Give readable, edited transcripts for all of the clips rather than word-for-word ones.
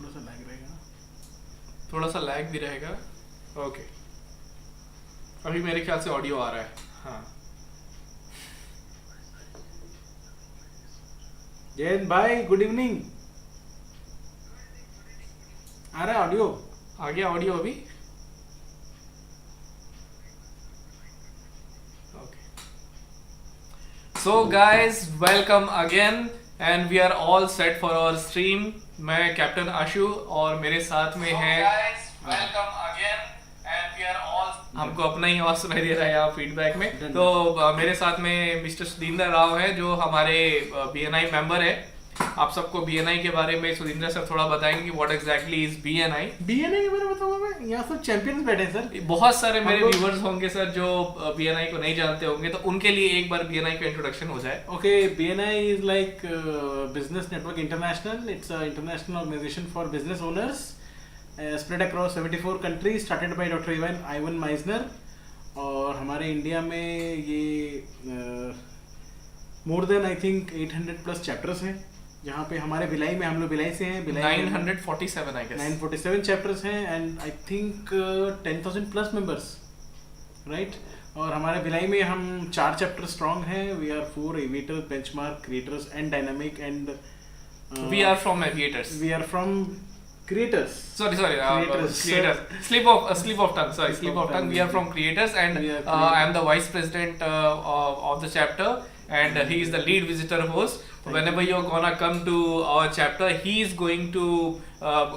थोड़ा सा लैग रहेगा ना, थोड़ा सा लैग भी रहेगा। ओके, अभी मेरे ख्याल से ऑडियो आ रहा है। हाँ, जयंत भाई गुड इवनिंग। आ रहा है ऑडियो? आ गया ऑडियो अभी। Okay, so guys welcome again and we are all set for our stream. मैं कैप्टन आशु और मेरे साथ में है welcome again and we are all, हमको अपना ही आवाज सुनाई दे रहा है यहाँ फीडबैक में। Done. तो मेरे साथ में मिस्टर सुधींद्र राव है जो हमारे बीएनआई मेंबर है। आप सबको बीएनआई के बारे में सुधींद्र सर थोड़ा बताएंगे कि what exactly is BNI. BNI के बारे में बताऊंगा मैं, यहाँ सब चैंपियंस बैठे हैं सर। बहुत सारे मेरे हम लोग- व्यूवर्स होंगे सर जो बीएनआई को नहीं जानते होंगे, तो उनके लिए एक बार बीएनआई का इंट्रोडक्शन हो जाए। Okay, BNI is like Business Network International. It's an international organization for business owners spread across 74 countries, started by Dr. Ivan Meisner. और हमारे इंडिया में ये more than I think 800 plus chapters हैं, जहाँ पे हमारे भिलाई में, हम लोग भिलाई से हैं, भिलाई 947 आई गेस। 947 चैप्टर्स हैं and I think 10,000 plus members, right. और हमारे भिलाई में हम 4 चैप्टर स्ट्रॉन्ग हैं। We are 4 aviators, benchmark, creators and dynamic and we are from aviators. We are from creators. Sorry, Creators. creators. Slip of tongue. Sorry, slip of tongue. We are from creators, and We are I am the vice president of the chapter, and he is the lead visitor host. Thank Whenever you're gonna come to our chapter, he is going to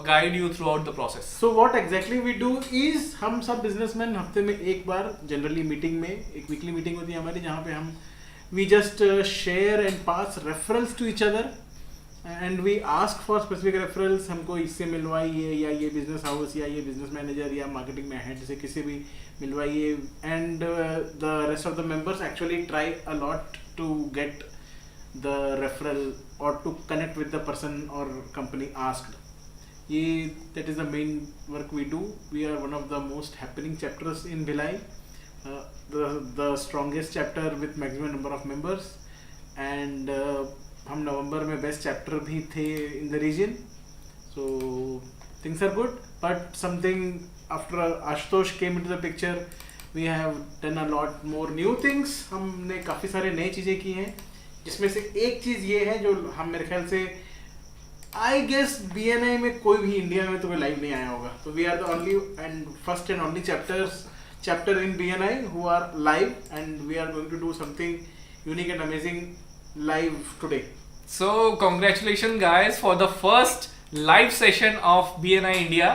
guide you throughout the process. So what exactly we do is, हम सब businessman हफ्ते में एक बार generally meeting में, एक weekly meeting होती है हमारी, जहाँ पे हम we just share and pass referrals to each other and we ask for specific referrals. हमको इससे मिलवाइए, या ये बिजनेस हाउस, या ये बिजनेस मैनेजर, या मार्केटिंग में हेड से किसी भी मिलवाइए। And the rest of the members actually try a lot to get the referral और to connect with the person और कंपनी आस्क्ड। ये that is the main work we do. We are one of the most happening chapters in Bhilai, the strongest chapter with maximum number of members, and हम नवंबर में best chapter भी थे in the region. So things are good, but something after Ashutosh came into the picture, we have done a lot more new things. हमने काफ़ी सारे नई चीज़ें की हैं, जिसमें से एक चीज़ ये है जो हम मेरे ख्याल से आई गेस बीएनआई में कोई भी इंडिया में तुम्हें लाइव नहीं आया होगा। तो we are the only and first and only chapter in BNI who are live, and we are going to do something unique and amazing live today. So congratulations guys for the first live session of BNI India।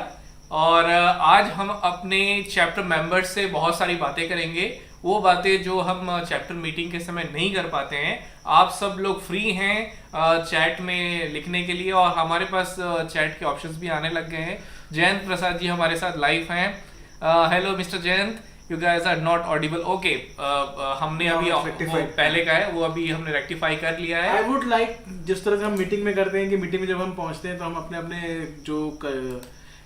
और आज हम अपने chapter members से बहुत सारी बातें करेंगे, वो बातें जो हम चैप्टर मीटिंग के समय नहीं कर पाते हैं। आप सब लोग फ्री हैं चैट में लिखने के लिए, और हमारे पास चैट के ऑप्शंस भी आने लग गए हैं। जयंत प्रसाद जी हमारे साथ लाइव हैं। Hello mister Jayant, you guys are not audible. Okay, हमने अभी No, वो rectified. पहले का है, वो अभी हमने रेक्टिफाई कर लिया है। आई वुड लाइक, जिस तरह से हम मीटिंग में करते हैं कि मीटिंग में जब हम पहुंचते हैं तो हम अपने अपने जो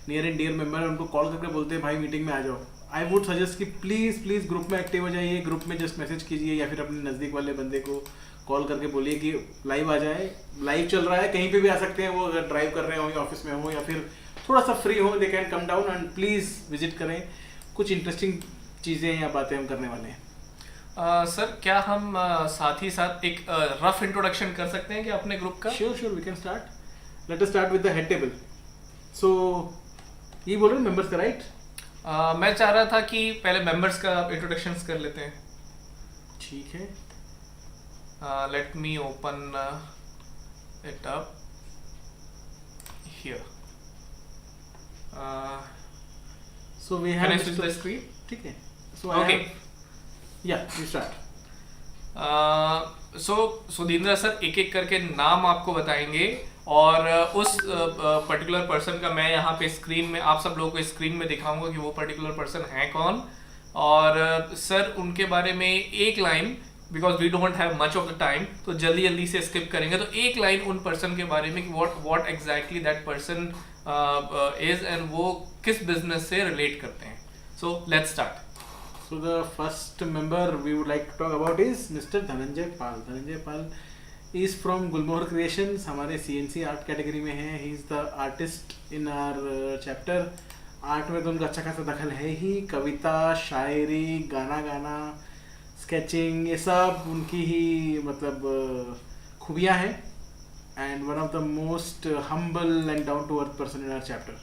नियर एंड डियर मेंबर हैं उनको कॉल करके बोलते हैं भाई मीटिंग में आ जाओ। आई वुड सजेस्ट कि प्लीज़ ग्रुप में एक्टिव हो जाइए, ग्रुप में जस्ट मैसेज कीजिए, या फिर अपने नज़दीक वाले बंदे को कॉल करके बोलिए कि लाइव आ जाए। लाइव चल रहा है, कहीं पे भी आ सकते हैं वो, अगर ड्राइव कर रहे हो या ऑफिस में हो या फिर थोड़ा सा फ्री हो, they can come down and please visit करें। कुछ इंटरेस्टिंग चीज़ें या बातें हम करने वाले हैं। सर क्या हम साथ ही साथ एक रफ इंट्रोडक्शन कर सकते हैं कि अपने ग्रुप का? Sure we can start. Let us start with the head table. So ये बोल रहे हैं मेंबर्स का, राइट? मैं चाह रहा था कि पहले मेंबर्स का इंट्रोडक्शन कर लेते हैं। ठीक है। Let me open it up here. So we can I have switch the screen? ठीक है। So okay, yeah we start. So Sudhindra sir एक एक करके नाम आपको बताएंगे, और उस पर्टिकुलर पर्सन का मैं यहाँ पे स्क्रीन में आप सब लोगों को स्क्रीन में दिखाऊंगा कि वो पर्टिकुलर पर्सन है कौन। और सर उनके बारे में एक line, because we don't have much of the time, तो जल्दी जल्दी से स्किप करेंगे, तो एक लाइन उन पर्सन के बारे में कि what exactly that person is and वो किस बिजनेस से रिलेट करते हैं। So let's start. So the first member we would like to talk about is Mr. Dhananjay Pal. Dhananjay Pal is from Gulmohar creations, हमारे CNC आर्ट कैटेगरी में है। He is the artist in our chapter. Art में तो उनका अच्छा खासा दखल है ही, कविता, शायरी, गाना गाना, स्केचिंग, ये सब उनकी ही मतलब खूबियाँ हैं। And one of the most humble and down to earth person in our chapter.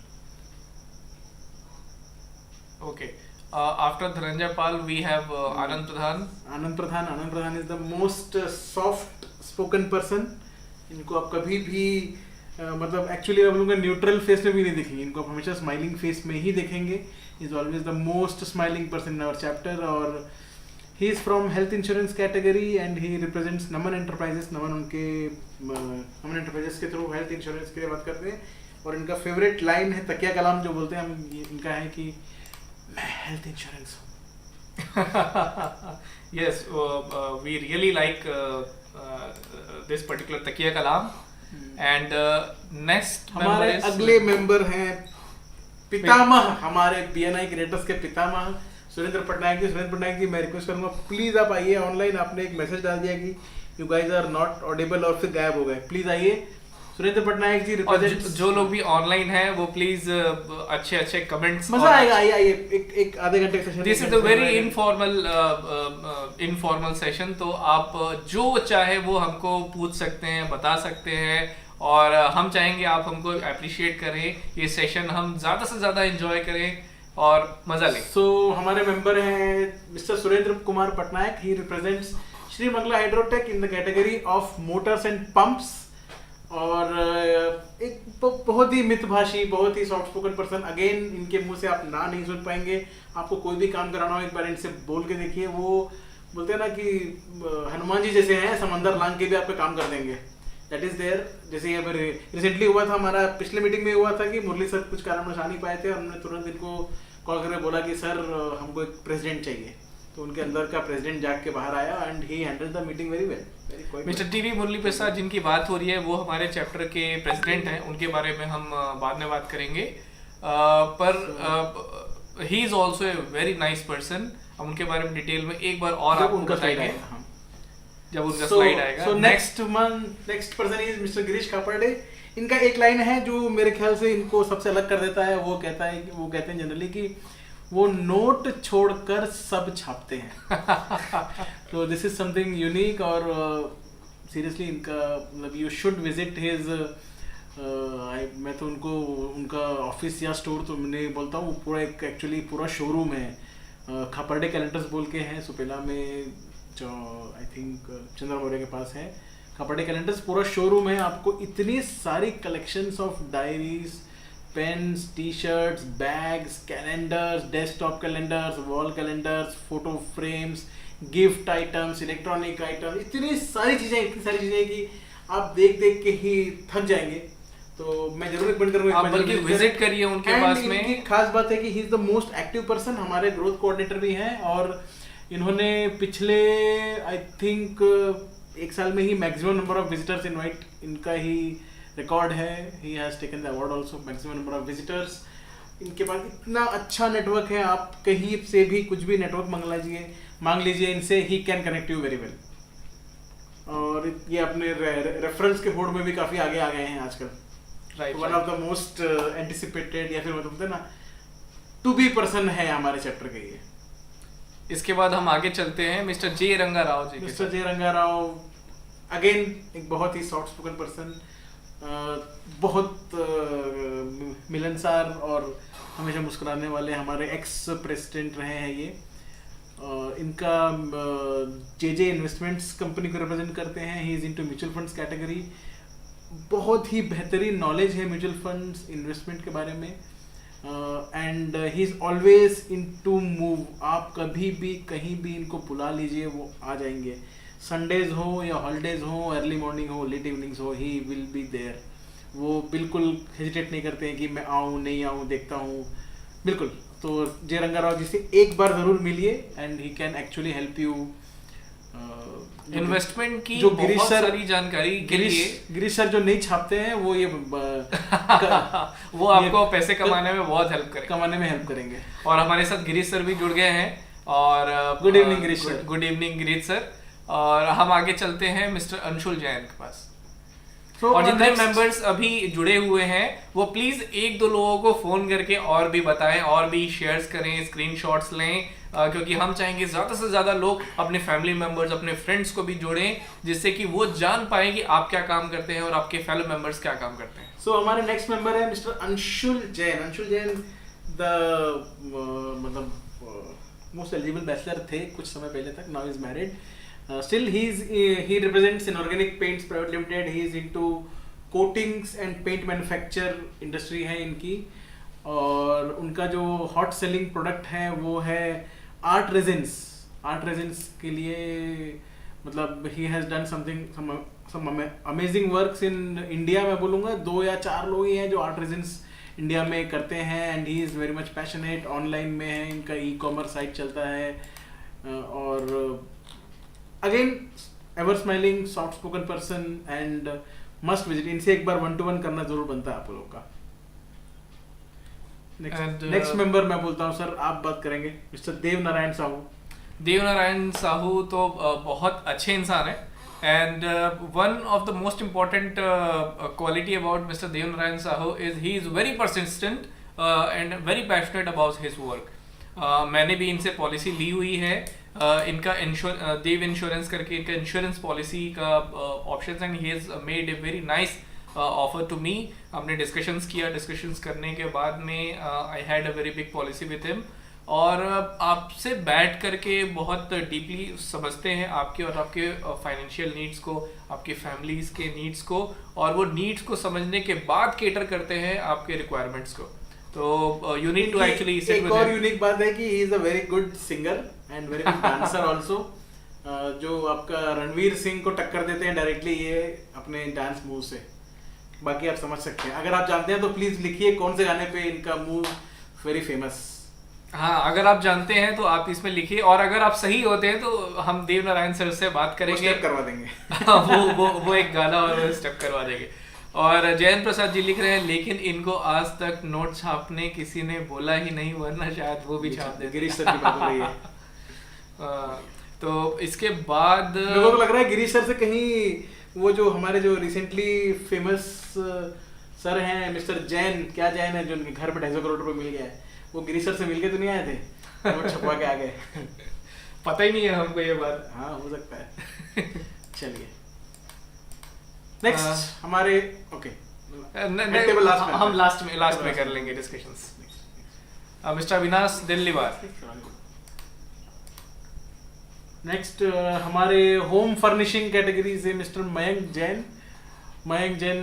Okay. After Dhananjay Pal, we have Anand Pradhan. Anand Pradhan is the most soft spoken person. इनको आप कभी भी मतलब एक्चुअली आप लोगों न्यूट्रल फेस में भी नहीं देखेंगे, इनको आप हमेशा स्माइलिंग फेस में ही देखेंगे। Is always the most smiling person in our chapter. और he is from health insurance category and he represents Naman enterprises. Naman enterprises के थ्रू हेल्थ इंश्योरेंस के लिए बात करते हैं। और इनका फेवरेट लाइन है तकिया कलाम जो बोलते हैं हम, इनका है कि मैं हेल्थ इंश्योरेंस हूँ। Yes, we really like this particular Takiya Kalam. And next member हमारे is अगले मेंबर हैं पितामह, हमारे BNI क्रिएटर्स के पितामह सुरेंद्र पटनायक जी। सुरेंद्र पटनायक जी, मैं रिक्वेस्ट करूंगा प्लीज आप आइए ऑनलाइन। आपने एक मैसेज डाल दिया कि you guys are not audible और फिर गायब हो गए। प्लीज आइए सुरेंद्र पटनायक जी। और जो लोग भी ऑनलाइन हैं वो प्लीज अच्छे अच्छे कमेंट्स, मजा आएगा। आइए एक आधे घंटे session. This is a very informal session. तो आप जो चाहे वो हमको पूछ सकते हैं, बता सकते हैं, और हम चाहेंगे आप हमको अप्रिशिएट करें। ये सेशन हम ज्यादा से ज्यादा एंजॉय करें और मजा लें। सो हमारे मेंबर हैं mister Surendra Kumar Patnaik. He represents Shri Mangala Hydrotech in the category of motors and pumps. और एक बहुत ही मितभाषी, बहुत ही सॉफ्ट स्पोकन पर्सन। अगेन इनके मुंह से आप ना नहीं सुन पाएंगे। आपको कोई भी काम कराना हो एक बार इनसे बोल के देखिए। वो बोलते हैं ना कि हनुमान जी जैसे हैं, समंदर लांग के भी आपका काम कर देंगे। That is there. जैसे ये रिसेंटली हुआ था, हमारा पिछले मीटिंग में हुआ था कि मुरली सर कुछ कारणवश आ नहीं पाए थे और हमने तुरंत इनको कॉल करके बोला कि सर हमको एक प्रेसिडेंट चाहिए। तो उनके अंदर का प्रेसिडेंट जाग के बाहर आया and he handled the meeting very well. Mister TV Murali Prasad जिनकी बात हो रही है वो हमारे चैप्टर के प्रेसिडेंट हैं। उनके बारे में हम बाद में बात करेंगे। पर he is also a very nice person. हम उनके बारे में डिटेल में एक बार और आपको बताएंगे जब उनका स्लाइड आएगा। So next person is mister Girish Khaparde. इनका एक लाइन है जो मेरे ख्याल से इनको सबसे अलग कर देता है। वो कहते हैं जनरली कि वो नोट छोड़कर सब छापते हैं। तो दिस इज समथिंग यूनिक। और सीरियसली इनका मतलब यू शुड विजिट हिज। मैं तो उनका ऑफिस या स्टोर तो मैं बोलता हूँ, पूरा एक एक्चुअली पूरा शोरूम है। खापर्डे कैलेंडर्स बोल के हैं सुपेला में, जो आई थिंक चंद्र मौर्य के पास है। खापर्डे कैलेंडर्स पूरा शोरूम है। आपको इतनी सारी collections of diaries, pens, T shirts, bags, calendars, desktop calendars, wall calendars, photo frames, gift items, electronic items, इतनी सारी चीजें कि आप देख के ही थक जाएंगे। तो मैं जरूर रिकमेंड करूंगा आप बल्कि विजिट करिए उनके पास में। इनकी खास बात है कि he is the most active person. हमारे ग्रोथ कोऑर्डिनेटर भी हैं और इन्होंने पिछले आई थिंक एक साल में ही maximum number of visitors invite, इनका ही रिकॉर्ड है। He has taken the award also, maximum number of visitors. इनके पास इतना अच्छा नेटवर्क है, आप कहीं से भी कुछ भी नेटवर्क मांग लीजिए इनसे। He can connect you very well. और ये अपने रेफरेंस के बोर्ड में भी काफी आगे आ गए हैं आजकल। One of the most anticipated या फिर मतलब बोलते हैं ना टू बी पर्सन है हमारे चैप्टर के ये। इसके बाद हम आगे चलते हैं mister J Ranga Rao ji. Mister J Ranga Rao again एक बहुत ही सॉफ्ट स्पोकन पर्सन, बहुत मिलनसार और हमेशा मुस्कुराने वाले हमारे एक्स प्रेसिडेंट रहे हैं ये। इनका जे इन्वेस्टमेंट्स कंपनी को रिप्रेजेंट करते हैं। ही is into mutual funds category. बहुत ही बेहतरीन नॉलेज है म्यूचुअल फंड्स इन्वेस्टमेंट के बारे में। And he is always into move. आप कभी भी कहीं भी इनको बुला लीजिए, वो आ जाएंगे। संडेज हो या हॉलीडेज हो, अर्ली मॉर्निंग हो, लेट इवनिंग्स हो, ही विल बी देयर। वो बिल्कुल हेजिटेट नहीं करते हैं कि मैं आऊँ नहीं आऊँ, देखता हूँ, बिल्कुल। तो जे रंगा राव जी से एक बार जरूर मिलिए and he can actually help you investment की जो बहुत सारी जानकारी के लिए। गिरीश सर जो नहीं छापते हैं वो ये वो आपको पैसे कमाने में बहुत हेल्प करेंगे। और हमारे साथ गिरीश सर भी जुड़ गए हैं। और good evening Girish sir. Good evening Girish sir. और हम आगे चलते हैं मिस्टर अंशुल जैन के पास। और our जितने next- मेंबर्स अभी जुड़े हुए हैं वो प्लीज एक दो लोगों को फोन करके और भी बताएं, और भी शेयर्स करें, स्क्रीनशॉट्स लें, क्योंकि हम चाहेंगे ज्यादा से ज्यादा लोग अपने फैमिली मेंबर्स, अपने फ्रेंड्स को भी जोड़ें, जिससे कि वो जान पाए कि आप क्या काम करते हैं और आपके फेलो मेंबर्स क्या काम करते हैं। So हमारे नेक्स्ट मेंबर है मिस्टर अंशुल जैन। अंशुल जैन द मतलब मोस्ट एलिजिबल बैचलर थे कुछ समय पहले तक, now is married. Still he represents Inorganic Paints Private Limited. He is into coatings and paint manufacture industry है इनकी, और उनका जो हॉट सेलिंग प्रोडक्ट है वो है आर्ट रेजिन्स। आर्ट रेजिन्स के लिए मतलब he has done some amazing works in India। मैं बोलूँगा 2 या 4 लोग ही हैं जो आर्ट रेजिन्स इंडिया में करते हैं, and he is very much passionate. Online में है, इनका ई-कॉमर्स साइट चलता है, और again ever smiling, soft spoken person and must visit. इनसे एक बार 1-to-1 करना जरूर बनता है आप लोगों का। नेक्स्ट मेंबर मैं बोलता हूँ सर, आप बात करेंगे, मिस्टर देव नारायण साहू। देव नारायण साहू तो बहुत अच्छे इंसान है, and one of the most important quality about mister Dev Narayan Sahu is he is very persistent and very passionate about his work. मैंने भी इनसे पॉलिसी ली हुई है, इनका देव इंश्योरेंस करके इनका इंश्योरेंस पॉलिसी का option, and he has made a very nice offer to me. हमने डिस्कशंस करने के बाद में I had a very big policy with him, और आपसे बैठ करके बहुत डीपली समझते हैं आपके और आपके फाइनेंशियल नीड्स को, आपके फैमिलीज के नीड्स को, और वो नीड्स को समझने के बाद केटर करते हैं आपके रिक्वायरमेंट्स को। तो you need to actually sit with एक और यूनिक बात है कि he is a very good singer and very good dancer also. जो आपका रणवीर सिंह को टक्कर देते हैं डायरेक्टली ये अपने डांस मूव से। बाकी आप समझ सकते हैं, अगर आप जानते हैं तो प्लीज लिखिए कौन से गाने पे इनका मूव वेरी फेमस। हाँ, अगर आप जानते हैं तो आप इसमें लिखिए, और अगर आप सही होते हैं तो हम देव नारायण सर से बात करेंगे, स्टेप करवा देंगे। वो एक गाना और स्टेप करवा देंगे। और जयंत प्रसाद जी लिख रहे हैं, लेकिन इनको आज तक नोट छापने किसी ने बोला ही नहीं, वरना शायद वो भी छाप देते। गिरीश सर की बात हो रही है। तो इसके बाद मेरे को तो लग रहा है गिरीश सर से कहीं वो जो हमारे जो रिसेंटली फेमस सर हैं मिस्टर जैन, क्या जैन है जो उनके घर पे 250 करोड़ रुपए मिल गया है, वो गिरीश सर से मिलके तो नहीं आए थे, नोट छपवा के आ गए। पता ही नहीं है हमको ये बात। हाँ हो सकता है। चलिए नेक्स्ट हमारे ओके हम लास्ट में कर लेंगे discussions. Mister Avinash Dilliwar. Next हमारे होम फर्निशिंग कैटेगरी से मिस्टर मयंक जैन। मयंक जैन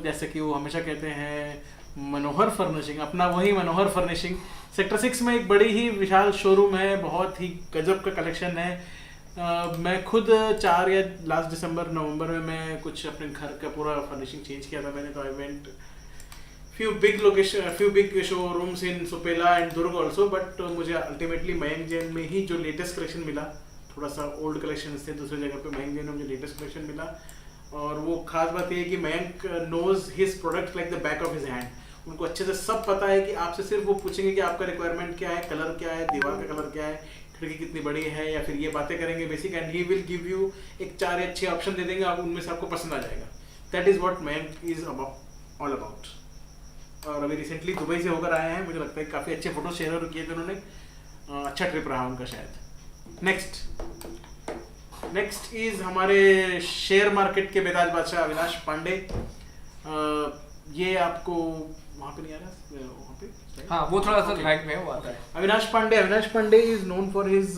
जैसे कि वो हमेशा कहते हैं मनोहर फर्निशिंग, अपना वही मनोहर फर्निशिंग। सेक्टर 6 में एक बड़ी ही विशाल शोरूम है, बहुत ही गजब का कलेक्शन है। मैं खुद 4 या लास्ट दिसंबर नवंबर में मैं कुछ अपने घर का पूरा फर्निशिंग चेंज किया था मैंने, तो I went few big showrooms in Supela and Durg also, but मुझे अल्टीमेटली मयंक जैन में ही जो लेटेस्ट कलेक्शन मिला, थोड़ा सा ओल्ड कलेक्शन थे दूसरी जगह पे, मयंक जैन में मुझे लेटेस्ट कलेक्शन मिला। और वो खास बात ये है कि Mayank knows his product like the back of his hand. उनको अच्छे से सब पता है कि आपसे सिर्फ वो पूछेंगे कि आपका रिक्वायरमेंट क्या है, कलर क्या है, दीवार का कलर क्या है, खिड़की कितनी बड़ी है, या फिर ये बातें करेंगे basic, and he will give you एक 4 या 6 ऑप्शन दे देंगे, आप उनमें से आपको पसंद आ जाएगा। That is what Mayank is all about. और अभी रिसेंटली दुबई से होकर आए हैं, मुझे लगता है काफ़ी अच्छे फोटो शेयर किए थे उन्होंने, अच्छा ट्रिप रहा उनका शायद। नेक्स्ट इज हमारे शेयर मार्केट के बेताज बादशाह अविनाश पांडे। ये आपको वहाँ पे नहीं आ रहा, वहाँ पे हाँ वो थोड़ा सा लैग में वो आता है। Avinash Pandey is known for his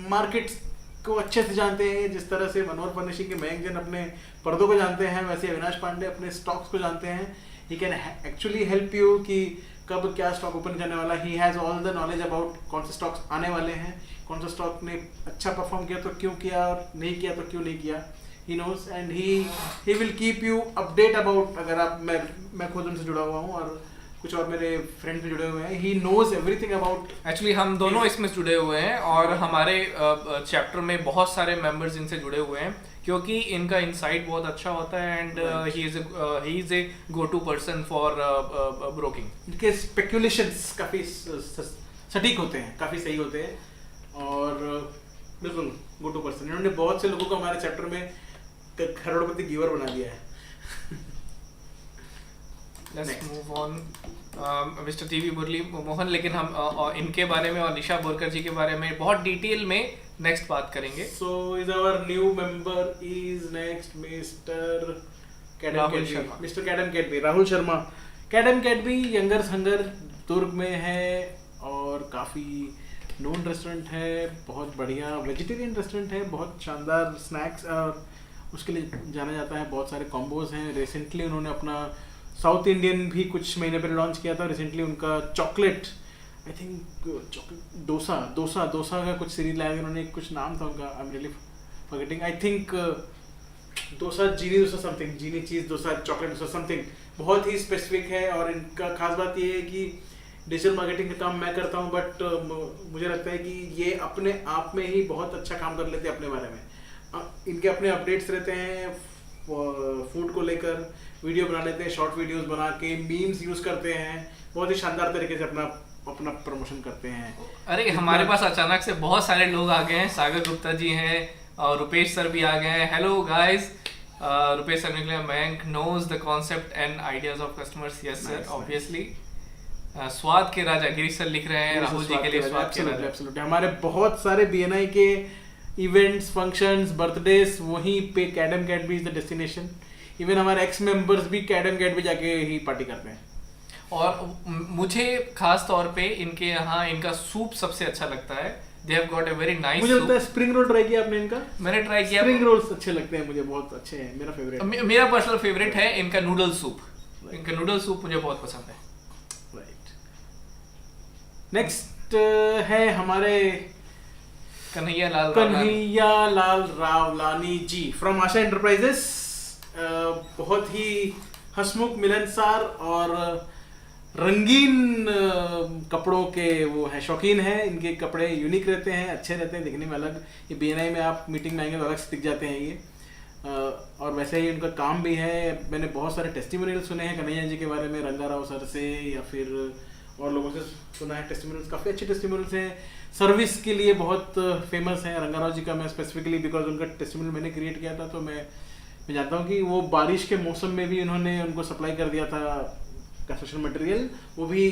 markets को अच्छे से जानते हैं। जिस तरह से मनोहर फर्निशिंग के मयंक जैन अपने पर्दों को जानते हैं, वैसे अविनाश पांडे अपने स्टॉक्स को जानते हैं। He can actually help you कि कब क्या स्टॉक ओपन करने वाला। He has all the knowledge about कौन से स्टॉक्स आने वाले हैं, कौन सा स्टॉक ने अच्छा परफॉर्म किया तो क्यों किया, और नहीं किया तो क्यों नहीं किया। He knows and he will keep you update about. अगर आप मैं खुद उनसे जुड़ा हुआ हूँ और कुछ और मेरे फ्रेंड्स भी जुड़े हुए हैं। He knows everything about. Actually हम दोनों इसमें जुड़े हुए हैं, और हमारे चैप्टर में बहुत सारे मेंबर्स इनसे जुड़े हुए हैं, क्योंकि इनका इंसाइट बहुत अच्छा होता है, and he is a go to person for broking. इनके स्पेक्यूलेशंस काफ़ी सटीक होते हैं, काफ़ी सही होते हैं, और बिल्कुल गो टू पर्सन। इन्होंने बहुत से लोगों को हमारे चैप्टर में करोड़पति गिवर बना दिया है। Let's move on mister TV Murali Mohan, लेकिन हम इनके बारे में और निशा बोरकर जी के बारे में बहुत डिटेल में नेक्स्ट बात करेंगे। So is our new member is next mister Rahul Sharma. Mister कैडम कैडबी, राहुल शर्मा। कैडम कैडबी यंगर संगर दुर्ग में है और काफ़ी नोन रेस्टोरेंट है, बहुत बढ़िया वेजिटेरियन रेस्टोरेंट है, बहुत शानदार स्नैक्स और उसके लिए जाना जाता है। बहुत सारे कॉम्बोज हैं। रिसेंटली उन्होंने अपना साउथ इंडियन भी कुछ महीने पहले लॉन्च किया था। रिसेंटली उनका chocolate, I think chocolate dosa का कुछ सीरीज लाया उन्होंने, कुछ नाम था उनका, I am really forgetting. I think dosa something, जीनी cheese dosa, chocolate dosa something, बहुत ही स्पेसिफिक है। और इनका खास बात ये है कि डिजिटल मार्केटिंग का काम मैं करता हूँ, बट मुझे लगता है कि ये अपने आप में ही बहुत अच्छा काम कर लेते हैं अपने बारे में। इनके अपने अपडेट्स रहते हैं फूड को लेकर, वीडियो बना लेते हैं, शॉर्ट वीडियोस बना के मीम्स यूज़ करते हैं, बहुत ही शानदार तरीके से अपना प्रमोशन करते हैं। अरे हमारे पास अचानक से बहुत सारे लोग आ गए हैं। सागर गुप्ता जी हैं और रुपेश सर भी आ गए हैं। हेलो गाइस, रुपेश सर निकले, Mayank knows the concept and ideas of customers. Yes sir, obviously. स्वाद के राजा गिरीश सर लिख रहे हैं राहुल जी के लिए, स्वाद के राजा। एब्सोल्युटली, हमारे बहुत सारे बीएनआई के इवेंट्स, फंक्शंस, बर्थडेज वहीं पे कैडम कैडबी इज द डेस्टिनेशन। इवन हमारे एक्स मेंबर्स भी कैडम कैडबी जाके ही पार्टी करते हैं। और मुझे खास तौर पे इनके यहाँ इनका सूप सबसे अच्छा लगता है। They have got a very nice. मुझे लगता है स्प्रिंग रोल ट्राई किया आपने इनका? मैंने ट्राई किया। स्प्रिंग रोल्स अच्छे लगते हैं मुझे, बहुत अच्छे हैं, मेरा फेवरेट। मेरा पर्सनल फेवरेट है इनका नूडल सूप। इनका नूडल सूप मुझे बहुत पसंद है। राइट। नेक्स्ट है हमारे कन्हैया लाल रावलानी जी फ्रॉम आशा एंटरप्राइजेस। बहुत ही हंसमुख, मिलनसार और रंगीन कपड़ों के वो है, शौकीन है। इनके कपड़े यूनिक रहते हैं, अच्छे रहते हैं, दिखने में अलग। ये बीएनआई में आप मीटिंग में आएंगे तो अलग से दिख जाते हैं ये। और वैसे ही उनका काम भी है। मैंने बहुत सारे टेस्टिमोनियल सुने हैं कन्हैया जी के बारे में, रंगाराव सर से या फिर और लोगों से सुना है टेस्टिमोनियल्स, काफ़ी अच्छे टेस्टिमोनियल्स हैं। सर्विस के लिए बहुत फेमस है रंगाराव जी का। मैं स्पेसिफिकली बिकॉज उनका टेस्टिमोनियल मैंने क्रिएट किया था, तो मैं जानता हूँ कि वो बारिश के मौसम में भी उन्होंने उनको सप्लाई कर दिया था कंस्ट्रक्शन मटेरियल, वो भी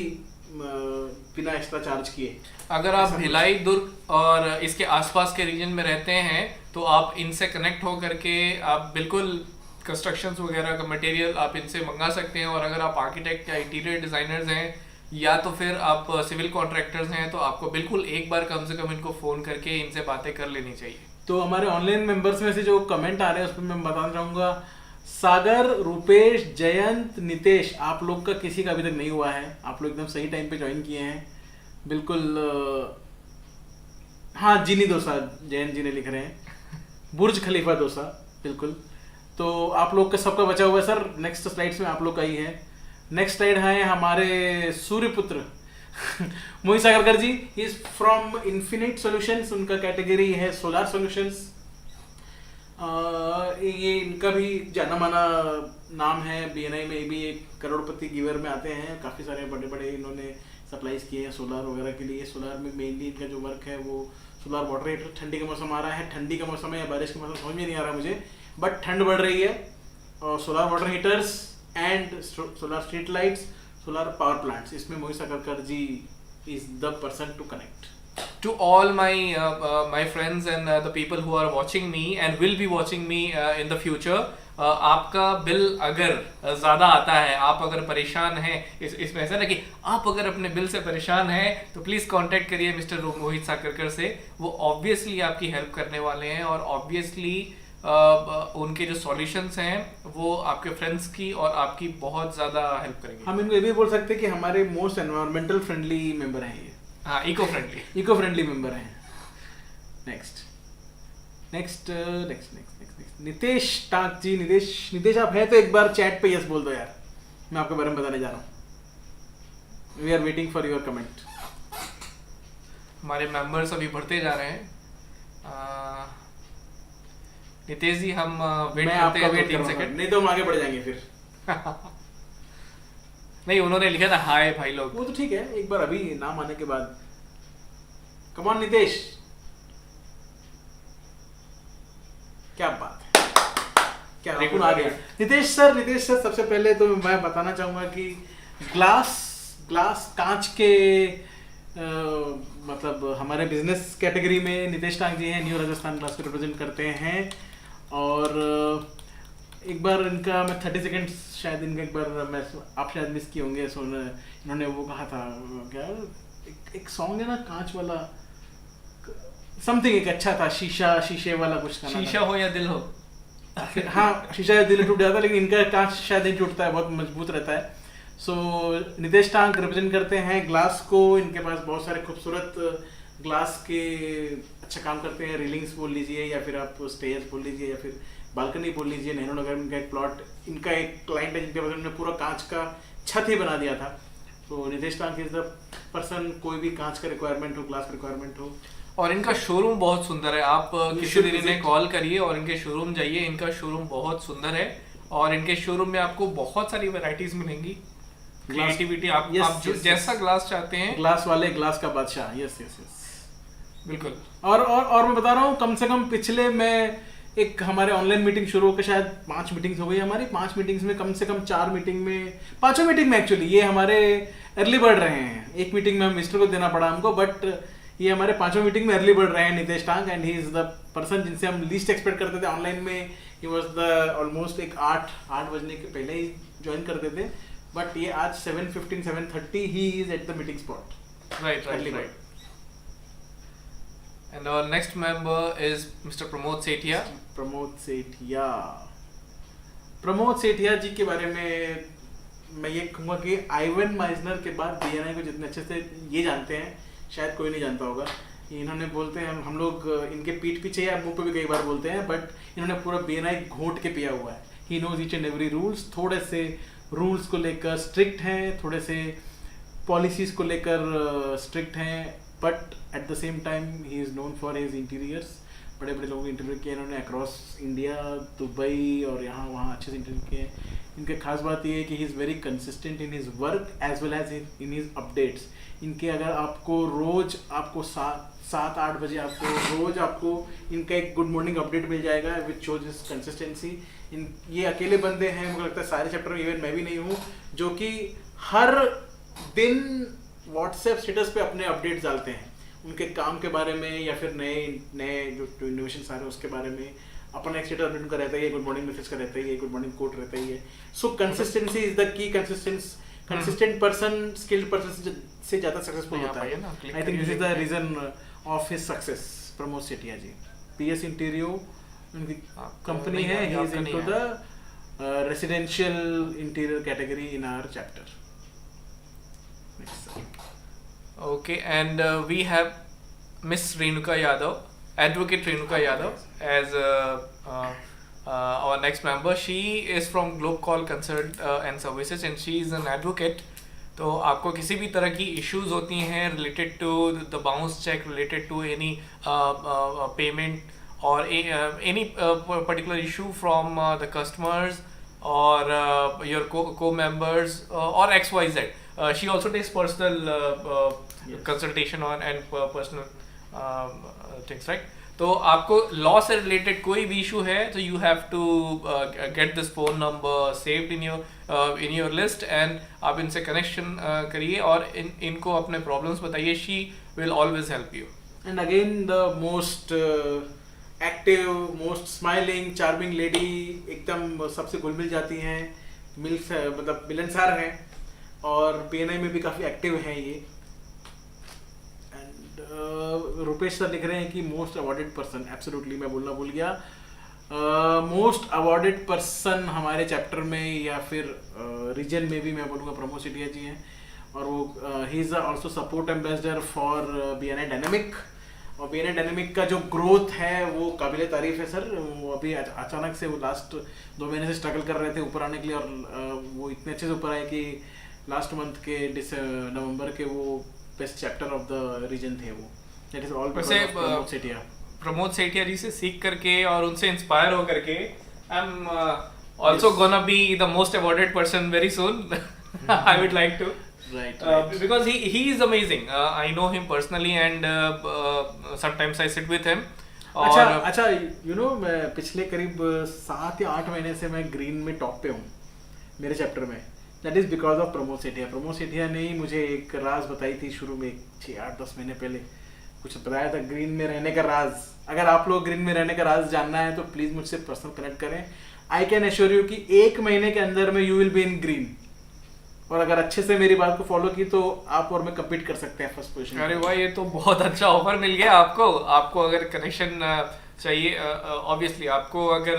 बिना एक्स्ट्रा चार्ज किए। अगर आप भिलाई, दुर्ग और इसके आसपास के रीजन में रहते हैं तो आप इनसे कनेक्ट हो करके आप बिल्कुल कंस्ट्रक्शंस वगैरह का मटेरियल आप इनसे मंगा सकते हैं। और अगर आप आर्किटेक्ट या इंटीरियर डिज़ाइनर्स हैं या तो फिर आप सिविल कॉन्ट्रैक्टर्स हैं तो आपको बिल्कुल एक बार कम से कम इनको फ़ोन करके इनसे बातें कर लेनी चाहिए। तो हमारे ऑनलाइन मेंबर्स में से जो कमेंट आ रहे हैं उस पर मैं बताना चाहूँगा, सागर, रूपेश, जयंत, नितेश, आप लोग का किसी का अभी तक नहीं हुआ है। आप लोग एकदम सही टाइम पे ज्वाइन किए हैं बिल्कुल। हाँ, जीनी डोसा जयंत जी ने लिख रहे हैं, बुर्ज खलीफा डोसा, बिल्कुल। तो आप लोग का सबका बचा हुआ है सर। नेक्स्ट स्लाइड्स में आप लोग का ही है। नेक्स्ट स्लाइड है हमारे Suryaputra Mohit Sagarkar ji. He is from infinite solutions, उनका कैटेगरी है सोलार सॉल्यूशंस। ये इनका भी जाना माना नाम है बीएनआई में, भी एक करोड़पति गिवर में आते हैं। काफ़ी सारे बड़े बड़े इन्होंने सप्लाईज किए हैं सोलार वगैरह के लिए। सोलार में मेनली इनका जो वर्क है वो सोलार वाटर हीटर। ठंडी का मौसम आ रहा है, ठंडी का मौसम है या बारिश का मौसम समझ में नहीं आ रहा मुझे, बट ठंड बढ़ रही है। और solar water heaters and solar street lights, solar power plants, इसमें Mohit Sagarkar ji is the person to connect. To all my friends and the people who are watching me and will be watching me in the future, आपका bill अगर ज़्यादा आता है, आप अगर परेशान हैं, इसमें ऐसा ना कि आप अगर अपने बिल से परेशान हैं तो प्लीज़ कांटेक्ट करिए मिस्टर मोहित सागरकर से। वो ऑब्वियसली आपकी हेल्प करने वाले हैं और ऑब्वियसली उनके जो सॉल्यूशंस हैं वो आपके फ्रेंड्स की और आपकी बहुत ज़्यादा हेल्प करेंगे। हम इनको ये भी बोल सकते हैं कि हमारे मोस्ट एनवायरमेंटल फ्रेंडली मेंबर हैं ये। हाँ, इको फ्रेंडली मेंबर हैं। नेक्स्ट नितेश टाक जी। नितेश आप हैं तो एक बार चैट पे यस बोल दो यार, मैं आपके बारे में बताने जा रहा हूँ। We are waiting for your comment. हमारे मेंबर्स अभी बढ़ते जा रहे हैं। नितेश जी हम वेट करते हैं 3 सेकंड, नहीं तो हम आगे बढ़ जाएंगे फिर। नहीं, उन्होंने लिखा था हाय भाई लोग। वो तो ठीक है, एक बार अभी नाम आने के बाद। Come on Nitesh. क्या बात है, क्या रेकुन आ गया। नितेश सर सबसे पहले तो मैं बताना चाहूँगा कि ग्लास कांच के मतलब हमारे बिजनेस कैटेगरी में नितेश टांग जी हैं, न्यू राजस्थान ग्लास को रिप्रेजेंट करते हैं। और एक बार इनका मैं 30 सेकेंड्स शायद इनका एक बार मैं आप शायद मिस किए होंगे, इन्होंने वो कहा था क्या, एक सॉन्ग है ना कांच वाला समथिंग, एक अच्छा था, शीशे वाला कुछ था, शीशा हो या दिल हो। हाँ शीशा या दिल टूट जाता है, लेकिन इनका कांच शायद नहीं टूटता है, बहुत मजबूत रहता है। सो नितेश टांग रिप्रेजेंट करते हैं ग्लास को। इनके पास बहुत सारे खूबसूरत ग्लास के अच्छा काम करते हैं, रेलिंग्स बोल लीजिए या फिर आप स्टेयर्स बोल लीजिए या फिर बालकनी बोल लीजिए। नेहरू नगर में इनका एक प्लॉट, इनका एक क्लाइंट है जिनके पास उन्होंने पूरा कांच का छत ही बना दिया था। तो नितेश टांग इज द पर्सन, कोई भी कांच का रिक्वायरमेंट हो, ग्लास का रिक्वायरमेंट हो। और इनका शोरूम बहुत सुंदर है, आप किसी दिन इन्हें कॉल करिए और इनके शोरूम जाइए, इनका शोरूम बहुत सुंदर है। और इनके शोरूम में आपको बहुत सारी वैरायटीज मिलेंगी, क्रिएटिविटी, आप जो जैसा ग्लास चाहते हैं, ग्लास वाले ग्लास का बादशाह। यस बिल्कुल। और मैं बता रहा हूँ, कम से कम पिछले में एक हमारे ऑनलाइन मीटिंग शुरू होकर शायद 5 मीटिंग्स हो गई हमारी। 5 मीटिंग्स में कम से कम 4 मीटिंग में, 5 मीटिंग में एक्चुअली ये हमारे अर्ली बर्ड रहे हैं। एक मीटिंग में हम मिस्टर को देना पड़ा हमको, बट ये हमारे 5 मीटिंग में अर्ली बर्ड रहे हैं नितेश टांग। And he is the person जिनसे हम लीस्ट एक्सपेक्ट करते थे ऑनलाइन में। ही वॉज द ऑलमोस्ट एक 8 बजने के पहले ही ज्वाइन करते थे, बट ये आज 7:15 7:30 he is at the meeting spot. Right. And our next member is Mr. Pramod Sethia. Pramod Sethia ji के बारे में मैं ये कहूँगा कि आइवन माइजनर के बाद बीएनआई को जितने अच्छे से ये जानते हैं शायद कोई नहीं जानता होगा। इन्होंने बोलते हैं, हम लोग इनके पीठ पीछे या मुंह पे भी कई बार बोलते हैं, बट इन्होंने पूरा बीएनआई घोट के पिया हुआ है। He knows each and every rules. थोड़े से रूल्स को लेकर स्ट्रिक्ट हैं, थोड़े से पॉलिसीज को लेकर स्ट्रिक्ट हैं, but at the same time he is known for his interiors. बड़े बड़े लोगों के इंटरव्यू किए इन्होंने अक्रॉस इंडिया, दुबई और यहाँ वहाँ अच्छे से इंटरव्यू किए। इनके खास बात ये है कि he is very consistent in his work as well as in his updates. इनके अगर आपको रोज आपको 7-8 बजे आपको इनका एक गुड मॉर्निंग अपडेट मिल जाएगा विच शोज हिज कंसिस्टेंसी। ये अकेले बंदे हैं, मुझे लगता है सारे चैप्टर में, इवन मैं भी नहीं हूँ, जो कि हर दिन व्हाट्सएप स्टेटस पे अपने अपडेट्स डालते हैं उनके काम के बारे में या फिर नए जो इनोवेशंस आ रहे हैं उसके बारे में। अपना एक स्टेटस अपडेट का रहता है, गुड मॉर्निंग मैसेज का रहता है, गुड मॉर्निंग कोट रहता ही है। So consistency is the key. Consistent person skilled person से ज्यादा सक्सेसफुल होता है। I think this is the reason of his success. Pramod Sethia ji, PS Interio उनकी कंपनी है। He is into the residential interior category in our chapter. Okay, and we have Miss Renuka Yadav, Advocate Renuka Yadav, as our next member. She is from Globe Call Consult and Services, and she is an advocate. तो आपको किसी भी तरह की issues होती हैं related to the bounce check, related to any payment or any particular issue from the customers or your co-members or XYZ. She also takes personal consultation on and personal things, right? तो आपको law से related कोई भी issue है तो you have to get this phone number saved in your list and आप इनसे connection करिए और इनको अपने प्रॉब्लम्स बताइए. She will always help you. And again the most active, most smiling, charming lady, एकदम सबसे घुल मिल जाती हैं, मतलब मिलनसार हैं और बीएनआई में भी काफ़ी एक्टिव हैं ये. एंड रुपेश सर लिख रहे हैं कि मोस्ट अवॉर्डेड पर्सन, एब्सोल्युटली मैं बोलना भूल गया, मोस्ट अवॉर्डेड पर्सन हमारे चैप्टर में या फिर रीजन में भी मैं बोलूँगा प्रमोद सेठिया जी हैं. और वो he is also support ambassador for BNI dynamic. और बीएनआई डायनेमिक का जो ग्रोथ है वो काबिल तारीफ है सर. वो अभी अचानक से वो लास्ट 2 महीने से स्ट्रगल कर रहे थे ऊपर आने के लिए और वो इतने अच्छे से ऊपर आए कि लास्ट मंथ के नवंबर के वो best chapter of the region थे. वो that is all Pramod Sethia. Pramod Sethia ji से सीख करके और उनसे इंस्पायर हो करके I am also gonna be the most awarded person very soon. I would like to. Right. Because he is amazing. I know him personally and sometimes I sit with him. अच्छा मैं पिछले करीब 7 या 8 महीने से मैं ग्रीन में top पे हूँ मेरे चैप्टर में। That is because of Pramod Sethia. Pramod Sethia ने ही मुझे एक राज बताई थी शुरू में, 6-8-10 महीने पहले कुछ बताया था ग्रीन में रहने का राज। अगर आप लोग ग्रीन में रहने का राज जानना है तो प्लीज मुझसे पर्सनल कनेक्ट करें। आई कैन एश्योर यू कि 1 महीने के अंदर में you will be in green. और अगर अच्छे से मेरी बात को फॉलो की तो आप और मैं कम्पीट कर सकते हैं फर्स्ट पोजीशन। अरे वाह, ये तो बहुत अच्छा ऑफर मिल गया आपको अगर कनेक्शन चाहिए, ऑब्वियसली आपको अगर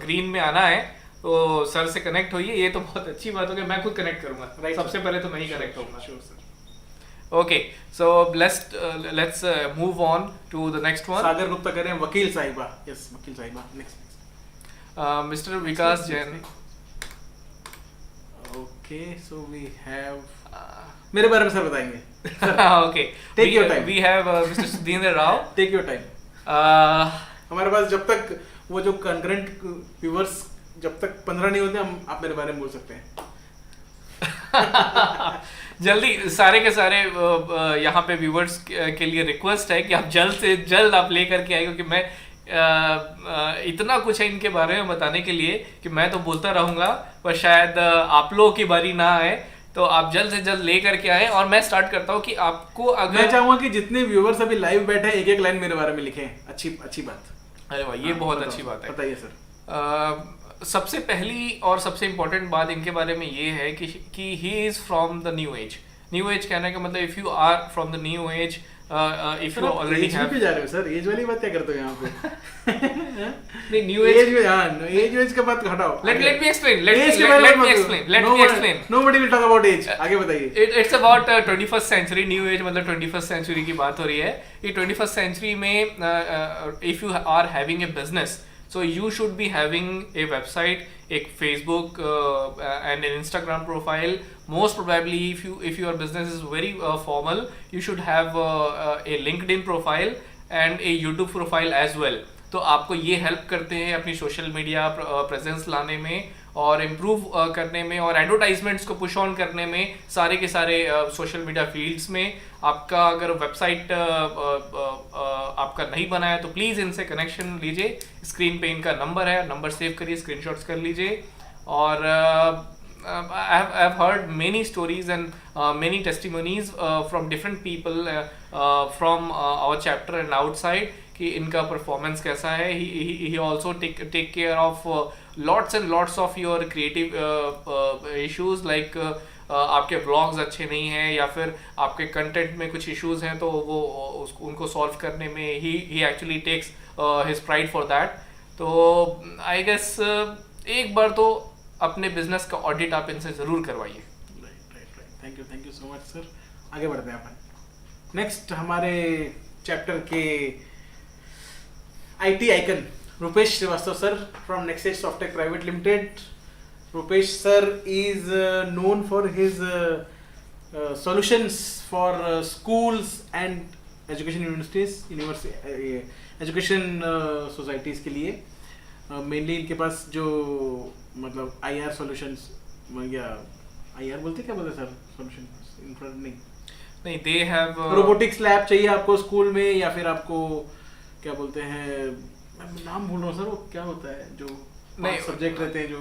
ग्रीन में आना है तो सर से कनेक्ट होइए। ये तो बहुत अच्छी बात होगी, मैं खुद कनेक्ट करूंगा। सबसे पहले तो मैं ही कनेक्ट होऊंगा। Okay, so let's move on to the next one. Sagar Gupta कह रहे हैं वकील साहिबा। यस, वकील साहिबा। Next mister Vikas Jain. Okay, so we have मेरे बारे में सर बताएंगे। Okay, take your time. We have mister Sudhindra Rao. Take your time. हमारे पास जब तक वो जो कंकरेंट व्यूअर्स जब तक 15 नहीं होते आप मेरे बारे में बोल सकते हैं। जल्दी सारे के सारे यहाँ पे व्यूवर्स के लिए रिक्वेस्ट है कि आप जल्द से जल्द आप लेकर के आए, क्योंकि मैं इतना कुछ है इनके बारे में बताने के लिए कि मैं तो बोलता रहूंगा, पर शायद आप लोगों की बारी ना आए। तो आप जल्द से जल्द लेकर के आए। और मैं स्टार्ट करता हूँ कि आपको अगर मैं चाहूंगा कि जितने व्यूवर्स अभी लाइव बैठे हैं एक लाइन मेरे बारे में लिखें। अच्छी बात। अरे वाह, ये बहुत अच्छी बात है। बताइए सर। सबसे पहली और सबसे इम्पोर्टेंट बात इनके बारे में ये है कि he is from the new age. New age कहने का मतलब if you are from the new age, if you already have. जा रहे हो सर, एज वाली बात क्या करते हो यहाँ पे? नहीं, न्यू एज एज का बात हटाओ। Let me explain. Let me explain. Nobody will talk about age. आगे बताइए। It's about 21st century. New age मतलब 21st सेंचुरी की बात हो रही है। ये 21st सेंचुरी में if you are having a business, so you should be having a website, a Facebook and an Instagram profile. Most probably if your business is very formal, you should have a LinkedIn profile and a YouTube profile as well. तो आपको ये help करते हैं अपनी social media presence लाने में और improve करने में और एडवर्टाइजमेंट्स को पुश ऑन करने में, सारे के सारे सोशल मीडिया फील्ड्स में। आपका अगर वेबसाइट आपका नहीं बना है तो प्लीज़ इनसे कनेक्शन लीजिए। स्क्रीन पे इनका नंबर है, नंबर सेव करिए, स्क्रीनशॉट्स कर लीजिए। और I have heard many stories and many testimonies from different people from our chapter and outside कि इनका परफॉर्मेंस कैसा है। he also take care of lots and lots of your creative issues like आपके blogs अच्छे नहीं हैं या फिर आपके कंटेंट में कुछ इश्यूज हैं तो वो उनको सॉल्व करने में he actually takes his pride for that। तो आई गेस एक बार तो अपने बिजनेस का ऑडिट आप इनसे जरूर करवाइए। Right. Thank you so much sir. आगे बढ़ते हैं अपन। नेक्स्ट हमारे चैप्टर के IT icon Rupesh Srivastava sir from Nexus softtech private limited. Rupesh sir is known for his solutions for schools and education education societies के लिए। मेनली इनके पास जो मतलब IR सॉल्यूशंस या IR बोलते क्या बोलते सर सॉल्यूशन इंफ्रारेड नहीं दे हैव रोबोटिक्स लैब चाहिए आपको स्कूल में या फिर आपको क्या बोलते हैं, मैं नाम भूल रहा हूँ सर, वो क्या होता है जो नहीं सब्जेक्ट रहते हैं जो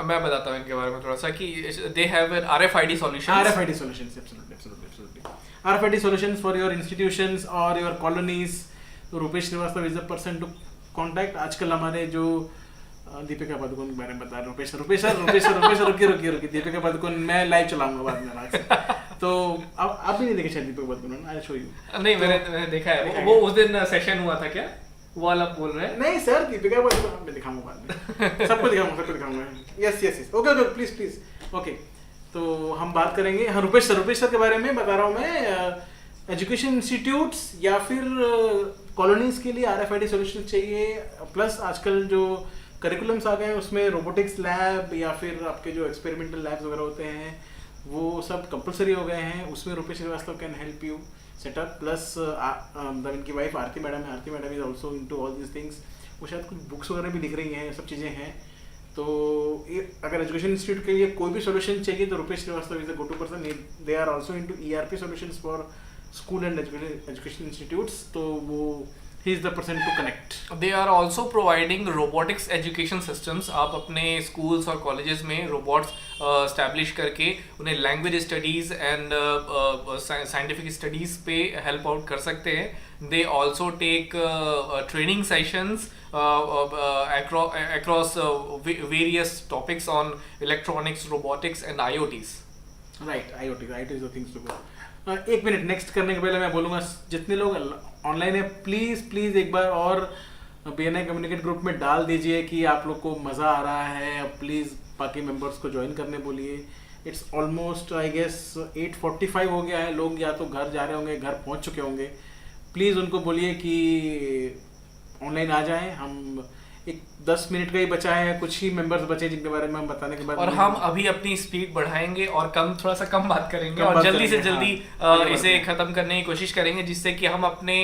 मैं बताता हूँ इनके बारे में थोड़ा सा कि they have an RFID solutions. Absolutely RFID solutions for your institutions और योर कॉलोनीज। तो Rupesh Srivastava is the person to contact. आजकल हमारे जो दीपिका पादुकोण के बारे में बता रहे रुपेश रुकिए दीपिका पादुकोण मैं लाइव चलाऊंगा बाद में आज से। तो अब आप भी नहीं देखे शायद Deepika Padukone, I show you. नहीं मैंने देखा है वो उस दिन सेशन हुआ था क्या वो वाला बोल रहे हैं? नहीं सर, दीपिका पादुकोण मैं दिखाऊंगा बाद में, सबको दिखाऊंगा। Yes okay please okay. तो हम बात करेंगे हाँ रुपेश सर के बारे में बता रहा हूँ मैं। एजुकेशन इंस्टीट्यूट्स या फिर कॉलोनीज के लिए RFID सॉल्यूशन चाहिए, प्लस आजकल जो करिकुलम्स आ गए हैं उसमें रोबोटिक्स लैब या फिर आपके जो एक्सपेरिमेंटल लैब्स वगैरह होते हैं वो सब कंपलसरी हो गए हैं। उसमें Rupesh Srivastava can help you setup. Plus इनकी वाइफ आरती मैडम है, Aarti madam is also into all these things. वो शायद कुछ बुक्स वगैरह भी लिख रही हैं, सब चीज़ें हैं। तो अगर एजुकेशन इंस्टीट्यूट के लिए कोई भी सॉल्यूशन चाहिए तो Rupesh Srivastava is a go to person. They are also into ERP solutions for school and education institutes. तो वो he is the person to connect. They are also providing robotics education systems. आप अपने schools और colleges में robots establish करके उन्हें language studies and scientific studies पे help out कर सकते हैं. They also take training sessions across various topics on electronics, robotics and IoTs. Right, IoT is the things to go. एक minute next करने के पहले मैं बोलूँगा जितने लोग ऑनलाइन है प्लीज़ एक बार और BNI कम्युनिकेट ग्रुप में डाल दीजिए कि आप लोग को मज़ा आ रहा है. प्लीज़ बाकी मेंबर्स को ज्वाइन करने बोलिए. इट्स ऑलमोस्ट आई गेस 8:45 हो गया है. लोग या तो घर जा रहे होंगे, घर पहुंच चुके होंगे. प्लीज़ उनको बोलिए कि ऑनलाइन आ जाएं. हम एक 10 मिनट का ही बचा है, कुछ ही मेंबर्स बचे जिनके बारे में हम बताने के बाद और हम अभी अपनी स्पीड बढ़ाएंगे और थोड़ा सा कम बात करेंगे और जल्दी से जल्दी इसे खत्म करने की कोशिश करेंगे जिससे कि हम अपने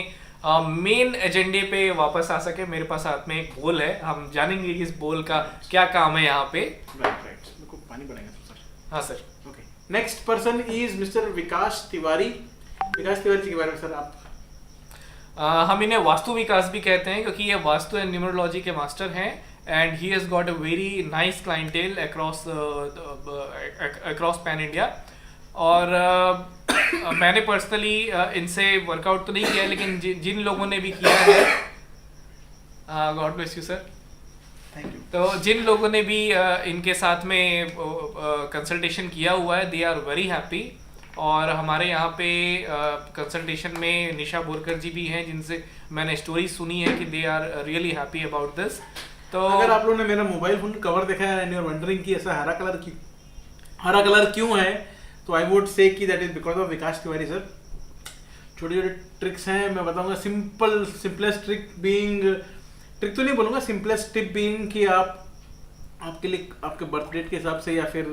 मेन एजेंडे पे वापस आ सके. मेरे पास हाथ में एक बोल है, हम जानेंगे इस बोल का क्या काम है यहाँ पे. राइट पानी पड़ेगा सर. हाँ sir. Okay, next person is mister Vikas Tiwari. Vikas Tiwari ji के बारे में सर आप हम इन्हें वास्तु विकास भी कहते हैं क्योंकि ये वास्तु एंड न्यूमरोलॉजी के मास्टर हैं and he has got a very nice clientele across pan India. और मैंने पर्सनली इनसे वर्कआउट तो नहीं किया लेकिन जिन लोगों ने भी किया है, God bless you sir, thank you. तो जिन लोगों ने भी इनके साथ में कंसल्टेशन किया हुआ है दे आर वेरी हैप्पी. और हमारे यहाँ पे कंसल्टेशन में निशा बोरकर जी भी हैं जिनसे मैंने स्टोरी सुनी है कि they are really happy about this. तो अगर आप लोगों ने मेरा मोबाइल फोन कवर देखा है एंड यू आर वंडरिंग कि ऐसा हरा कलर क्यों है, तो आई वुड से कि that is because of Vikas Tiwari sir. छोटे छोटे ट्रिक्स हैं, मैं बताऊंगा. सिंपलेस्ट ट्रिक तो नहीं बोलूँगा, सिंपलेस्ट टिप बीइंग कि आपके लिए आपके बर्थ डेट के हिसाब से या फिर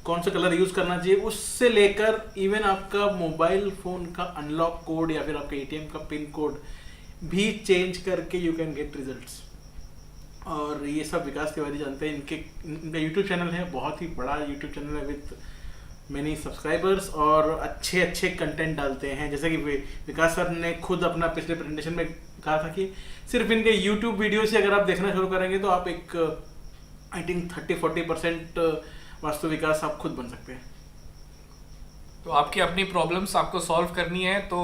कौन सा कलर यूज करना चाहिए उससे लेकर इवन आपका मोबाइल फोन का अनलॉक कोड या फिर आपका ATM का पिन कोड भी चेंज करके यू कैन गेट रिजल्ट्स. और ये सब विकास तिवारी जानते हैं. इनका यूट्यूब चैनल है, बहुत ही बड़ा यूट्यूब चैनल है विथ मैनी सब्सक्राइबर्स और अच्छे कंटेंट डालते हैं. जैसे कि विकास सर ने खुद अपना पिछले प्रेजेंटेशन में कहा था कि सिर्फ इनके यूट्यूब वीडियो से अगर आप देखना शुरू करेंगे तो आप एक आई थिंक 30-40% वास्तु विकास आप खुद बन सकते हैं. तो आपकी अपनी प्रॉब्लम्स आपको सॉल्व करनी है तो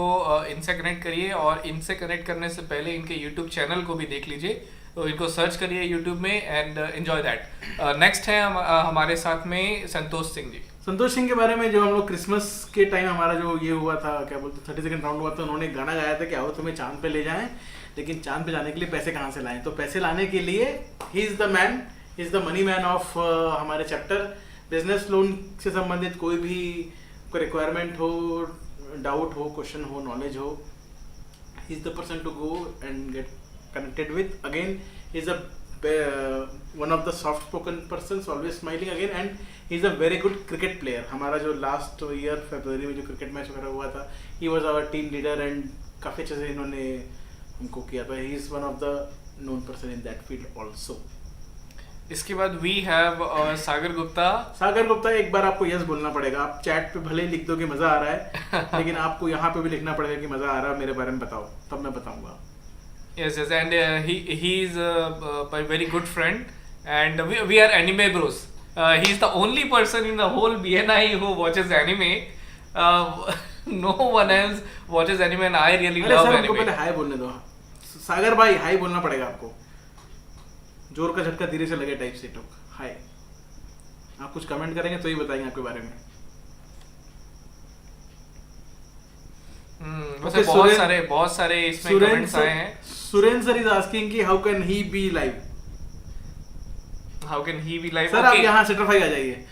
इनसे कनेक्ट करिए और इनसे कनेक्ट करने से पहले इनके यूट्यूब चैनल को भी देख लीजिए. तो इनको सर्च करिए यूट्यूब में एंड एंजॉय दैट. नेक्स्ट है हमारे साथ में संतोष सिंह जी. संतोष सिंह के बारे में जो हम लोग क्रिसमस के टाइम हमारा जो ये हुआ था, क्या बोलते 32nd राउंड हुआ था, उन्होंने गाना गाया था कि आओ तुम्हें चांद पे ले जाएं, लेकिन चांद पे जाने के लिए पैसे कहाँ से लाएं. तो पैसे लाने के लिए ही is the man, he is the money man of हमारे चैप्टर. बिजनेस लोन से संबंधित कोई भी रिक्वायरमेंट हो, डाउट हो, क्वेश्चन हो, नॉलेज हो, he is the person to go and get connected with. Again he is one of the soft spoken persons, always smiling again, and he's a very good cricket player. हमारा जो last year फरवरी में जो cricket match वगैरह हुआ था, he was our team leader and काफ़ी अच्छे से इन्होंने हमको किया था. he is one of the known person in that field also. इसके बाद वी हैव सागर गुप्ता. एक बार आपको यस बोलना पड़ेगा. आप चैट पे भले लिख दो कि मजा आ रहा है लेकिन आपको यहाँ पे भी लिखना पड़ेगा कि मजा आ रहा है, मेरे बारे में बताओ, तब मैं बताऊंगा. Yes, and he is a very good friend, and we are anime bros. He is the only person in the whole BNI who watches anime. No one else watches anime, and I really love sir, anime. हमको पहले हाय बोलने दो. सागर भाई हाय बोलना पड़ेगा आपको, जोर का झटका धीरे से लगे टाइप से. तो हाय, आप कुछ कमेंट करेंगे तो ही बताएंगे आपके बारे में. वैसे बहुत सारे इसमें कमेंट्स आए हैं. सुरेंद्र सर इज आस्किंग कि how can he be live. Sir आप यहाँ सेटरफाई आ जाइए.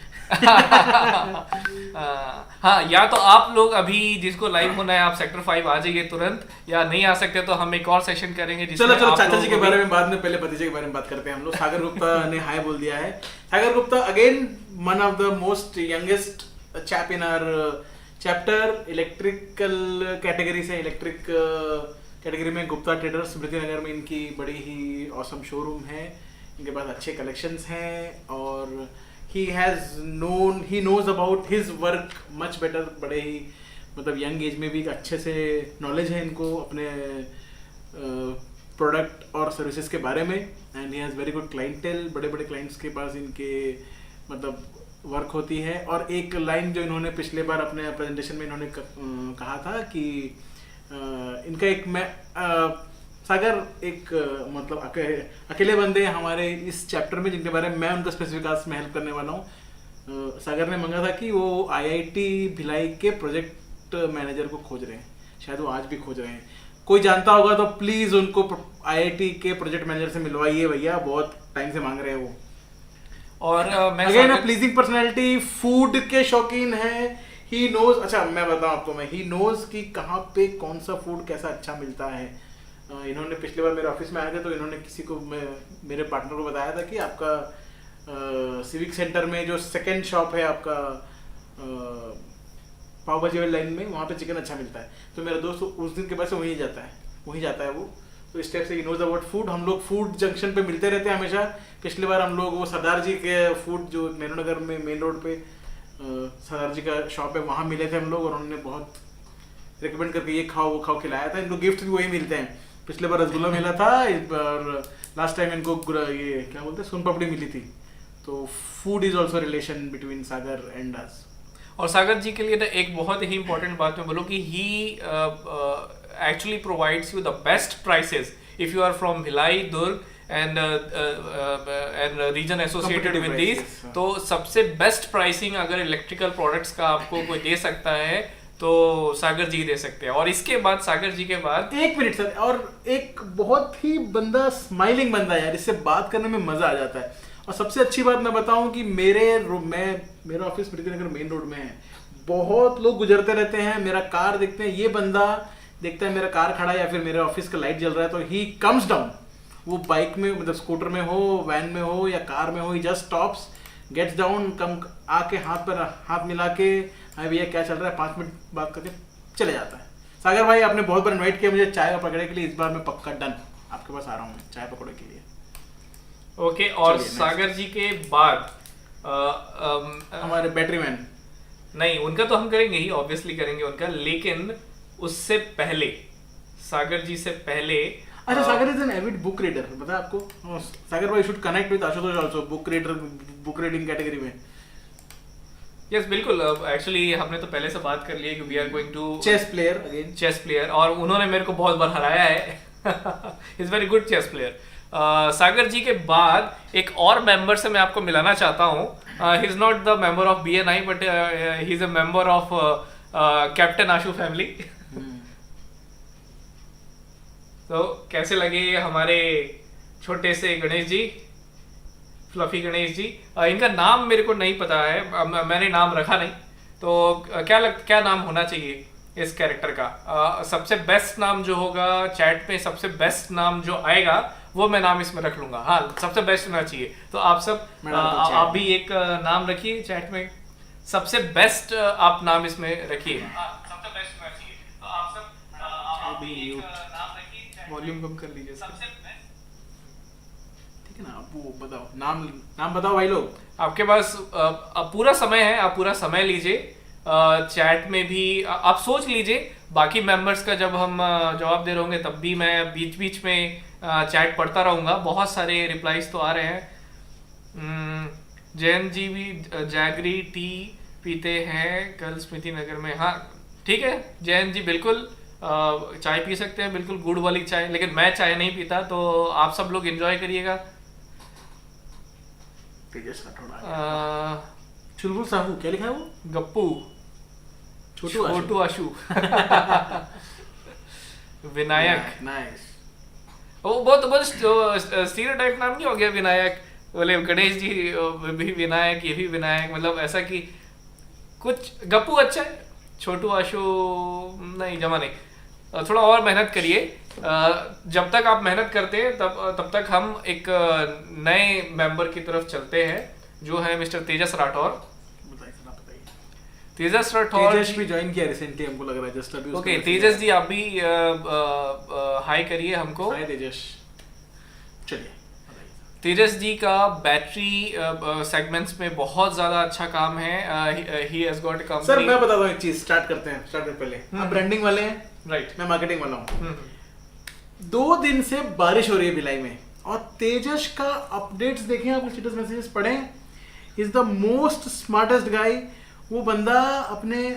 हाँ, या तो आप लोग अभी जिसको लाइव होना है आप सेक्टर 5 आ जाइए तुरंत, या नहीं आ सकते तो हम एक और सेशन करेंगे जिसमें चलो चाचा जी के बारे में बाद में, पहले भतीजे के बारे में बात करते हैं हम लोग. सागर गुप्ता ने हाय बोल दिया है. Sagar Gupta again one of the most youngest chap in our chapter. Electrical category से, इलेक्ट्रिक कैटेगरी में गुप्ता ट्रेडर्स स्मृति नगर में इनकी बड़ी ही ऑसम शोरूम है. इनके पास अच्छे कलेक्शंस हैं और he knows about his work much better. बड़े ही मतलब यंग एज में भी अच्छे से नॉलेज है इनको अपने प्रोडक्ट और सर्विसेज के बारे में, and he has very good clientele, बड़े बड़े क्लाइंट्स के पास इनके मतलब वर्क होती है। और एक लाइन जो इन्होंने पिछले बार अपने प्रेजेंटेशन में इन्होंने कहा था कि इनका एक सागर एक मतलब अकेले बंदे हमारे इस चैप्टर में जिनके बारे में मैं उनका स्पेसिफिक आज में हेल्प करने वाला हूँ। सागर ने मांगा था कि वो IIT भिलाई के प्रोजेक्ट मैनेजर को खोज रहे हैं, शायद वो आज भी खोज रहे हैं। कोई जानता होगा तो प्लीज उनको IIT के प्रोजेक्ट मैनेजर से मिलवाइए भैया, बहुत टाइम से मांग रहे हैं वो। और मैं अगेन प्लीजिंग पर्सनैलिटी, फूड के शौकीन है, ही नोज। अच्छा मैं बताऊं आपको, मैं ही नोज कि कहाँ पे कौन सा फूड कैसा अच्छा मिलता है। इन्होंने पिछली बार मेरे ऑफिस में आए थे तो इन्होंने किसी को मेरे पार्टनर को बताया था कि आपका सिविक सेंटर में जो सेकंड शॉप है आपका पाव भाजी वाली लाइन में, वहाँ पे चिकन अच्छा मिलता है। तो मेरा दोस्त उस दिन के बाद से वहीं जाता है वो। तो इस टाइप से नोज अबाउट फूड। हम लोग फूड जंक्शन पे मिलते रहते हैं हमेशा। पिछली बार हम लोग वो सरदार जी के फूड जो नेहरू नगर में मेन रोड पे सरदार जी का शॉप है वहाँ मिले थे हम लोग, और उन्होंने बहुत रिकमेंड करके ये खाओ वो खाओ खिलाया था। इनको गिफ्ट भी वही मिलते हैं। पिछले बार रसगुल्ला मिला था, इस बार लास्ट टाइम इनको ये क्या बोलते हैं सोन पापड़ी मिली थी। तो food is also relation between Sagar and us. और सागर जी के लिए ना एक बहुत ही इंपॉर्टेंट बात मैं बोलूँ कि ही actually provides you the best prices if you are from Bhilai, Durg and region associated with these। तो सबसे बेस्ट प्राइसिंग अगर इलेक्ट्रिकल प्रोडक्ट्स का आपको कोई दे सकता है तो सागर जी दे सकते हैं। और इसके बाद सागर जी के बाद एक मिनट सर, और एक बहुत ही बंदा स्माइलिंग बंदा यार, इससे बात करने में मजा आ जाता है। और सबसे अच्छी बात मैं बताऊं कि मेरा ऑफिस प्रीतिनगर मेन रोड में है। बहुत लोग गुजरते रहते हैं, मेरा कार देखते हैं, ये बंदा देखता है मेरा कार खड़ा है या फिर मेरे ऑफिस का लाइट जल रहा है तो ही कम्स डाउन। वो बाइक में मतलब स्कूटर में हो, वैन में हो या कार में हो, ही जस्ट स्टॉप्स, गेट्स डाउन, कम आके हाथ मिला के हाँ भैया क्या चल रहा है, 5 मिनट बात करके चले जाता है। सागर भाई आपने बहुत बार इन्वाइट किया मुझे चाय पकड़े के लिए, इस बार मैं पक्का डन आपके पास आ रहा हूँ चाय पकौड़े के लिए। ओके। और सागर जी के बाद हमारे बैटरी मैन, नहीं उनका तो हम करेंगे ही, ऑब्वियसली करेंगे उनका, लेकिन उससे पहले सागर जी से पहले अच्छा Sagar is an avid book reader, पता है आपको? सागर भाई should connect with Ashutosh also, book reading category में। यस बिल्कुल। एक्चुअली हमने तो पहले से बात कर ली है कि we are going to chess player, और उन्होंने मेरे को बहुत बार हराया है। Is very good chess player. Sagar ji के बाद एक और मेंबर से मैं आपको मिलाना चाहता हूँ। He is not the member of BNI but he is a member of captain Ashu family. तो कैसे लगे क्या छोटे से गणेश जी, फ्लफी गणेश जी? इनका नाम मेरे को नहीं पता है, मैंने नाम रखा नहीं। तो क्या नाम होना चाहिए इस कैरेक्टर का? सबसे बेस्ट नाम जो होगा चैट में, सबसे बेस्ट नाम जो आएगा वो मैं नाम इसमें रख लूंगा। हाँ सबसे बेस्ट होना चाहिए। तो आप सब आप भी एक नाम रखिए चैट में, सबसे बेस्ट आप नाम इसमें रखिए। सबसे बेस्ट होना चाहिए तो आप सब भी एक नाम रखिए, वॉल्यूम कम कर लीजिए। सबसे बेस्ट, ठीक है ना? आप वो बताओ, नाम बताओ भाई लोग। आपके पास अब पूरा समय है, आप पूरा समय लीजिए। चैट में भी आप सोच लीजिए। बाकी मेंबर्स का जब हम जवाब दे रहे होंगे तब भी मैं बीच बीच में चैट पढ़ता रहूंगा। बहुत सारे रिप्लाईज तो आ रहे हैं। जैन जी भी जैगरी टी पीते हैं कल स्मृति नगर में। हाँ ठीक है जैन जी, बिल्कुल चाय पी सकते हैं, बिल्कुल गुड़ वाली चाय, लेकिन मैं चाय नहीं पीता, तो आप सब लोग एंजॉय करिएगा। चुलबुल साहू क्या लिखा है वो? गप्पू छोटू आशु। विनायक, नाइस। वो बहुत स्टीरियोटाइप नाम नहीं हो गया विनायक? बोले गणेश जी भी विनायक, ये भी विनायक, मतलब ऐसा कि कुछ गप्पू अच्छा है, छोटू आशु नहीं, जमा नहीं। थोड़ा और मेहनत करिए। जब तक आप मेहनत करते हैं तब तक हम एक नए मेंबर की तरफ चलते हैं जो है मिस्टर तेजस राठौर। तेजस भी ज्वाइन किया रिसेंटली, हमको लग रहा है जस्ट अभी। ओके तेजस जी आप भी हाई करिए हमको। हाय तेजस। चलिए तेजस जी का बैटरी सेगमेंट्स में बहुत ज्यादा अच्छा काम है। He has got a company. Sir मैं बताता हूँ एक चीज, स्टार्ट करते हैं। पहले आप ब्रांडिंग वाले हैं, राइट, मैं मार्केटिंग वाला हूँ। 2 दिन से बारिश हो रही है भिलाई में, और तेजस का अपडेट्स देखें, आपने स्टेटस मैसेजेस पढ़ें, is the most smartest guy. वो बंदा अपने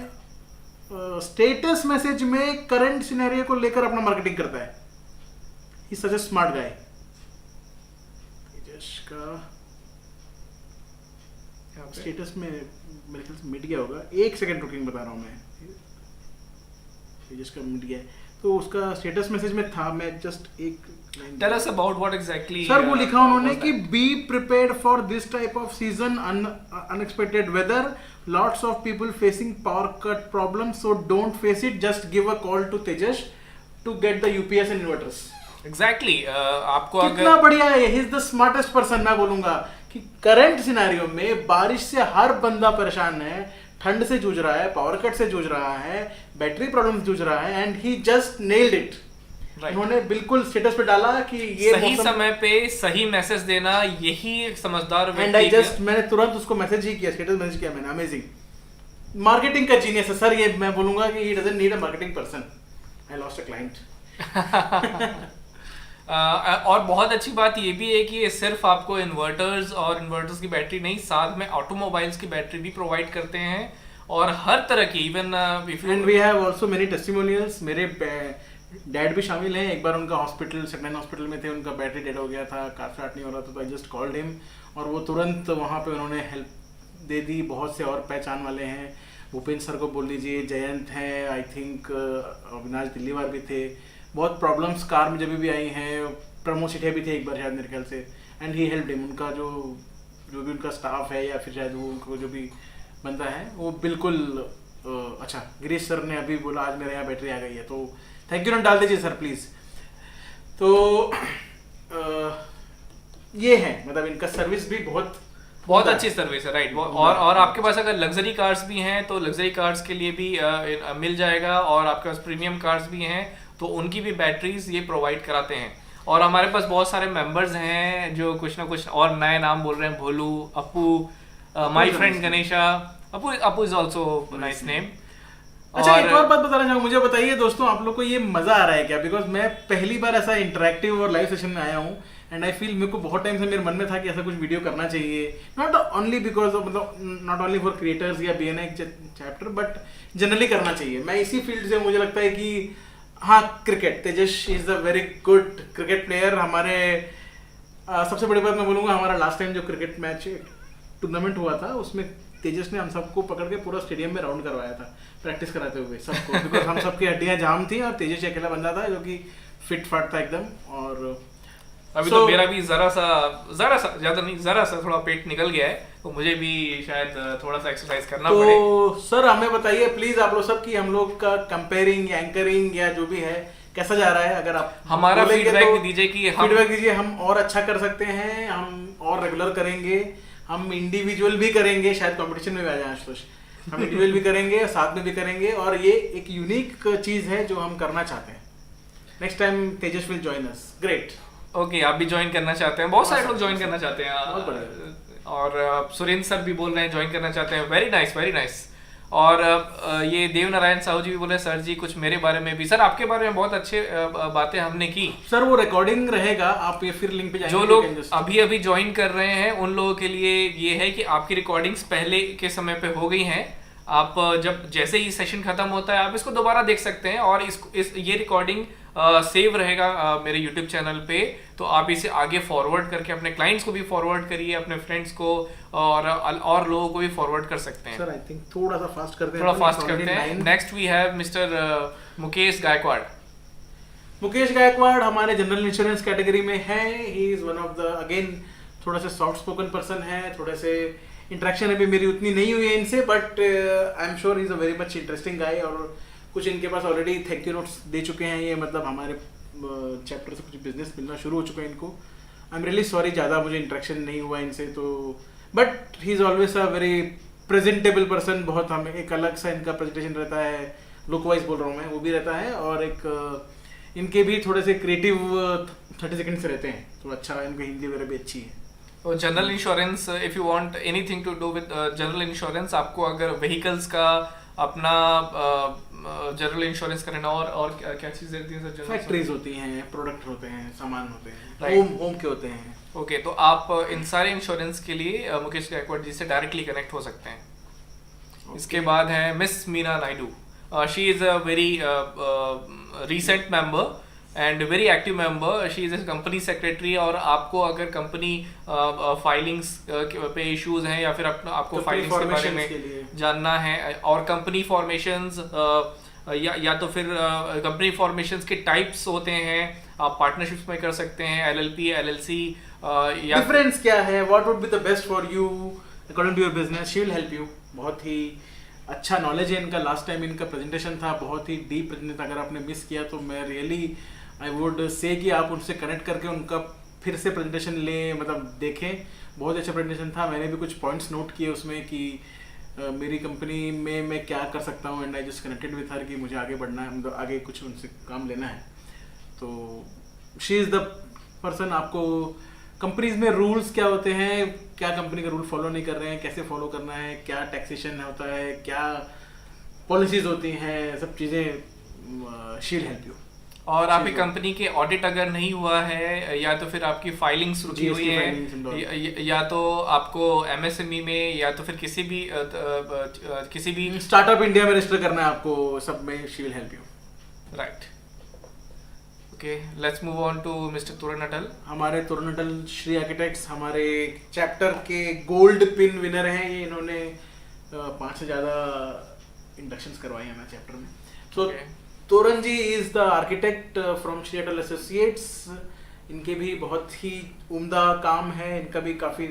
स्टेटस मैसेज में करंट सिनेरियो को लेकर अपना मार्केटिंग करता है। ही सच ए स्मार्ट गाय। तेजस का स्टेटस में मेरे ख्याल से मिट गया होगा, 1 सेकंड रुकिंग बता रहा हूँ मैं। तेजस का मिट गया है, तो उसका स्टेटस मैसेज में था, मैं जस्ट एक tell us about what exactly sir वो लिखा उन्होंने कि be prepared for this type of season, unexpected weather, lots of people facing power cut problem, so don't face it, just give a call to Tejas to get the UPS and inverters. Exactly आपको कितना बढ़िया है, he is the smartest person. मैं बोलूंगा कि current scenario में बारिश से हर बंदा परेशान है, ठंड से जूझ रहा है, पावर कट से जूझ रहा है, बैटरी प्रॉब्लम से जूझ रहा है, and he just nailed it. उन्होंने बिल्कुल स्टेटस पे डाला कि ये सही समय पे सही मैसेज देना, यही एक समझदार एंड आई जस्ट मैंने तुरंत उसको मैसेज ही किया, स्टेटस मैसेज किया मैंने। अमेजिंग मार्केटिंग का जीनियस है सर ये। मैं बोलूंगा कि he doesn't need a marketing person. I lost a client. और बहुत अच्छी बात ये भी है कि ये सिर्फ आपको इन्वर्टर्स और इन्वर्टर्स की बैटरी नहीं, साथ में ऑटोमोबाइल्स की बैटरी भी प्रोवाइड करते हैं, और हर तरह की even and we have also many testimonials. मेरे डैड भी शामिल हैं। एक बार उनका हॉस्पिटल, सेकंड हॉस्पिटल में थे, उनका बैटरी डेड हो गया था, कार स्टार्ट नहीं हो रहा था, तो आई जस्ट कॉल्ड हिम, और वो तुरंत वहाँ पे उन्होंने हेल्प दे दी। बहुत से और पहचान वाले हैं, भूपेंद्र सर को बोल लीजिए, जयंत है, आई थिंक अविनाश दिल्लीवार भी थे। बहुत प्रॉब्लम्स कार में जब भी आई हैं, प्रमोद सेठिया भी थे एक बार शायद मेरे ख्याल से, एंड ही हेल्प हिम। उनका जो भी उनका स्टाफ है या फिर शायद वो उनको जो भी बंदा है वो बिल्कुल अच्छा। गिरीश सर ने अभी बोला आज मेरे यहाँ बैटरी आ गई है, तो थैंक यू ना डाल दीजिए सर प्लीज। तो ये है, मतलब इनका सर्विस भी बहुत अच्छी सर्विस है, राइट। और आपके पास अगर लग्जरी कार्स भी हैं तो लग्जरी कार्स के लिए भी मिल जाएगा, और आपके पास प्रीमियम कार्स भी हैं तो उनकी भी बैटरीज ये प्रोवाइड कराते हैं। और हमारे पास बहुत सारे मेंबर्स हैं जो कुछ ना कुछ और नए नाम बोल रहे हैं, Bholu, Apu, my friend Ganesha. Apu is also nice name. अच्छा, एक और बात बताना चाहूँगा, मुझे बताइए दोस्तों, आप लोग को ये मजा आ रहा है क्या? बिकॉज मैं पहली बार ऐसा इंटरेक्टिव और लाइव सेशन में आया हूँ, एंड आई फील मेरे को बहुत टाइम से मेरे मन में था कि ऐसा कुछ वीडियो करना चाहिए, नॉट ओनली बिकॉज ऑफ, मतलब नॉट ओनली फॉर क्रिएटर्स या बीएनआई चैप्टर, बट जनरली करना चाहिए। मैं इसी फील्ड से, मुझे लगता है कि हाँ, cricket, Tejas is a very good cricket player. हमारे सबसे बड़ी बात मैं बोलूँगा, हमारा लास्ट टाइम जो क्रिकेट मैच टूर्नामेंट हुआ था उसमें तेजस ने हम सबको पकड़ के पूरा स्टेडियम में राउंड करवाया था, प्रैक्टिस कराते हुए सबको, बिकॉज हम सबकी हड्डियां जाम थी और तेजस अकेला बंदा था जो कि फिट फाट था एकदम। और अभी तो मेरा भी जरा सा ज्यादा नहीं, जरा सा थोड़ा पेट निकल गया है, तो मुझे भी शायद थोड़ा सा एक्सरसाइज करना पड़े। तो सर हमें बताइए प्लीज आप लोग सब, कि हम लोग का कंपेयरिंग, एंकरिंग या जो भी है कैसा जा रहा है। अगर आप हमारा फीडबैक दीजिए कि फीडबैक दीजिए, हम और अच्छा कर सकते हैं, हम और रेगुलर करेंगे, हम इंडिविजुअल भी करेंगे, शायद कंपटीशन में भी आ जाए आशुतोष, हम इंडिविजुअल भी करेंगे, साथ में भी करेंगे, और ये एक यूनिक चीज है जो हम करना चाहते हैं। Next time Tejas will join us. Great. Okay, आप भी ज्वाइन करना चाहते हैं, बहुत सारे लोग ज्वाइन करना चाहते हैं, और सुरेंद्र सर भी बोल रहे हैं ज्वाइन करना चाहते हैं। Very nice, very nice. और ये देव नारायण साहू जी भी बोले सर जी कुछ मेरे बारे में भी। सर आपके बारे में बहुत अच्छे बातें हमने की सर, वो रिकॉर्डिंग रहेगा, आप ये फिर लिंक पे जाएंगे। जो लोग अभी ज्वाइन कर रहे हैं उन लोगों के लिए ये है कि आपकी रिकॉर्डिंग्स पहले के समय पे हो गई हैं, आप जब जैसे ही सेशन खत्म होता है आप इसको दोबारा देख सकते हैं, और ये रिकॉर्डिंग सेव रहेगा मेरे यूट्यूब चैनल पे, तो आप इसे आगे फॉरवर्ड करके अपने क्लाइंट्स को भी फॉरवर्ड करिए, अपने फ्रेंड्स को और लोगों को भी फॉरवर्ड कर सकते हैं। सर आई थिंक थोड़ा सा फास्ट करते हैं, थोड़ा फास्ट करते हैं। Next we have mister Mukesh Gaikwad. Mukesh Gaikwad हमारे जनरल इंश्योरेंस कैटेगरी में है। He is one of the, again थोड़ा सा सॉफ्ट स्पोकन पर्सन है, थोड़े से इंटरेक्शन अभी मेरी उतनी नहीं हुई है इनसे, but I am sure he is a very much interesting गाय, और कुछ इनके पास ऑलरेडी थैंक यू नोट्स दे चुके हैं ये, मतलब हमारे चैप्टर से कुछ बिजनेस मिलना शुरू हो चुका है इनको। आई एम रियली सॉरी, ज़्यादा मुझे इंटरेक्शन नहीं हुआ इनसे, तो but he is always a very presentable person. बहुत हमें एक अलग सा इनका प्रेजेंटेशन रहता है, लुक वाइज बोल रहा हूँ मैं, वो भी रहता है, और एक इनके भी थोड़े से क्रिएटिव 30 सेकेंड से रहते हैं, तो अच्छा इनकी हिंदी वगैरह भी अच्छी है। General insurance, if you want anything to do with general insurance, आपको अगर व्हीकल्स का अपना जनरल इंश्योरेंस का रहना, और क्या चीज़ रहती है सर? फैक्ट्रीज होती हैं, प्रोडक्ट होते हैं, सामान होते हैं, Right. होम के होते हैं। ओके, तो आप इन सारे इंश्योरेंस के लिए मुकेश गायकवाड़ जी से डायरेक्टली कनेक्ट हो सकते हैं। इसके बाद है miss Meena Naidu. She is a very recent member and very active member. She is a company secretary, और आपको अगर कंपनी फाइलिंग्स पे इश्यूज हैं या फिर आपको Company फाइलिंग्स के बारे formations के लिए। में जानना है, और कंपनी फॉर्मेशंस या तो फिर कंपनी फॉर्मेशंस के टाइप्स होते हैं, आप पार्टनरशिप्स में कर सकते हैं, एलएलपी, एलएलसी, या डिफरेंस क्या है, what would be the best for you according to your business, she will help you. बहुत ही अच्छा नॉलेज है इनका। लास्ट टाइम इनका प्रेजेंटेशन था, बहुत ही डीप प्रेजेंटेशन। अगर आपने मिस किया तो मैं रियली आई वुड से कि आप उनसे कनेक्ट करके उनका फिर से प्रेजेंटेशन लें, मतलब देखें। बहुत अच्छा प्रेजेंटेशन था। मैंने भी कुछ पॉइंट्स नोट किए उसमें कि मेरी कंपनी में मैं क्या कर सकता हूँ, and I just connected with her कि मुझे आगे बढ़ना है, मतलब आगे कुछ उनसे काम लेना है। तो शी इज़ द पर्सन। आपको कंपनीज में रूल्स क्या होते हैं, क्या कंपनी का रूल फॉलो नहीं कर रहे हैं, कैसे फॉलो करना है, क्या टैक्सेशन होता है, क्या पॉलिसीज होती हैं, सब चीज़ें शी विल हेल्प यू। और आपकी कंपनी के ऑडिट अगर नहीं हुआ है, या तो फिर आपकी फाइलिंग्स रुकी GST हुई filings and all. है, या तो आपको एमएसएमई में, या तो फिर किसी भी स्टार्टअप इंडिया में रजिस्टर करना है आपको, सब में she will help you. Right. Okay, let's move on to mister Toran Atal. हमारे तोरण अटल श्री आर्किटेक्ट्स हमारे चैप्टर के गोल्ड पिन विनर हैं। ये इन्होंने 5 से ज़्यादा इंडक्शंस करवाई हैं हमारे चैप्टर में। So Okay. Toran ji is the architect from Shri Atal associates. इनके भी बहुत ही उम्दा काम है, इनका भी काफ़ी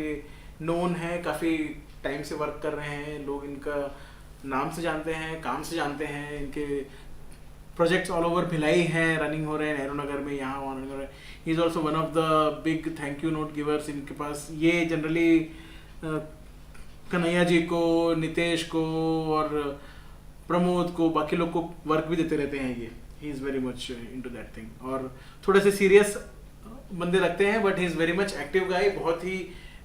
नोन है, काफ़ी टाइम से वर्क कर रहे हैं, लोग इनका नाम से जानते हैं, काम से जानते हैं। इनके प्रोजेक्ट्स ऑल ओवर भिलाई हैं, रनिंग हो रहे हैं नेहरू नगर में, यहाँ वहाँ रनिंग हो रहे हैं। He is also one of the big thank you note givers. इनके पास ये जनरली कन्हैया जी को, नितेश को और प्रमोद को, बाकी लोग को वर्क भी देते रहते हैं। ये he is very much into that thing, और थोड़े से सीरियस बंदे रखते हैं, but he is very much active guy. बहुत ही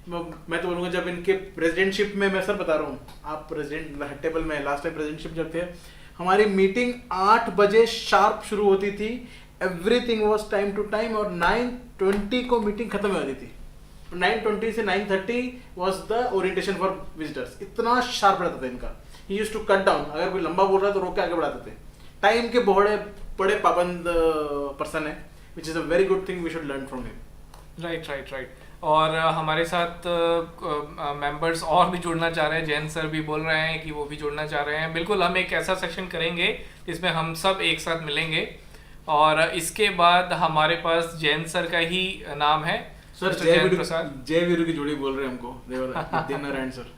मैं तो बोलूँगा, जब इनके प्रेसिडेंटशिप में, मैं सर बता रहा हूँ, आप प्रेसिडेंट हेड टेबल में लास्ट टाइम प्रेसिडेंटशिप जब थे, हमारी मीटिंग 8 बजे शार्प शुरू होती थी, everything was time to time, और 9:20 को मीटिंग खत्म हो जाती थी। 9:20 से 9:30 was the orientation for visitors. इतना शार्प रहता था इनका। He used to cut down, अगर कोई लंबा बोल रहा है तो रोक के आगे बढ़ाते थे। टाइम के बड़े पाबंद पर्सन है, which is a very good thing, we should learn from him. Right. और हमारे साथ मेंबर्स और भी जुड़ना चाह रहे हैं। जैन सर भी बोल रहे हैं कि वो भी जुड़ना चाह रहे हैं। बिल्कुल, हम एक ऐसा सेशन करेंगे जिसमें हम सब एक साथ मिलेंगे, और इसके बाद हमारे पास जैन सर का ही नाम है, सर जय वीरू की जोड़ी बोल रहे हैं हमको, देवनारायण सर।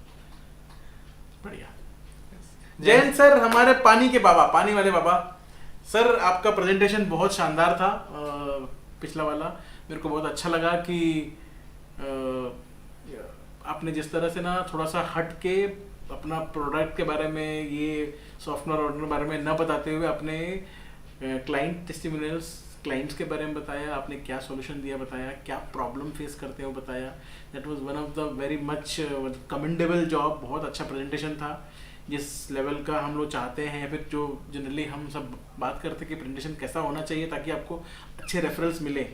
बढ़िया। जैन सर हमारे पानी के बाबा, पानी वाले बाबा। सर आपका प्रेजेंटेशन बहुत शानदार था, पिछला वाला मेरे को बहुत अच्छा लगा कि आपने जिस तरह से ना थोड़ा सा हट के अपना प्रोडक्ट के बारे में, ये सॉफ्टवेयर ऑर्डर के बारे में न बताते हुए अपने क्लाइंट टेस्टिमोनियल्स, क्लाइंट्स के बारे में बताया, आपने क्या सॉल्यूशन दिया बताया, क्या प्रॉब्लम फेस करते हो बताया। That was one of the very much commendable job. बहुत अच्छा प्रेजेंटेशन था, जिस लेवल का हम लोग चाहते हैं, या फिर जो जनरली हम सब बात करते हैं कि प्रेजेंटेशन कैसा होना चाहिए ताकि आपको अच्छे रेफरेंस मिले,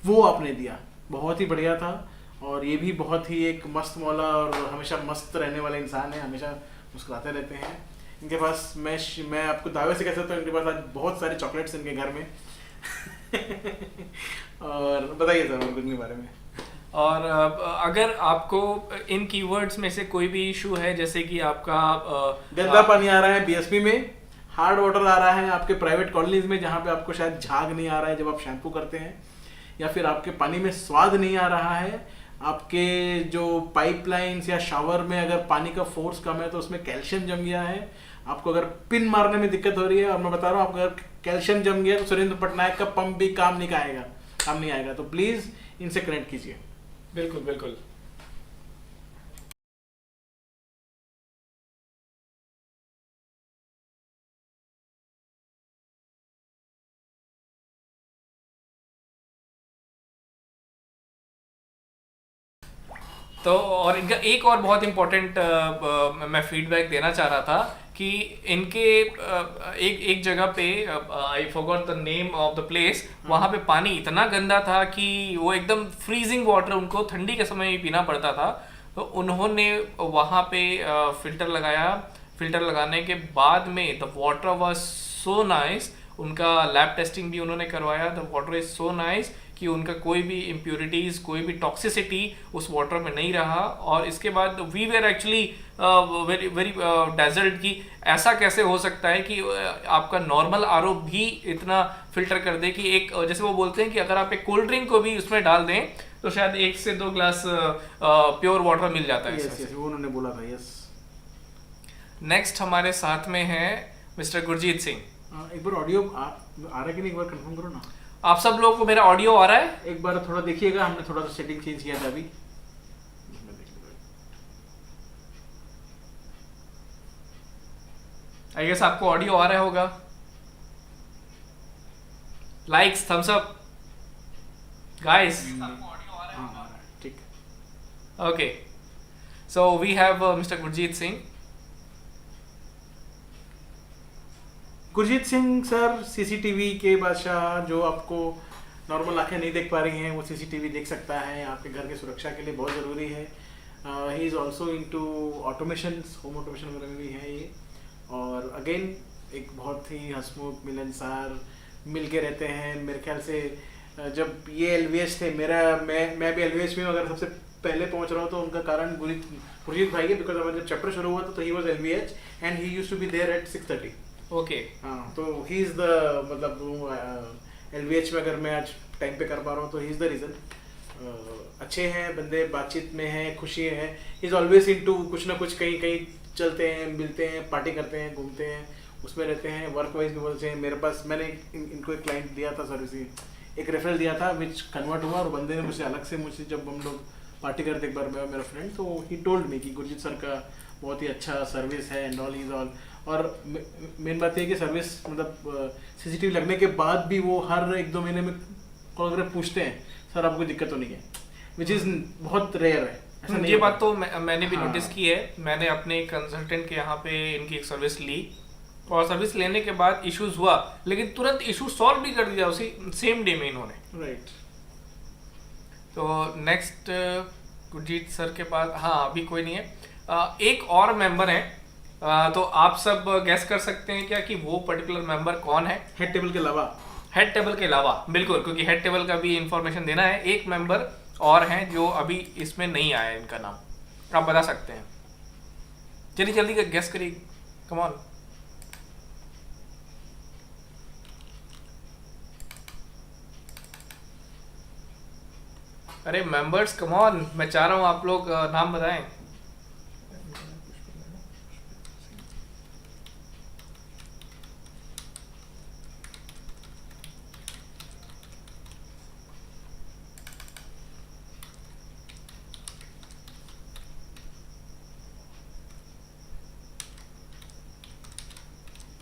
वो आपने दिया। बहुत ही बढ़िया था। और ये भी बहुत ही एक मस्त मौला और हमेशा मस्त रहने वाला इंसान है, हमेशा मुस्कुराते रहते हैं। इनके पास मैं आपको दावे से कह सकता हूँ, इनके पास आज बहुत सारे चॉकलेट्स इनके घर में और बताइए सर उनके बारे में। और अगर आपको इन कीवर्ड्स में से कोई भी इशू है, जैसे कि आपका गंदा पानी आ रहा है बीएसपी में, हार्ड वाटर आ रहा है आपके प्राइवेट कॉलोनीज में जहाँ पे आपको शायद झाग नहीं आ रहा है जब आप शैम्पू करते हैं, या फिर आपके पानी में स्वाद नहीं आ रहा है, आपके जो पाइपलाइंस या शावर में अगर पानी का फोर्स कम है तो उसमें कैल्शियम जम गया है, आपको अगर पिन मारने में दिक्कत हो रही है, और मैं बता रहा हूँ आपको अगर कैल्शियम जम गया तो सुरेंद्र पटनायक का पंप भी काम नहीं आएगा। तो प्लीज इनसे कनेक्ट कीजिए। बिल्कुल। तो और इनका एक और बहुत इम्पोर्टेंट मैं फीडबैक देना चाह रहा था कि इनके एक एक जगह पे, I forgot the name of the place, वहां पे पानी इतना गंदा था कि वो एकदम फ्रीजिंग वाटर उनको ठंडी के समय ही पीना पड़ता था। तो उन्होंने वहां पे फिल्टर लगाया। फिल्टर लगाने के बाद में the water was so nice. उनका लैब टेस्टिंग भी उन्होंने करवाया। The water is so nice कि उनका कोई भी इम्प्योरिटीज, कोई भी टॉक्सिसिटी उस वाटर में नहीं रहा। और इसके बाद we were actually very very desert की ऐसा कैसे हो सकता है कि आपका नॉर्मल आरओ भी इतना फिल्टर कर दे कि एक जैसे वो बोलते हैं कि अगर आप एक कोल्ड ड्रिंक को भी उसमें डाल दें तो शायद 1 से 2 ग्लास प्योर वाटर मिल जाता है। यस यस, वो उन्होंने बोला था। यस। नेक्स्ट हमारे साथ में है मिस्टर गुरजीत सिंह। एक बार ऑडियो आ रहा है कि नहीं, एक बार कंफर्म करो ना। आप सब लोगों को मेरा ऑडियो आ रहा है? एक बार थोड़ा देखिएगा, हमने थोड़ा सा सेटिंग चेंज किया था अभी। आई गेस आपको ऑडियो आ रहा होगा। Likes, thumbs up guys. ठीक। Okay, so we have mister Gurjeet Singh. Gurjeet Singh sir CCTV के बादशाह, जो आपको नॉर्मल आंखें नहीं देख पा रही हैं वो सीसीटीवी देख सकता है। आपके घर की सुरक्षा के लिए बहुत ज़रूरी है। He is also into automation, home automation वगैरह में भी है ये। और अगेन एक बहुत ही हंसमुख मिलनसार, मिल के रहते हैं। मेरे ख्याल से जब ये एलवीएच थे, मैं भी एलवीएच में अगर सबसे पहले पहुंच रहा हूँ तो उनका कारण गुरजीत भाई है। बिकॉज हमारा जब चैप्टर शुरू हुआ था तो he was LVH and he used to be there at 6:30। Okay. हाँ, तो ही इज़ द मतलब एलवीएच में अगर मैं आज टाइम पे कर पा रहा हूँ तो ही इज़ द रीज़न। अच्छे हैं बंदे, बातचीत में हैं, खुशी है। ही इज़ ऑलवेज इनटू कुछ ना कुछ, कहीं कहीं चलते हैं, मिलते हैं, पार्टी करते हैं, घूमते हैं, उसमें रहते हैं। वर्क वाइज भी बोलते हैं। मेरे पास मैंने इनको एक क्लाइंट दिया था सर्विस, एक रेफरल दिया था विच कन्वर्ट हुआ। और बंदे ने मुझसे अलग से मुझसे जब हम लोग पार्टी करते एक बार, मैं और मेरा फ्रेंड, तो ही टोल्ड मी कि गुरजीत सर का बहुत ही अच्छा सर्विस है एंड ऑल इज ऑल। और मेन बात यह है कि सर्विस मतलब सीसीटीवी लगने के बाद भी वो हर 1-2 महीने में कॉल करके पूछते हैं सर आपको दिक्कत तो नहीं है, विच इज़ बहुत रेयर है। ऐसा नहीं ये होता। बात तो मैंने भी हाँ। नोटिस की है। मैंने अपने कंसल्टेंट के यहाँ पे इनकी एक सर्विस ली और सर्विस लेने के बाद इश्यूज हुआ, लेकिन तुरंत इशू सॉल्व भी कर दिया उसी सेम डे में इन्होंने। राइट। तो नेक्स्ट गुरजीत सर के पास, हाँ अभी कोई नहीं है। एक और मेंबर है। तो आप सब गैस कर सकते हैं क्या कि वो पर्टिकुलर मेंबर कौन है? हेड टेबल के अलावा? हेड टेबल के अलावा, बिल्कुल, क्योंकि हेड टेबल का भी इंफॉर्मेशन देना है। एक मेंबर और हैं जो अभी इसमें नहीं आया है, इनका नाम आप बता सकते हैं? जल्दी जल्दी गैस करिए, कम ऑन। अरे मेंबर्स कम ऑन, मैं चाह रहा हूं आप लोग नाम बताएं।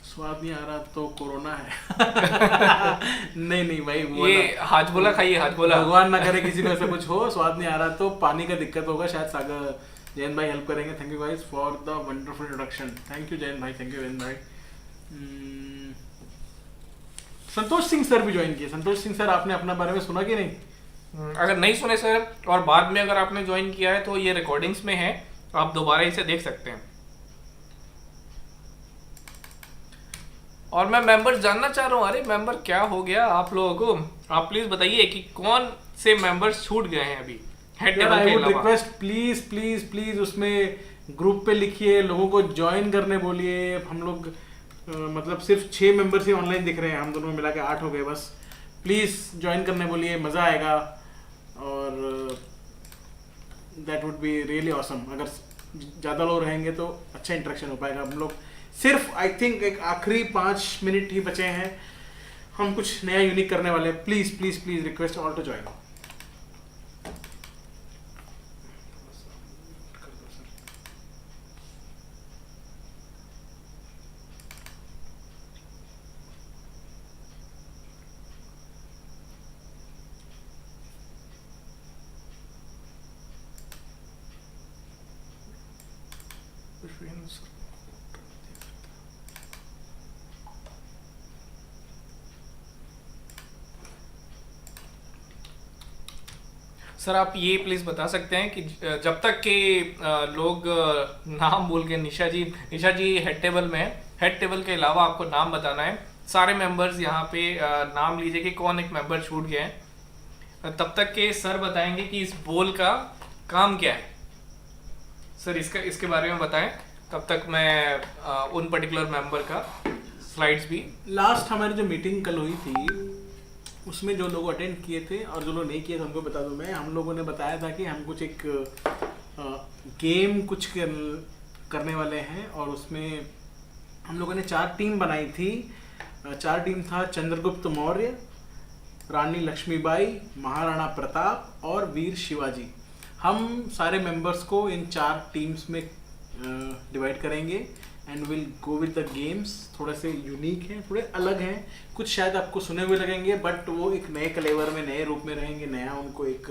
स्वाद नहीं आ रहा तो कोरोना है। नहीं नहीं भाई, वो ये हाजमोला खाइए, हाजमोला। भगवान ना करे किसी को ऐसा कुछ हो। स्वाद नहीं आ रहा तो पानी का दिक्कत होगा शायद। सागर जैन भाई हेल्प करेंगे। Thank you guys for the wonderful introduction. Thank you Jain भाई, थैंक यू जैन भाई। संतोष सिंह सर भी ज्वाइन किए। संतोष सिंह सर, आपने अपना बारे में सुना कि नहीं? अगर नहीं सुने सर, और बाद में अगर आपने ज्वाइन किया है तो ये रिकॉर्डिंग्स में है, आप दोबारा इसे देख सकते हैं। और मैं मेंबर्स जानना चाह रहा हूँ। अरे मेंबर क्या हो गया आप लोगों को? आप प्लीज बताइए कि कौन से मेंबर्स छूट गए हैं अभी हेड टेबल के आई वुड अलावा। रिक्वेस्ट, प्लीज प्लीज प्लीज उसमें ग्रुप पे लिखिए, लोगों को ज्वाइन करने बोलिए। हम लोग मतलब सिर्फ 6 मेंबर्स ही ऑनलाइन दिख रहे हैं, हम दोनों मिला के 8 हो गए बस। प्लीज ज्वाइन करने बोलिए, मजा आएगा। और that would be really awesome. अगर ज़्यादा लोग रहेंगे तो अच्छा इंटरेक्शन हो पाएगा। हम लोग सिर्फ आई थिंक एक आखिरी 5 मिनट ही बचे हैं, हम कुछ नया यूनिक करने वाले हैं। Please please please request all to join. Sir आप ये प्लीज बता सकते हैं कि जब तक के लोग नाम भूल गए, निशा जी हेड टेबल में है, हेड टेबल के अलावा आपको नाम बताना है, सारे मेंबर्स यहाँ पे नाम लीजिए कि कौन एक मेंबर छूट गया है। तब तक के सर बताएंगे कि इस बोल का काम क्या है। सर इसके बारे में बताएं, तब तक मैं उन पर्टिकुलर मेंबर का स्लाइड्स भी। लास्ट हमारी जो मीटिंग कल हुई थी उसमें जो लोग अटेंड किए थे और जो लोग नहीं किए थे उनको बता दूं मैं, हम लोगों ने बताया था कि हम कुछ एक गेम कुछ करने वाले हैं और उसमें हम लोगों ने 4 टीम बनाई थी। 4 टीम था चंद्रगुप्त मौर्य, रानी लक्ष्मीबाई, महाराणा प्रताप और वीर शिवाजी। हम सारे मेंबर्स को इन 4 टीम्स में डिवाइड करेंगे and will go with the games. थोड़े से यूनिक हैं, थोड़े अलग हैं, कुछ शायद आपको सुने हुए लगेंगे बट वो एक नए कलेवर में, नए रूप में रहेंगे। नया उनको एक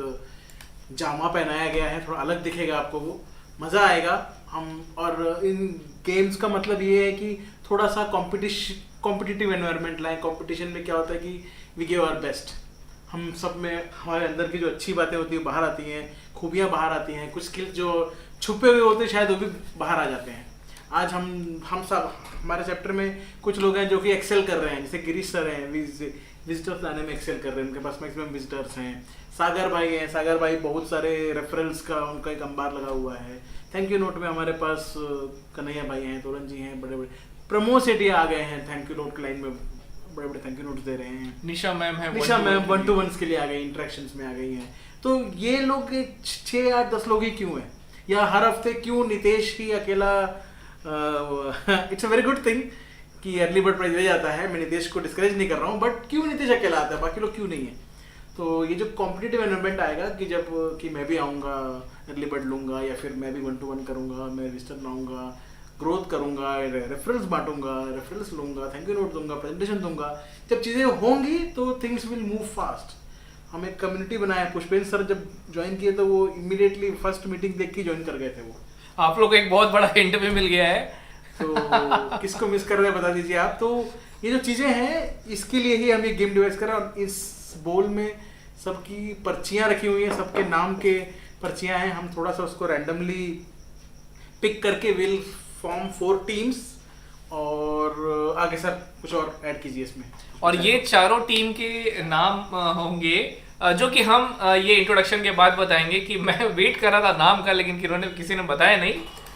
जामा पहनाया गया है, थोड़ा अलग दिखेगा आपको, वो मज़ा आएगा। हम और इन गेम्स का मतलब ये है कि थोड़ा सा कॉम्पिटिटिव एनवायरनमेंट लाएं। कंपटीशन में क्या होता है कि वी गिव आवर बेस्ट, हम सब में हमारे अंदर की जो अच्छी बातें होती है बाहर आती हैं, खूबियाँ बाहर आती हैं, कुछ स्किल्स जो छुपे हुए होते हैं शायद वो भी बाहर आ जाते हैं। आज हम सब हमारे चैप्टर में कुछ लोग हैं जो कि एक्सेल कर रहे हैं, जैसे गिरीश सर हैं, विजिटर्स लाने में एक्सेल कर रहे हैं, उनके पास मैक्सिमम विजिटर्स हैं। सागर भाई हैं, सागर भाई बहुत सारे रेफरल्स का उनका एक अंबार लगा हुआ है। थैंक यू नोट में हमारे पास कन्हैया भाई हैं, तोरण जी हैं, बड़े बड़े प्रमोद सेठिया आ गए हैं, थैंक यू नोट की लाइन में बड़े बड़े थैंक यू नोट्स दे रहे हैं। निशा मैम है, निशा मैम 1-to-1 के लिए आ गई, इंटरेक्शंस में आ गई हैं। तो ये लोग 6, 8, 10 लोग ही क्यों हैं, या हर हफ्ते क्यों नितेश ही अकेला? It's a very good thing कि अर्ली बर्ड प्राइज ले जाता है, मैं नितेश को डिस्करेज नहीं कर रहा हूँ, बट क्यों नितेश अकेला आता है, बाकी लोग क्यों नहीं है? तो ये जो कॉम्पिटिटिव एनवायरनमेंट आएगा कि जब कि मैं भी आऊँगा, अर्ली बर्ड लूँगा, या फिर मैं भी 1-to-1 करूँगा, मैं रजिस्टर लाऊँगा, ग्रोथ करूँगा, रेफरल्स बांटूंगा, रेफरल्स लूँगा, थैंक यू नोट दूंगा, प्रेजेंटेशन दूंगा। जब चीज़ें होंगी तो थिंग्स विल मूव फास्ट। हम एक कम्युनिटी बनाए। पुष्पेंद्र सर जब ज्वाइन किए तो वो इमीडिएटली फर्स्ट मीटिंग देख के ज्वाइन कर गए थे। वो आप लोग को एक बहुत बड़ा हिंट भी मिल गया है। तो किसको मिस कर रहे हैं बता दीजिए आप। तो ये जो चीज़ें हैं इसके लिए ही हम ये गेम डिवाइस कर रहे हैं, और इस बोल में सबकी पर्चियाँ रखी हुई हैं, सबके नाम के पर्चियाँ हैं। हम थोड़ा सा उसको रैंडमली पिक करके विल फॉर्म 4 टीम्स, और आगे सर कुछ और ऐड कीजिए इसमें। और ये चारों टीम के नाम होंगे जो कि हम ये इंट्रोडक्शन के बाद बताएंगे कि मैं वेट कर रहा था नाम का, लेकिन किसी ने बताया नहीं।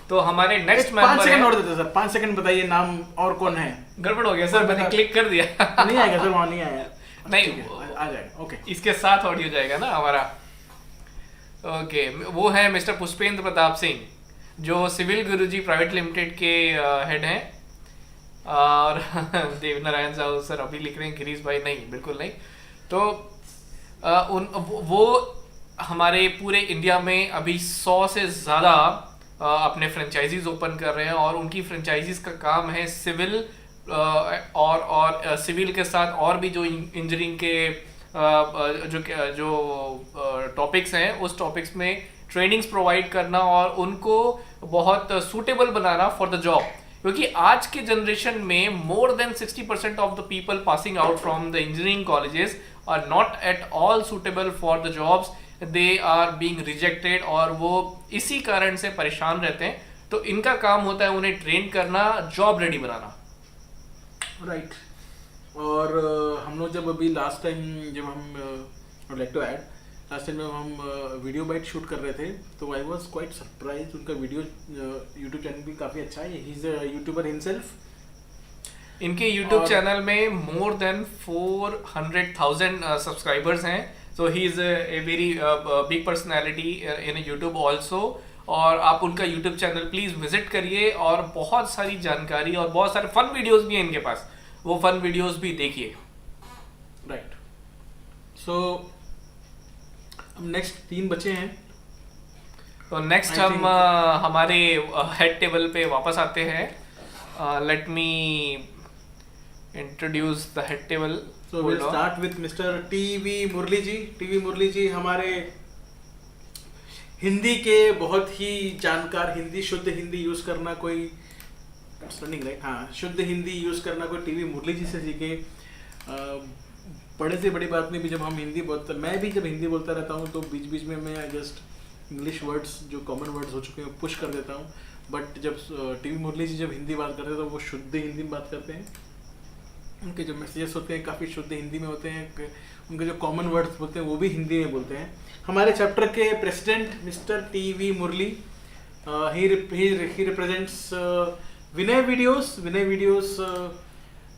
तो हमारे नेक्स्ट मेंबर 5 सेकंड और देते सर, 5 सेकंड बताइए नाम और कौन है। गड़बड़ हो गया सर, मैंने क्लिक कर दिया। नहीं आएगा सर, वहाँ नहीं आया। नहीं आ जाएगा, ओके। इसके इसके साथ ऑडियो जाएगा ना हमारा। ओके, वो है मिस्टर पुष्पेंद्र प्रताप सिंह, जो सिविल गुरुजी प्राइवेट लिमिटेड के हेड हैं। और देव नारायण साहू सर अभी लिख रहे हैं, गिरीश भाई नहीं, बिल्कुल नहीं। तो वो हमारे पूरे इंडिया में अभी 100 से ज़्यादा अपने फ्रेंचाइजीज ओपन कर रहे हैं, और उनकी फ्रेंचाइजीज का काम है सिविल और सिविल के साथ और भी जो इंजीनियरिंग के जो टॉपिक्स हैं उस टॉपिक्स में ट्रेनिंग्स प्रोवाइड करना और उनको बहुत सूटेबल बनाना फॉर द जॉब। क्योंकि आज के जनरेशन में more than 60% of the people passing out from the engineering colleges are not at all suitable for the jobs, they are being rejected, और वो इसी कारण से परेशान रहते हैं। तो इनका काम होता है उन्हें ट्रेन करना, जॉब रेडी बनाना। राइट। और हम लोग जब अभी लास्ट टाइम जब हम like to add last time जब हम वीडियो बाइट शूट कर रहे थे तो आई वाज क्वाइट सरप्राइज। उनका वीडियो यूट्यूब चैनल भी काफ़ी अच्छा है, he is a YouTuber himself. इनके यूट्यूब चैनल में मोर देन 400,000 सब्सक्राइबर्स हैं। So he is a very big personality in YouTube also. और आप उनका यूट्यूब चैनल प्लीज़ विजिट करिए, और बहुत सारी जानकारी और बहुत सारे फन वीडियोस भी हैं इनके पास, वो फन वीडियोस भी देखिए। राइट। सो अब नेक्स्ट 3 बचे हैं। तो नेक्स्ट हम हमारे हेड टेबल पे वापस आते हैं। Let me introduce the head table. So will start with mister TV Murali ji. TV Murali ji हमारे हिंदी के बहुत ही जानकार, हिंदी शुद्ध हिंदी यूज करना कोई राइट, हाँ, शुद्ध हिंदी यूज करना कोई टीवी मुरली जी से सीखे। बड़े से बड़ी बात नहीं भी, जब हम हिंदी बोलते, मैं भी जब हिंदी बोलता रहता हूँ तो बीच बीच में मैं जस्ट इंग्लिश वर्ड्स जो कॉमन वर्ड्स हो चुके हैं पुश कर देता हूँ, बट जब टीवी मुरली जी जब हिंदी बात करते हैं तो वो शुद्ध हिंदी में बात करते हैं, उनके जो मैसेजेस होते हैं काफ़ी शुद्ध हिंदी में होते हैं, उनके जो कॉमन वर्ड्स बोलते हैं वो भी हिंदी में बोलते हैं। हमारे चैप्टर के president mister TV Murali, he represents Vinay videos. Vinay videos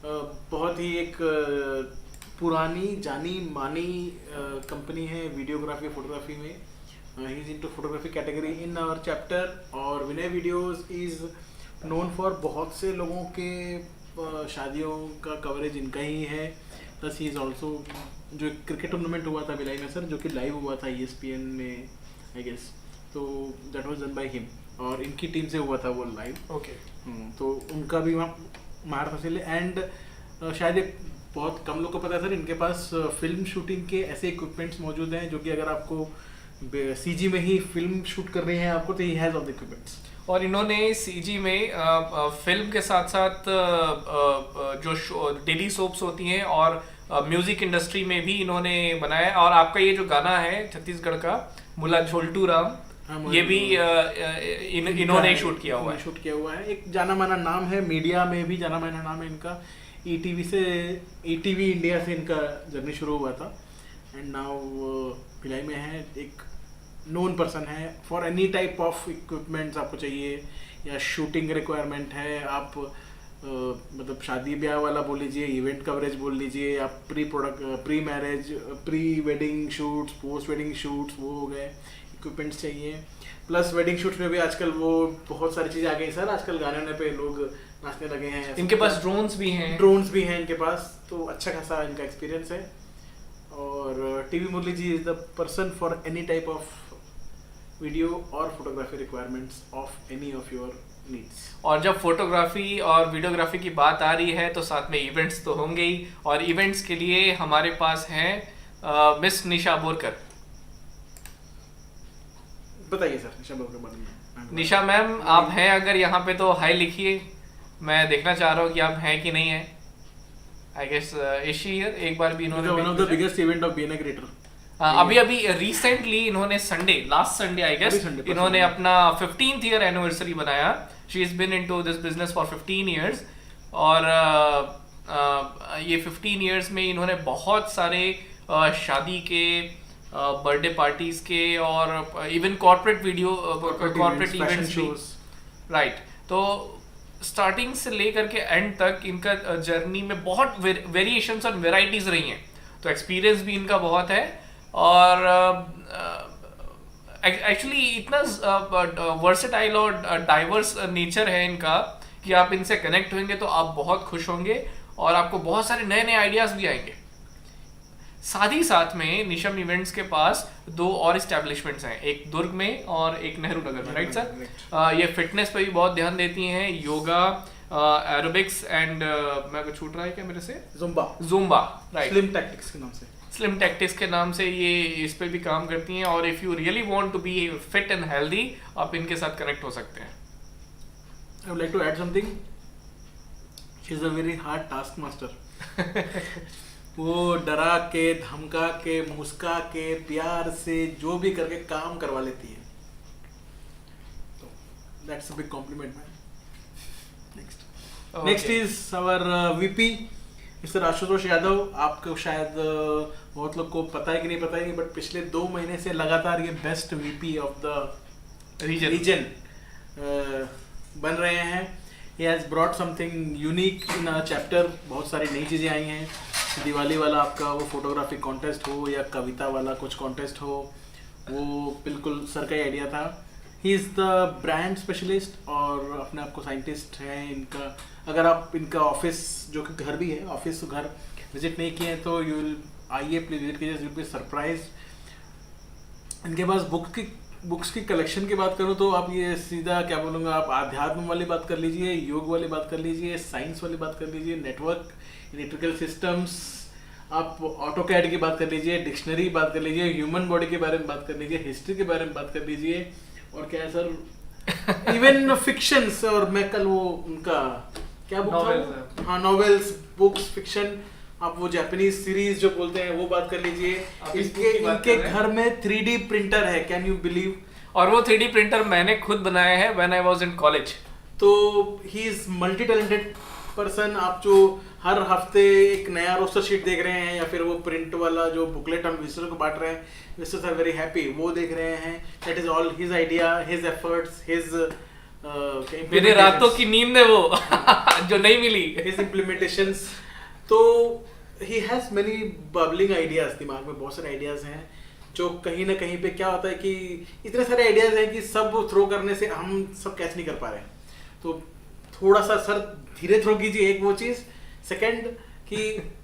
बहुत ही एक पुरानी जानी मानी कंपनी है वीडियोग्राफी फोटोग्राफी में। He is into photography category in our chapter. और Vinay videos is known for बहुत से लोगों के शादियों का कवरेज इनका ही है। प्लस ही इज़ ऑल्सो, जो क्रिकेट टूर्नामेंट हुआ था भिलाई में सर, जो कि लाइव हुआ था ESPN में आई गेस, तो that was done by him, और इनकी टीम से हुआ था वो लाइव। ओके। तो उनका भी वहाँ मार फसीले। एंड शायद एक बहुत कम लोग को पता है सर, इनके पास फिल्म शूटिंग के ऐसे इक्विपमेंट्स मौजूद हैं जो कि अगर आपको CG में ही फिल्म शूट कर रहे हैं आपको, तो he has all the equipments. और इन्होंने CG में फिल्म के साथ साथ जो डेली सोप्स होती हैं और म्यूजिक इंडस्ट्री में भी इन्होंने बनाया। और आपका ये जो गाना है छत्तीसगढ़ का मुला झोल्टू राम, हाँ, ये भी इन्होंने शूट किया हुआ है। शूट किया हुआ है। एक जाना माना नाम है, मीडिया में भी जाना माना नाम है इनका। ETV इंडिया से इनका जर्नी शुरू हुआ था, एंड नाउ भिलाई में है। एक नोन पर्सन है for any type of equipments आपको चाहिए, या शूटिंग रिक्वायरमेंट है, आप मतलब शादी ब्याह वाला बोल लीजिए, इवेंट कवरेज बोल लीजिए, आप pre marriage, pre wedding shoots, post wedding shoots, वो हो गए इक्विपमेंट्स चाहिए। प्लस वेडिंग शूट्स में भी आजकल वो बहुत सारी चीज़ें आ गई सर, आजकल गाने पे लोग नाचने लगे हैं। इनके पास ड्रोन्स भी हैं इनके पास, तो अच्छा खासा इनका एक्सपीरियंस है। और TV Murali ji is the person for any type of video और photography requirements of any of your needs. और जब फोटोग्राफी और वीडियोग्राफी की बात आ रही है तो साथ में इवेंट्स तो होंगे ही, और इवेंट्स के लिए हमारे पास हैं मिस निशा बोरकर। बताइए सर निशा बोरकर बारे में। निशा मैम, आप हैं अगर यहाँ पे तो हाय लिखिए, मैं देखना चाह रहा हूँ कि आप हैं कि नहीं है। I guess is she here? एक बार भी इन्होंने one of the biggest event of BNI creator. अभी रिसेंटली इन्होंने लास्ट संडे आई गेस इन्होंने अपना 15th ईयर एनिवर्सरी बनाया। She is been into this business for 15 years, और ये 15 इयर्स में इन्होंने बहुत सारे शादी के, बर्थडे पार्टीज के, और इवन कॉर्पोरेट इवेंट्स भी, राइट। तो स्टार्टिंग से लेकर के एंड तक इनका जर्नी में बहुत वेरिएशंस और वेराइटीज रही हैं, तो एक्सपीरियंस भी इनका बहुत है। और एक्चुअली इतना वर्सेटाइल और डाइवर्स नेचर है इनका कि आप इनसे कनेक्ट होंगे तो आप बहुत खुश होंगे, और आपको बहुत सारे नए नए आइडियाज भी आएंगे। साथ ही साथ में निशम इवेंट्स के पास 2 और इस्टेब्लिशमेंट्स हैं, एक दुर्ग में और एक नेहरू नगर में, राइट सर? ये फिटनेस पे भी बहुत ध्यान देती हैं, योगा, एरोबिक्स एंड मैं कुछ छूट रहा है क्या मेरे से? Zumba, right. स्लिम टैक्टिक्स के नाम से ये इस पे भी काम करती हैं। और if you really want to be fit and healthy, आप इनके साथ कनेक्ट हो सकते हैं। I would like to add something, she is a very hard task master. वो डरा के, धमका के, मुस्का के, प्यार से जो भी करके काम करवा लेती है, तो that's a big compliment man. Next is our VP mister Ashutosh Yadav. आपको शायद बहुत लोग को पता है कि नहीं पता है, बट पिछले 2 महीने से लगातार ये best VP of the region बन रहे हैं। He has brought something unique in a chapter. बहुत सारी नई चीज़ें आई हैं। दिवाली वाला आपका वो फोटोग्राफी कॉन्टेस्ट हो या कविता वाला कुछ कॉन्टेस्ट हो, वो बिल्कुल सर का ही आइडिया था। ही इज़ द ब्रांड स्पेशलिस्ट और अपने आप को साइंटिस्ट हैं। इनका अगर आप इनका ऑफिस, जो कि घर भी है, ऑफिस घर विजिट नहीं किए हैं तो यू विल आइए, प्लीज विजिट कीजिए, यू विल बी सरप्राइज। इनके पास बुक्स की कलेक्शन की बात करूँ तो आप ये सीधा क्या बोलूँगा, आप आध्यात्म वाली बात कर लीजिए, योग वाली बात कर लीजिए, साइंस वाली बात कर लीजिए, नेटवर्क, इलेक्ट्रिकल सिस्टम्स, आप ऑटोकैड की बात कर लीजिए, डिक्शनरी की बात कर लीजिए, ह्यूमन बॉडी के बारे में बात कर लीजिए, हिस्ट्री के बारे में बात कर लीजिए, और क्या है सर इवन फिक्शंस। और मैं कल वो उनका क्या बुक था, हाँ नॉवेल्स, बुक्स, फिक्शन, आप वो जापानीज सीरीज जो बोलते हैं वो बात कर लीजिए, आप इस इनके book की बात इनके कर रहे हैं? घर में 3D प्रिंटर है, कैन यू बिलीव। और वो 3D प्रिंटर मैंने खुद बनाया है when I was in college. तो he is multi talented person. आप जो हर हफ्ते एक नया रोस्टर शीट देख रहे हैं या फिर वो प्रिंट वाला जो बुकलेट हम विजिटर्स को बांट रहे हैं, विजिटर्स आर वेरी हैप्पी, वो देख रहे हैं। That is all his idea, his efforts, his मेरे रातों की नींद है वो जो नहीं मिली। His implementations. तो he has many bubbling ideas, दिमाग में बहुत सारे आइडियाज हैं जो कहीं ना कहीं पे क्या होता है कि इतने सारे आइडियाज हैं कि सब थ्रो करने से हम सब कैच नहीं कर पा रहे हैं। तो थोड़ा सा सर धीरे थ्रो कीजिए, एक वो चीज़। सेकंड कि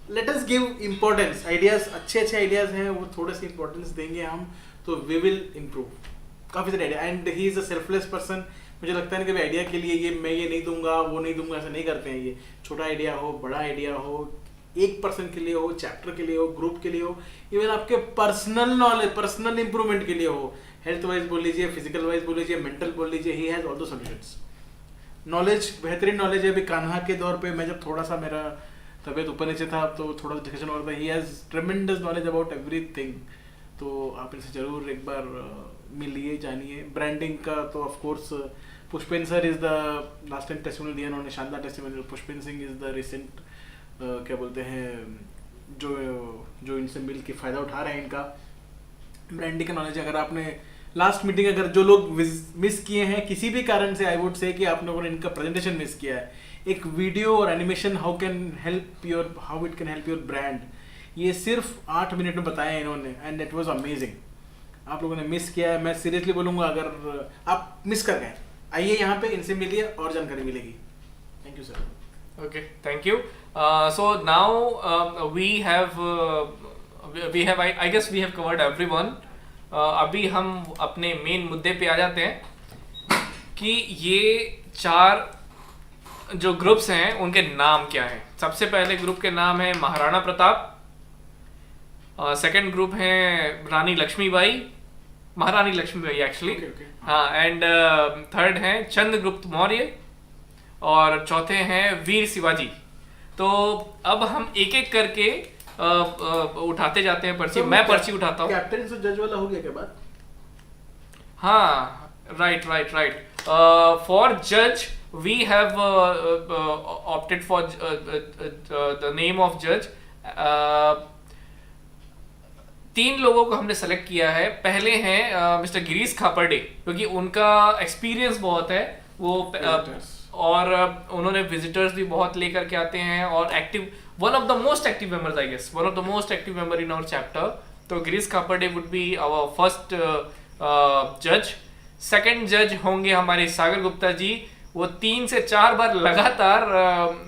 let us give importance, ideas अच्छे अच्छे आइडियाज हैं वो थोड़े से इम्पोर्टेंस देंगे हम तो वी विल इम्प्रूव। काफ़ी सारे idea, and he is a selfless person. मुझे लगता है कि आइडिया के लिए ये मैं ये नहीं दूंगा वो नहीं दूंगा, ऐसा नहीं करते हैं। ये छोटा आइडिया हो, बड़ा आइडिया हो, एक पर्सन के लिए हो, चैप्टर के लिए हो, ग्रुप के लिए हो, इवन आपके पर्सनल नॉलेज, पर्सनल इंप्रूवमेंट के लिए हो, हेल्थ वाइज बोल लीजिए, फिजिकल वाइज बोल लीजिए, मेंटल बोल लीजिए, he has all the solutions. Knowledge, बेहतरीन नॉलेज है। अभी कान्हा के दौर पे मैं जब थोड़ा सा मेरा तबीयत ऊपर नीचे था तो थोड़ा डिस्कशन हो रहा था, he has ट्रेमेंडस knowledge about everything. तो आप इनसे जरूर एक बार मिलिए, जानिए। ब्रांडिंग का तो of course Pushpen sir is the last time testimonial दिया उन्होंने, शानदार testimonial. Pushpen Singh is the recent क्या बोलते हैं जो इनसे मिल के फ़ायदा उठा रहे हैं इनका ब्रांडिंग का नॉलेज। अगर आपने लास्ट मीटिंग, अगर जो लोग मिस किए हैं किसी भी कारण से, आई वुड से कि आप लोगों ने इनका प्रेजेंटेशन मिस किया है, एक वीडियो और animation how it can help your brand, ये सिर्फ 8 मिनट में बताया इन्होंने, एंड इट वाज अमेजिंग। आप लोगों ने मिस किया है, मैं सीरियसली बोलूँगा अगर आप मिस कर गए, आइए यहाँ पे, इनसे मिलिए और जानकारी मिलेगी। Thank you sir. Okay, thank you. So now we have I guess we have covered everyone. अभी हम अपने मेन मुद्दे पे आ जाते हैं कि ये 4 जो ग्रुप्स हैं उनके नाम क्या हैं। सबसे पहले ग्रुप के नाम है महाराणा प्रताप, सेकंड ग्रुप है रानी लक्ष्मीबाई, महारानी लक्ष्मीबाई एक्चुअली, हाँ, एंड थर्ड है चंद्रगुप्त मौर्य, और चौथे हैं वीर शिवाजी। तो अब हम एक एक करके उठाते जाते हैं पर्ची। मैं पर्ची उठाता हूँ। कैप्टन से जज वाला हो गया क्या बात? हाँ, राइट। फॉर जज we have opted for the name of जज। 3 लोगों को हमने सेलेक्ट किया है। पहले हैं मिस्टर गिरीश खापर्डे, क्योंकि उनका एक्सपीरियंस बहुत है, वो और उन्होंने विजिटर्स भी बहुत लेकर के आते हैं, और active, one of the most active members, I guess one of the most active member in our chapter. तो Girish Khaparde would be our first जज। सेकंड जज होंगे हमारे सागर गुप्ता जी। वो 3 से 4 बार लगातार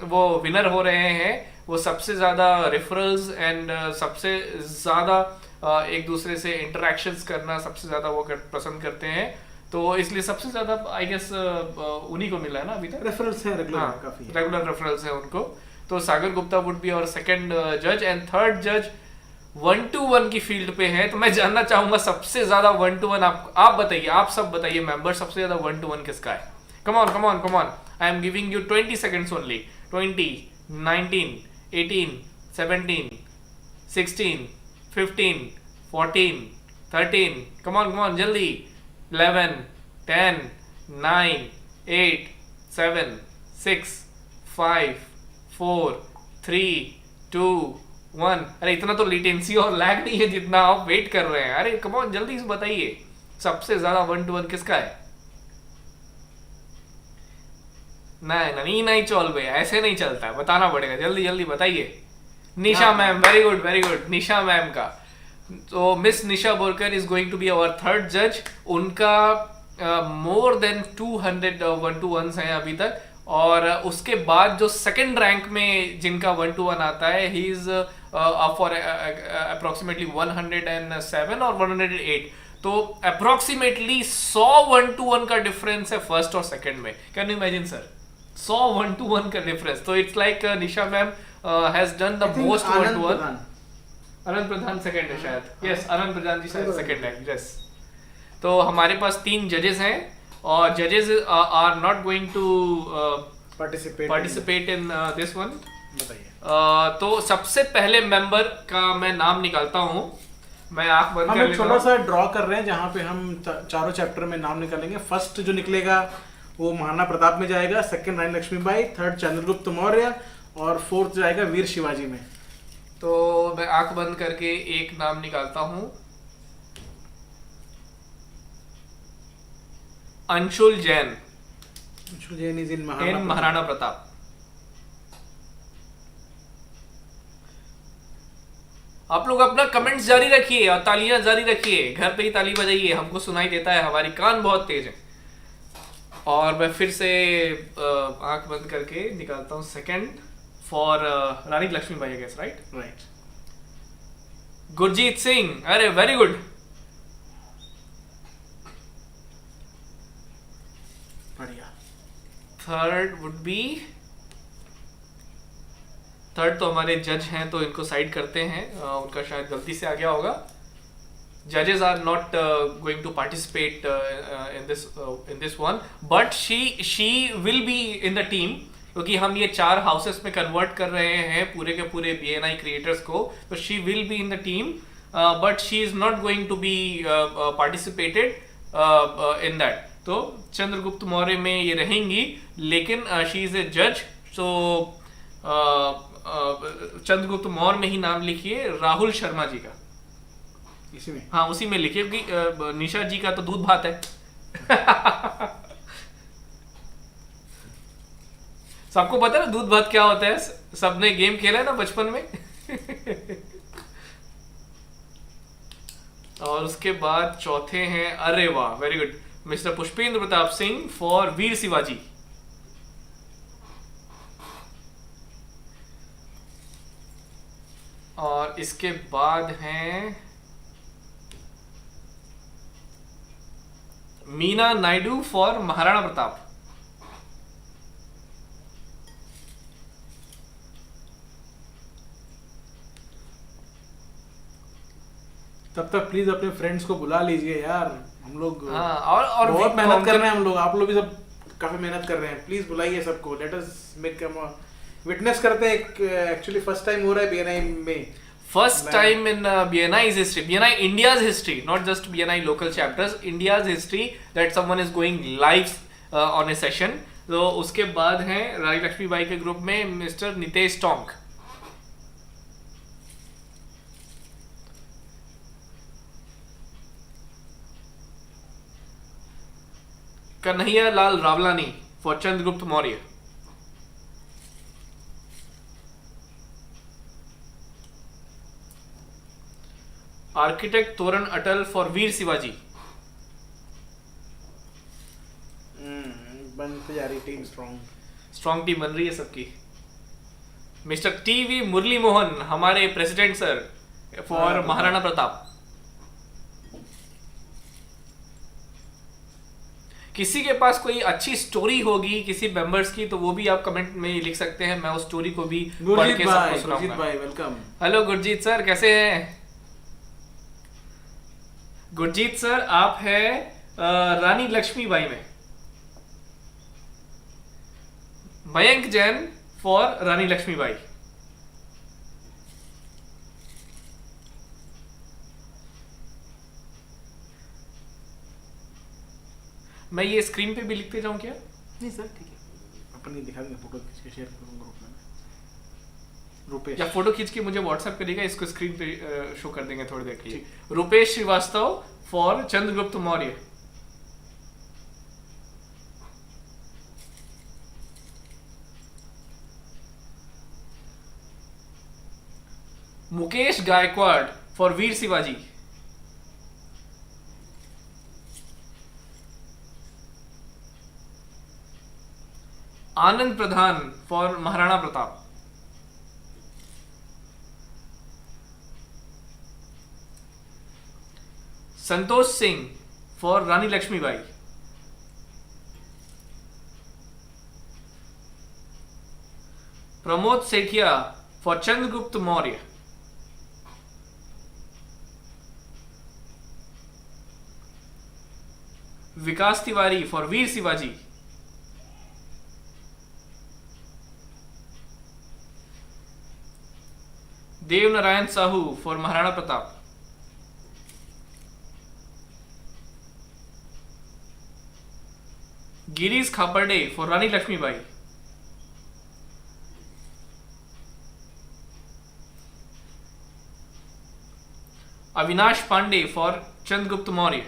वो विनर हो रहे हैं। वो सबसे ज़्यादा रेफरल्स एंड सबसे ज़्यादा एक दूसरे से इंटरेक्शंस करना सबसे ज़्यादा वो पसंद करते हैं। तो इसलिए सबसे ज्यादा आई गेस उन्हीं को मिला है ना अभी तक। रेफरल्स है रेगुलर, हाँ, काफी रेगुलर रेफरल्स है उनको। तो सागर गुप्ता वुड बी और सेकंड जज, एंड थर्ड जज 1-to-1 की फील्ड पे है। तो मैं जानना चाहूंगा सबसे ज्यादा 1-to-1 आप बताइए, आप सब बताइए मेंबर, सबसे ज्यादा 1-to-1 किसका है? Come on, I am giving you 20 seconds only. 20, 19, 18, 17, 16, 15, 14, 13, come on जल्दी। 11, 10, 9, 8, 7, 6, 5, 4, 3, 2, 1। अरे इतना तो लेटेंसी और लैग नहीं है जितना आप वेट कर रहे हैं। अरे कम ऑन जल्दी से बताइए, सबसे ज्यादा 1-to-1 किसका है? नहीं चल भैया, ऐसे नहीं चलता, बताना पड़ेगा, जल्दी बताइए। Nisha ma'am, very good, Nisha ma'am का। तो miss Nisha Borkar is going to be our third जज। उनका मोर देन 200 1-to-1s हैं अभी तक, और उसके बाद जो सेकंड रैंक में जिनका 1-to-1 आता है, he is up for approximately 107 और 108। तो अप्रोक्सीमेटली 100 1-to-1 का डिफरेंस है फर्स्ट और सेकंड में। Can you imagine sir, 100 1-to-1 का डिफरेंस? तो it's like Nisha ma'am has done the most 1-to-1। Anand Pradhan second है शायद, यस, आनंद प्रधान जी शायद सेकंड है, यस। तो हमारे पास 3 जजेस हैं, और जजेस are not going to participate in this one. बताइए। तो सबसे पहले मेंबर का मैं नाम निकालता हूँ। मैं आंख बंद हम कर एक लेता छोटा हूँ। सा ड्रॉ कर रहे हैं जहाँ पे हम चारों चैप्टर में नाम निकालेंगे। फर्स्ट जो निकलेगा वो महाराणा प्रताप में जाएगा, सेकंड रानी लक्ष्मीबाई, थर्ड चंद्रगुप्त मौर्य और फोर्थ जाएगा वीर शिवाजी में। तो मैं आंख बंद करके एक नाम निकालता हूँ। अंशुल जैन जैन इज इन इन महाराणा महाराणा प्रताप। आप लोग अपना कमेंट्स जारी रखिए और तालियां जारी रखिए, घर पे ही ताली बजाइए, हमको सुनाई देता है, हमारी कान बहुत तेज है। और मैं फिर से आंख बंद करके निकालता हूँ second for Rani Lakshmibai, I guess, right? Right. Gurjeet Singh, अरे वेरी गुड। बढ़िया। थर्ड वुड बी, थर्ड तो हमारे जज हैं तो इनको साइड करते हैं, उनका शायद गलती से आ गया होगा। जजेस are not going to participate in this one, but she will be in the team, क्योंकि हम ये 4 हाउसेस में कन्वर्ट कर रहे हैं पूरे के पूरे BNI क्रिएटर्स को। तो she will be in the team, but she is not going to be participated in that. तो चंद्रगुप्त मौर्य में ये रहेंगी, लेकिन शी इज ए जज। सो चंद्रगुप्त मौर्य में ही नाम लिखिए राहुल शर्मा जी का। इसी में? हाँ, उसी में लिखिए, क्योंकि निशा जी का तो दूध भात है। सबको पता है ना दूध भात क्या होता है? सबने गेम खेला है ना बचपन में। और उसके बाद चौथे हैं, अरे वाह, very good, mister Pushpendra Pratap Singh for Veer Shivaji. और इसके बाद हैं मीना नायडू फॉर महाराणा प्रताप। तब तक प्लीज अपने फ्रेंड्स को बुला लीजिए यार, हम लोग हाँ, और बहुत मेहनत कर रहे हैं हम लोग, आप लोग भी सब काफी मेहनत कर रहे हैं। प्लीज बुलाइए सबको, लेट अस मेक विटनेस करते हैं। एक्चुअली फर्स्ट टाइम हो रहा है BNI में, first time in BNI's history, BNI India's history, not just BNI local chapters, India's history that someone is going live on a session. तो उसके बाद हैं रानी लक्ष्मीबाई के ग्रुप में mister Nitesh Tonk. Kanhaiya Lal Rawlani for Chandragupta Maurya. Architect तोरण अटल फॉर वीर शिवाजी। बनती जा रही टीम स्ट्रॉन्ग टीम बन रही है सबकी। मिस्टर TV मुरली मोहन, हमारे president sir, for Maharana Pratap. किसी के पास कोई अच्छी स्टोरी होगी किसी मेंबर्स की, तो वो भी आप कमेंट में लिख सकते हैं, मैं उस स्टोरी को भी पढ़ के सबको सुनाऊंगा। गुरजीत भाई वेलकम। हेलो गुरजीत सर, कैसे हैं? गुरजीत सर, आप हैं रानी लक्ष्मीबाई में। मयंक जैन फॉर रानी लक्ष्मीबाई। मैं ये स्क्रीन पे भी लिखते जाऊं क्या? नहीं सर, ठीक है, अपन दिखा देंगे, फोटो खींच के शेयर करूंगा ग्रुप में। रुपेश, या फोटो खींच के मुझे व्हाट्सएप करिएगा, इसको स्क्रीन पे शो कर देंगे थोड़ी देर के लिए। Rupesh Shrivastava for Chandragupta Maurya. Mukesh Gaikwad for Veer Shivaji. Anand Pradhan for Maharana Pratap. Santosh Singh for Rani Lakshmibai. Pramod Sethia for Chandragupta Maurya. Vikas Tiwari for Veer Shivaji. Dev Narayan Sahu for Maharana Pratap, Girish Khaparde for Rani Lakshmibai, Avinash Pandey for Chandragupta Maurya,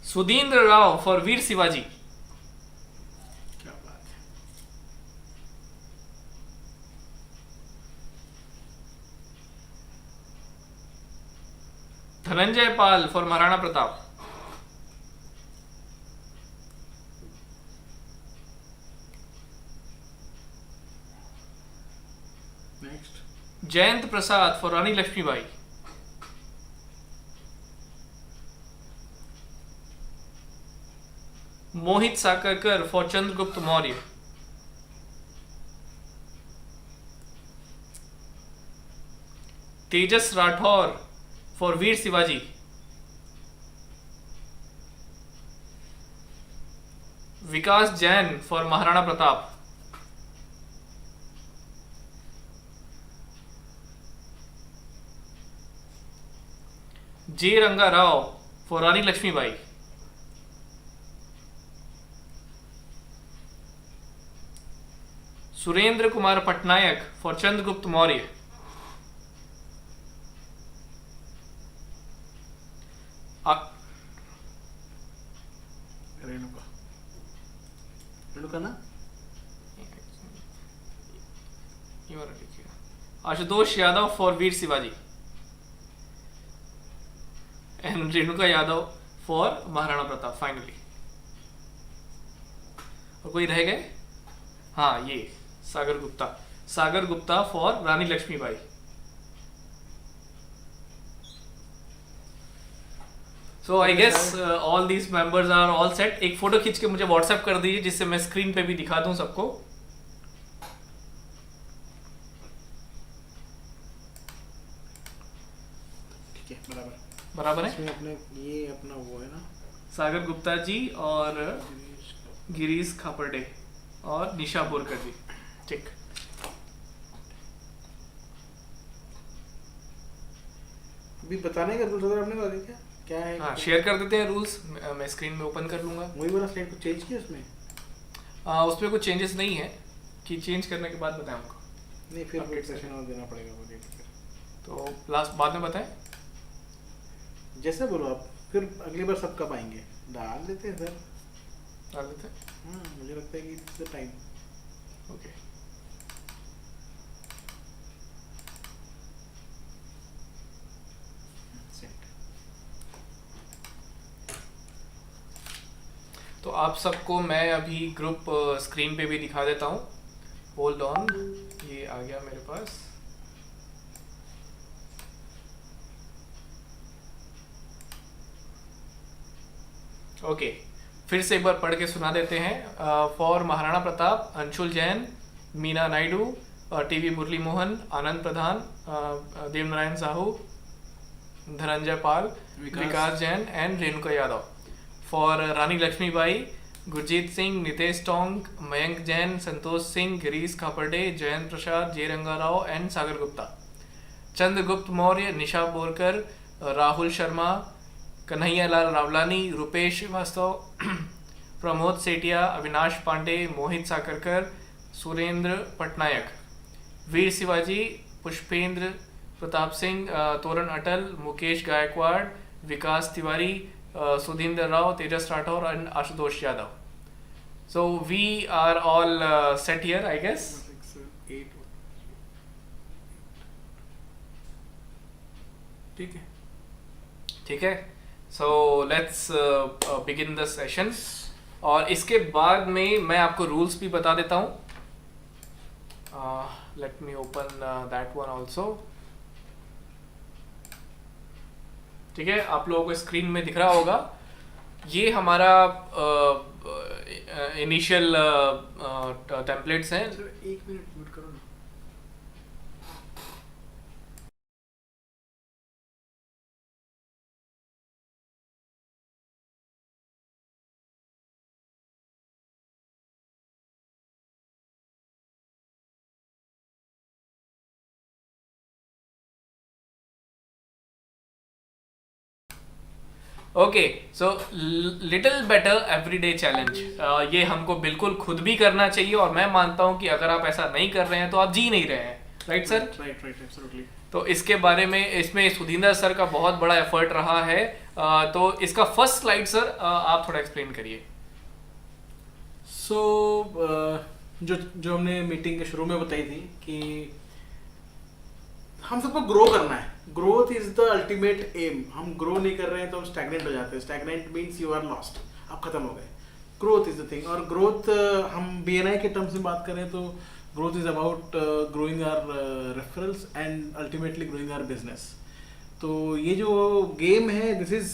Sudhindra Rao for Veer Shivaji, क्या बात है। Dhananjay Pal for Maharana Pratap, next, Jayant Prasad for Rani Lakshmibai, Mohit साकरकर for Chandragupta Maurya, Tejas Rathore for Veer Shivaji, Vikas Jain for Maharana Pratap, J Ranga Rao for Rani Lakshmibai, Surendra Kumar Patnaik for Chandragupta Maurya, Renuka, Renuka ना, Ashutosh Yadav for Veer Shivaji and Renuka Yadav for Maharana Pratap finally. और कोई रह गए? हाँ, ये Sagar Gupta for Rani Lakshmibai. So I guess all these members are all set. एक फोटो खींच के मुझे व्हाट्सएप कर दीजिए जिससे मैं स्क्रीन पे भी दिखा दूं सबको। ठीक है, बराबर बराबर है। इसमें अपने ये अपना वो है ना, सागर गुप्ता जी और गिरीश खापर्डे और निशा बोरकर जी। ठीक, अभी बताने का रूल्स अगर आपने बता दिया क्या है? हाँ, शेयर कर देते हैं रूल्स। मैं स्क्रीन में ओपन कर लूंगा। वही वाला स्लाइड को चेंज किया उसमें? उसमें कुछ चेंजेस नहीं है कि चेंज करने के बाद बताएं हमको। नहीं, फिर अपडेट सेशन और देना पड़ेगा वो डेट फिर। तो लास्ट बाद में बताएं। जैसे बोलो आप, फिर अगली बार सब कब आएंगे? डाल देते हैं सर। डाल देते हैं। मुझे लगता है कि इट्स द टाइम। ओके, तो आप सबको मैं अभी ग्रुप स्क्रीन पे भी दिखा देता हूँ। होल्ड ऑन, ये आ गया मेरे पास। ओके, फिर से एक बार पढ़ के सुना देते हैं। For Maharana Pratap, Anshul Jain, Meena Naidu, T V Murali Mohan, Anand Pradhan, Devnarayan Sahu, Dhananjay Pal, Vikas Jain and Renuka Yadav. For Rani Lakshmibai, Gurjeet Singh, Nitesh Tong, Mayank Jain, Santosh Singh, Girish Khaparde, Jayant Prasad, J Ranga Rao and Sagar Gupta. Chandragupta Maurya, Nisha Borkar, Rahul Sharma, Kanhaiyalal Rawlani, Rupesh Shrivastava, Pramod Sethia, Avinash Pandey, Mohit Sakarkar, Surendra Patnaik. Veer Shivaji, Pushpendra Pratap Singh, तोरण अटल, Mukesh Gaikwad, Vikas Tiwari, Sudhindra Rao, Tejas Rathore and Ashutosh Yadav. So we are all set here, I guess. ठीक है, ठीक है, so let's begin the session. और इसके बाद में मैं आपको रूल्स भी बता देता हूँ। Late me open that one also. ठीक है, आप लोगों को स्क्रीन में दिख रहा होगा। ये हमारा इनिशियल टेम्पलेट्स हैं। एक मिनट म्यूट करो ना। Okay, so little better everyday challenge, ये हमको बिल्कुल खुद भी करना चाहिए, और मैं मानता हूँ कि अगर आप ऐसा नहीं कर रहे हैं तो आप जी नहीं रहे हैं, राइट सर? Right absolutely. तो इसके बारे में इसमें सुधींदर सर का बहुत बड़ा एफर्ट रहा है, तो इसका फर्स्ट स्लाइड सर आप थोड़ा एक्सप्लेन करिए। सो जो जो हमने मीटिंग के शुरू में बताई थी कि हम सबको ग्रो करना है, growth is the ultimate aim. हम ग्रो नहीं कर रहे हैं तो हम स्टैग्नेंट हो जाते हैं, stagnant means you are lost, आप खत्म हो गए। ग्रोथ इज द थिंग, और ग्रोथ हम BNI के टर्म्स में बात करें तो growth is about growing our referrals and ultimately growing our business. तो ये जो गेम है दिस इज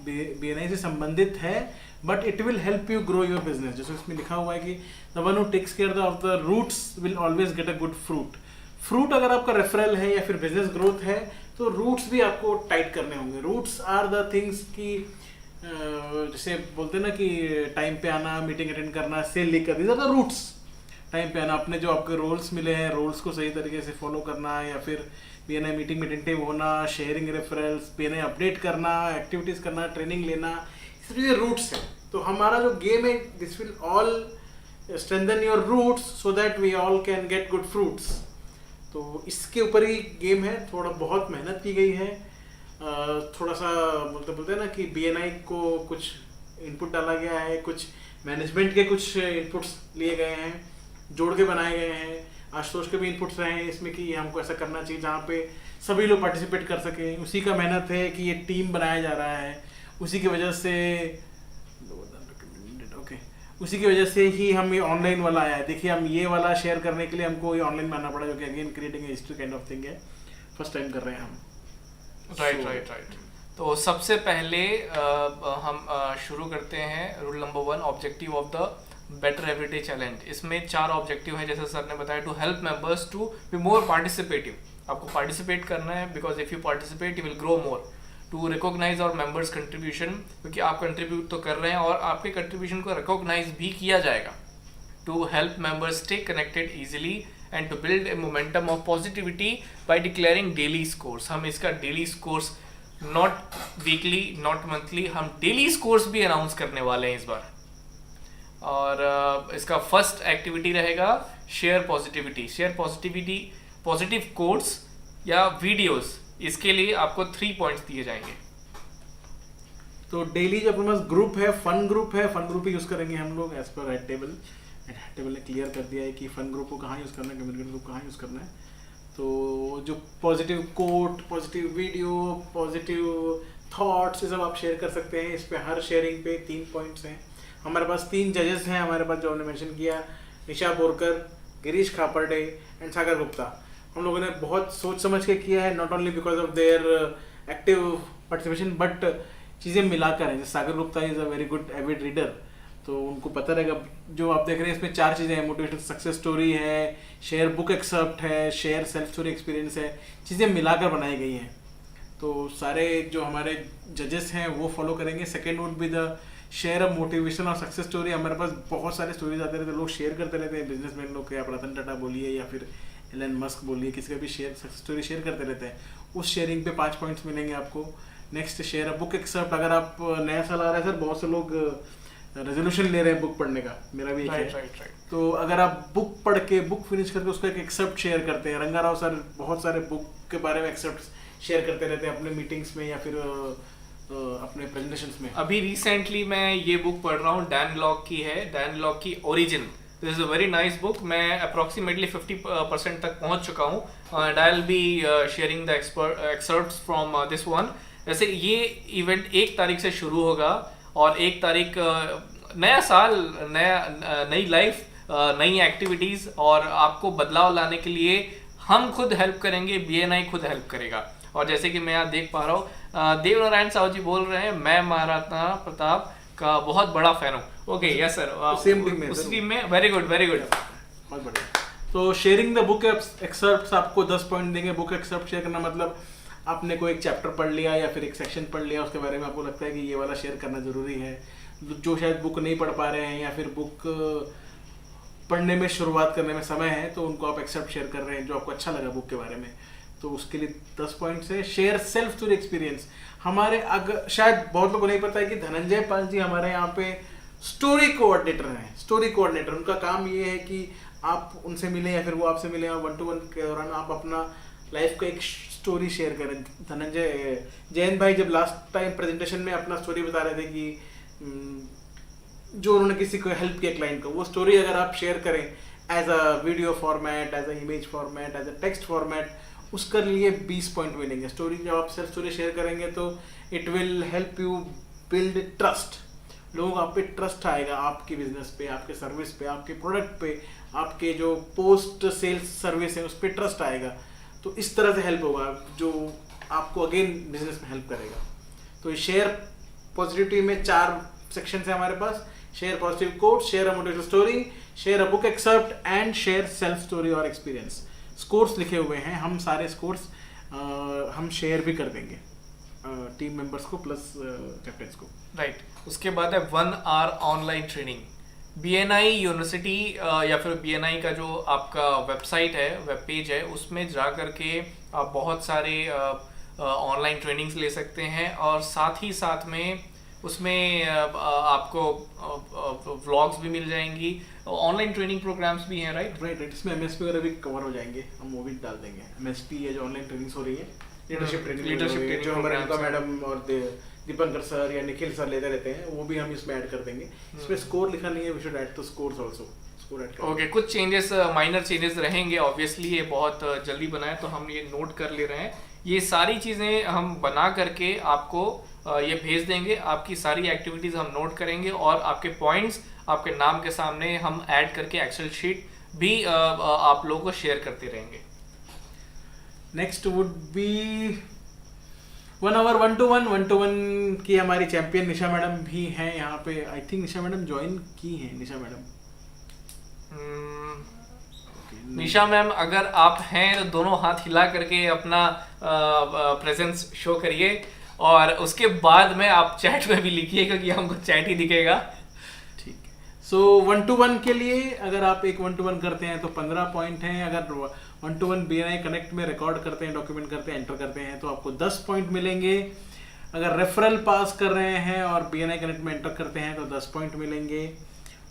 BNI से संबंधित है, but it will help you grow your business. जैसे इसमें लिखा हुआ है कि the one who takes care of the roots will always get a good fruit. Fruit अगर आपका रेफरल है या फिर बिजनेस ग्रोथ है तो रूट्स भी आपको टाइट करने होंगे। रूट्स आर द थिंग्स की जैसे बोलते हैं ना कि टाइम पे आना, मीटिंग अटेंड करना, सेल लीक करना, these are the roots. Time पे आना, अपने जो आपके रोल्स मिले हैं रोल्स को सही तरीके से फॉलो करना, या फिर BNI मीटिंग में अटेंटिव होना, शेयरिंग रेफरल्स, BNI अपडेट करना, एक्टिविटीज करना, ट्रेनिंग लेना, ये सब रूट्स है। तो हमारा जो गेम है this will all strengthen your roots so that we all can get good fruits. तो इसके ऊपर ही गेम है, थोड़ा बहुत मेहनत की गई है, थोड़ा सा बोलते हैं ना कि BNI को कुछ इनपुट डाला गया है, कुछ मैनेजमेंट के कुछ इनपुट्स लिए गए हैं, जोड़ के बनाए गए हैं, आशुतोष के भी इनपुट्स रहे हैं इसमें कि हमको ऐसा करना चाहिए जहाँ पे सभी लोग पार्टिसिपेट कर सकें। उसी का मेहनत है कि ये टीम बनाया जा रहा है, उसी की वजह से उसी की वजह से ही हम ये ऑनलाइन वाला आया है। देखिए हम ये वाला शेयर करने के लिए हमको ये ऑनलाइन में आना पड़ा, जो कि again creating a history kind of thing है, फर्स्ट टाइम कर रहे हैं हम। राइट। तो सबसे पहले हम शुरू करते हैं rule number 1, objective of the better everyday challenge. इसमें 4 ऑब्जेक्टिव है, जैसे सर ने बताया, to help members to be more participative. आपको पार्टिसिपेट करना है, because if you participate you will grow more. To recognize और मेंबर्स कंट्रीब्यूशन, क्योंकि आप कंट्रीब्यूट तो कर रहे हैं और आपके कंट्रीब्यूशन को रिकॉग्नाइज भी किया जाएगा। To help members stay connected easily and to build a momentum of positivity by declaring daily scores. हम इसका daily scores, not weekly not monthly, हम डेली स्कोर्स भी अनाउंस करने वाले हैं इस बार। और इसका फर्स्ट एक्टिविटी रहेगा share positivity. Share positivity, positive quotes या वीडियोस, इसके लिए आपको 3 पॉइंट्स दिए जाएंगे। तो डेली जो अपने पास ग्रुप है, फन ग्रुप है, फन ग्रुप ही यूज करेंगे हम लोग as per head table. Head table ने क्लियर कर दिया है कि फन ग्रुप को कहाँ यूज करना है, कम्युनिकेट ग्रुप कहाँ यूज करना है। तो जो positive quote, positive video, positive thoughts, ये सब आप शेयर कर सकते हैं। इस पे हर शेयरिंग पे 3 पॉइंट्स हैं। हमारे पास 3 जजेस हैं हमारे पास, जो हमने मेंशन किया, निशा बोरकर, गिरीश खापर्डे एंड सागर गुप्ता। हम लोगों ने बहुत सोच समझ के किया है, not only because of their active participation, but चीज़ें मिलाकर हैं। जैसे Sagar Gupta is a very good avid reader, तो उनको पता रहेगा। जो आप देख रहे हैं इसमें 4 चीज़ें हैं, मोटिवेशनल सक्सेस स्टोरी है, शेयर बुक एक्सेप्ट है, शेयर सेल्फ स्टोरी एक्सपीरियंस है, चीज़ें मिलाकर बनाई गई हैं। तो सारे जो हमारे जजेस हैं वो फॉलो करेंगे। Second would be the share a motivation और सक्सेस स्टोरी। हमारे पास बहुत सारे स्टोरीज आते रहते हैं, लोग शेयर करते रहते हैं, बिजनेसमैन लोग के, आप रतन टाटा बोलिए या फिर एलन मस्क बोलिए, किसी का भी शेयर सक्सेस स्टोरी शेयर करते रहते हैं। उस शेयरिंग पे 5 पॉइंट्स मिलेंगे आपको। Next share a book excerpt. अगर आप नया साल आ रहा है सर, बहुत से लोग रेजोल्यूशन ले रहे हैं बुक पढ़ने का, मेरा भी एक है। तो अगर आप बुक पढ़ के, बुक फिनिश करके उसका एक एक्सेप्ट शेयर करते हैं, रंगा राव सर बहुत सारे बुक के बारे में एक्सेप्ट शेयर करते रहते हैं अपने मीटिंग्स में या फिर अपने प्रेजेंटेशंस में। अभी रिसेंटली मैं ये बुक पढ़ रहा हूँ, डैन लॉक की है, डैन लॉक की origin. This is a very nice book. मैं अप्रोक्सीमेटली 50% तक पहुंच चुका हूँ and I will be sharing the excerpts from this one. जैसे ये इवेंट 1 तारीख से शुरू होगा और 1 तारीख नया साल, नई लाइफ, नई एक्टिविटीज़, और आपको बदलाव लाने के लिए हम खुद हेल्प करेंगे, BNI खुद हेल्प करेगा। और जैसे कि मैं यहाँ देख पा रहा हूँ, देव नारायण साहू जी बोल रहे हैं, मैं महाराणा प्रताप का बहुत बड़ा फैन हूँ। Okay, yes sir, same team में, उस टीम में। वेरी गुड, वेरी गुड, बहुत बढ़िया। तो शेयरिंग द बुक एक्सर्प्ट्स आपको 10 पॉइंट देंगे। बुक एक्सर्प्ट शेयर करना मतलब आपने कोई एक चैप्टर पढ़ लिया या फिर एक सेक्शन पढ़ लिया, उसके बारे में आपको लगता है कि ये वाला शेयर करना जरूरी है। जो शायद बुक नहीं पढ़ पा रहे हैं या फिर बुक पढ़ने में शुरुआत करने में समय है, तो उनको आप एक्सेप्ट शेयर कर रहे हैं जो आपको अच्छा लगा बुक के बारे में, तो उसके लिए 10 पॉइंट्स है। Share self story experience. हमारे अगर शायद बहुत लोगों को नहीं पता है कि धनंजय पाल जी हमारे यहाँ पे स्टोरी कोऑर्डिनेटर हैं। स्टोरी कोऑर्डिनेटर, उनका काम ये है कि आप उनसे मिलें या फिर वो आपसे मिलें और 1-to-1 के दौरान आप अपना लाइफ का एक स्टोरी शेयर करें। धनंजय जयंत भाई जब लास्ट टाइम प्रेजेंटेशन में अपना स्टोरी बता रहे थे कि जो उन्होंने किसी को हेल्प किया क्लाइंट को, वो स्टोरी अगर आप शेयर करें as a video format, as a image format, as a text format, उसके लिए 20 पॉइंट मिलेंगे। स्टोरी जब आप सेल्फ स्टोरी शेयर करेंगे तो it will help you build trust. लोगों को आप पे ट्रस्ट आएगा, आपके बिजनेस पे, आपके सर्विस पे, आपके प्रोडक्ट पे, आपके जो पोस्ट सेल्स सर्विस है उस पर ट्रस्ट आएगा। तो इस तरह से हेल्प होगा जो आपको अगेन बिजनेस में हेल्प करेगा। तो शेयर पॉजिटिविटी में 4 सेक्शन है हमारे पास। Share positive quote, share a motivational story, share a book excerpt and share self story और एक्सपीरियंस। स्कोर्स लिखे हुए हैं, हम सारे स्कोर्स हम शेयर भी कर देंगे टीम मेंबर्स को प्लस कैप्टन्स को। राइट। उसके बाद है 1 hour online training. BNI university या फिर BNI का जो आपका वेबसाइट है, वेब पेज है, उसमें जा करके आप बहुत सारे ऑनलाइन ट्रेनिंग्स ले सकते हैं और साथ ही साथ में उसमें आपको व्लॉग्स भी मिल जाएंगी, ऑनलाइन ट्रेनिंग प्रोग्राम्स भी हैं। Right right. इसमें MSP वगैरह भी कवर हो जाएंगे, हम वो भी डाल देंगे। MSP है जो ऑनलाइन ट्रेनिंग्स हो रही है, लीडरशिप ट्रेनिंग जो हमारे उनका मैडम और दीपंकर सर या निखिल सर लेते रहते हैं, वो भी हम इसमें ऐड कर देंगे। इसमें स्कोर लिखा नहीं है, we should add the scores also. Score add कर ओके, कुछ चेंजेस, माइनर चेंजेस रहेंगे ऑब्वियसली, ये बहुत जल्दी बना है तो हम ये नोट कर ले रहे हैं। ये सारी चीज़ें हम बना करके आपको ये भेज देंगे। आपकी सारी एक्टिविटीज़ हम नोट करेंगे और आपके पॉइंट्स आपके नाम के सामने हम ऐड करके एक्सेल शीट भी आप लोगों को शेयर करते रहेंगे। Next would be 1 our 1-to-1 की हमारी चैंपियन निशा मैडम भी हैं यहाँ पे। I think Nisha madam join की हैं। निशा मैडम निशा मैम, अगर आप हैं तो दोनों हाथ हिला करके अपना प्रेजेंस शो करिए और उसके बाद में आप चैट में भी लिखिएगा कि हमको चैट ही दिखेगा। ठीक है। सो 1-to-1 के लिए अगर आप एक 1-to-1 करते हैं तो 15 पॉइंट हैं। अगर 1-to-1 BNI कनेक्ट में रिकॉर्ड करते हैं, डॉक्यूमेंट करते हैं, एंटर करते हैं तो आपको 10 पॉइंट मिलेंगे। अगर रेफरल पास कर रहे हैं और BNI कनेक्ट में एंटर करते हैं तो 10 पॉइंट मिलेंगे।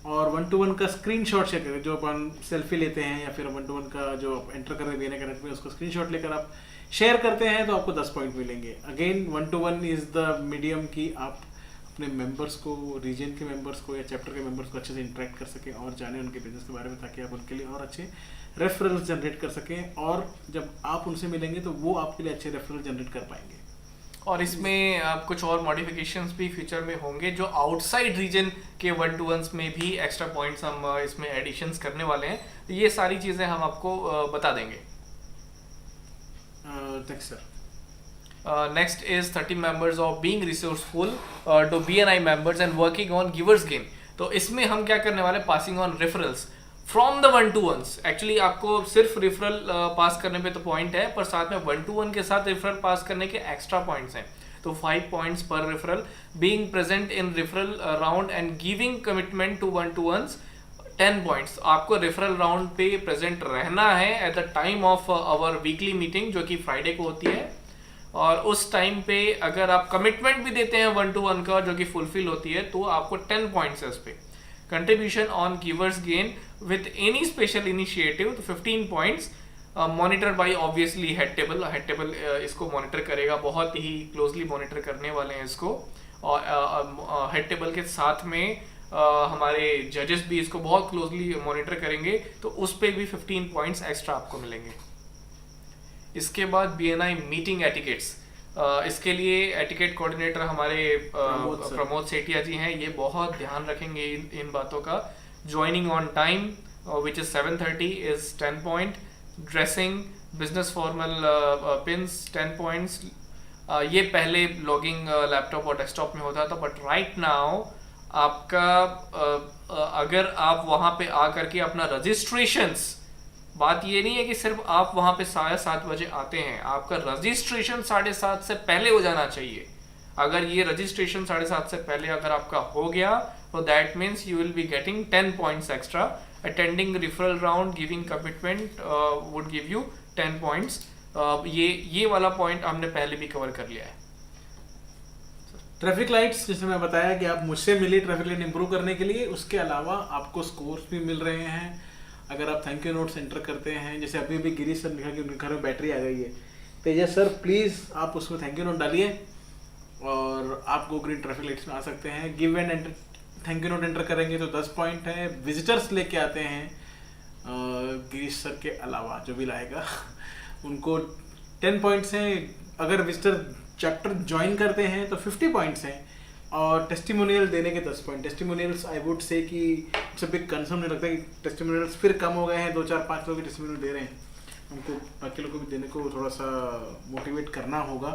और 1-to-1 का स्क्रीनशॉट शेयर करें, जो अपन सेल्फी लेते हैं या फिर 1-to-1 का जो एंटर कर रहे हैं BNI कनेक्ट में, उसको स्क्रीनशॉट लेकर आप शेयर करते हैं तो आपको 10 पॉइंट मिलेंगे। Again 1-to-1 is the medium कि आप अपने मेंबर्स को, रीजन के मेंबर्स को या चैप्टर के मेंबर्स को अच्छे से इंटरेक्ट कर सकें और जाने उनके बिजनेस के बारे में, ताकि आप उनके लिए और अच्छे रेफरल्स जनरेट कर सकें। और जब आप उनसे मिलेंगे तो वो आपके लिए अच्छे रेफरल जनरेट कर पाएंगे। और इसमें कुछ और मॉडिफिकेशंस भी फ्यूचर में होंगे जो आउटसाइड रीजन के 1-to-1s में भी एक्स्ट्रा पॉइंट्स हम इसमें एडिशंस करने वाले हैं। तो ये सारी चीज़ें हम आपको बता देंगे। Next is 30 members of being resourceful to BNI members and working on givers gain। तो इसमें हम क्या करने वाले, passing on referrals from the 1-to-1s। Actually आपको सिर्फ रेफरल पास करने पे तो पॉइंट है, पर साथ में 1-to-1 के साथ रेफरल पास करने के एक्स्ट्रा पॉइंट्स हैं। तो 5 पॉइंट्स पर referral, being present in referral round and giving commitment to 1-to-1s 10 points. आपको रेफरल राउंड पे प्रेजेंट रहना है at the time of our weekly meeting, जो कि फ्राइडे को होती है। और उस टाइम पे अगर आप कमिटमेंट भी देते हैं 1-to-1 का, जो कि फुलफिल होती है, तो आपको 10 पॉइंट्स है उस पर। Contribution on givers gain with any special initiative तो 15 points. Monitor by obviously head table. Head table इसको मॉनिटर करेगा, बहुत ही क्लोजली मॉनिटर करने वाले हैं इसको। और हेड टेबल के साथ में हमारे जजेस भी इसको बहुत क्लोजली मॉनिटर करेंगे, तो उस पर भी 15 पॉइंट्स एक्स्ट्रा आपको मिलेंगे। इसके बाद BNI मीटिंग एटिकेट्स, इसके लिए एटिकेट कोऑर्डिनेटर हमारे प्रमोद सेठिया जी हैं। ये बहुत ध्यान रखेंगे इन बातों का। Joining on time which is 7:30 is 10 point. Dressing, business formal pins 10 points. ये पहले लॉगिंग लैपटॉप और डेस्कटॉप में होता था, बट राइट नाउ आपका अगर आप वहाँ पे आकर के अपना रजिस्ट्रेशंस, बात ये नहीं है कि सिर्फ आप वहाँ पे 7:30 बजे आते हैं, आपका रजिस्ट्रेशन 7:30 से पहले हो जाना चाहिए। अगर ये रजिस्ट्रेशन 7:30 से पहले अगर आपका हो गया तो that means you will be getting 10 points extra. Attending referral round, giving commitment would give you 10 points. ये वाला पॉइंट हमने पहले भी कवर कर लिया है। ट्रैफिक लाइट्स, जैसे मैं बताया कि आप मुझसे मिले ट्रैफिक लाइट इंप्रूव करने के लिए, उसके अलावा आपको स्कोर्स भी मिल रहे हैं अगर आप थैंक यू नोट्स एंटर करते हैं। जैसे अभी भी गिरीश सर ने लिखा कि उनके घर में बैटरी आ गई है, तेजस सर प्लीज़ आप उसमें थैंक यू नोट डालिए और आप गो ग्रीन ट्रैफिक लाइट्स में आ सकते हैं। Give and enter thank you note enter करेंगे तो 10 पॉइंट है। विजिटर्स लेके आते हैं गिरीश सर के अलावा जो भी लाएगा उनको 10 पॉइंट्स हैं। अगर विजिटर चैप्टर ज्वाइन करते हैं तो 50 पॉइंट्स हैं और टेस्टिमोनियल देने के 10 point. Testimonials I would say कि इट्स अ बिग कंसर्न, नहीं लगता कि टेस्टिमोनियल्स फिर कम हो गए हैं, 2 4 5 लोग टेस्टिमोनियल दे रहे हैं, उनको बाकी लोगों को भी देने को थोड़ा सा मोटिवेट करना होगा।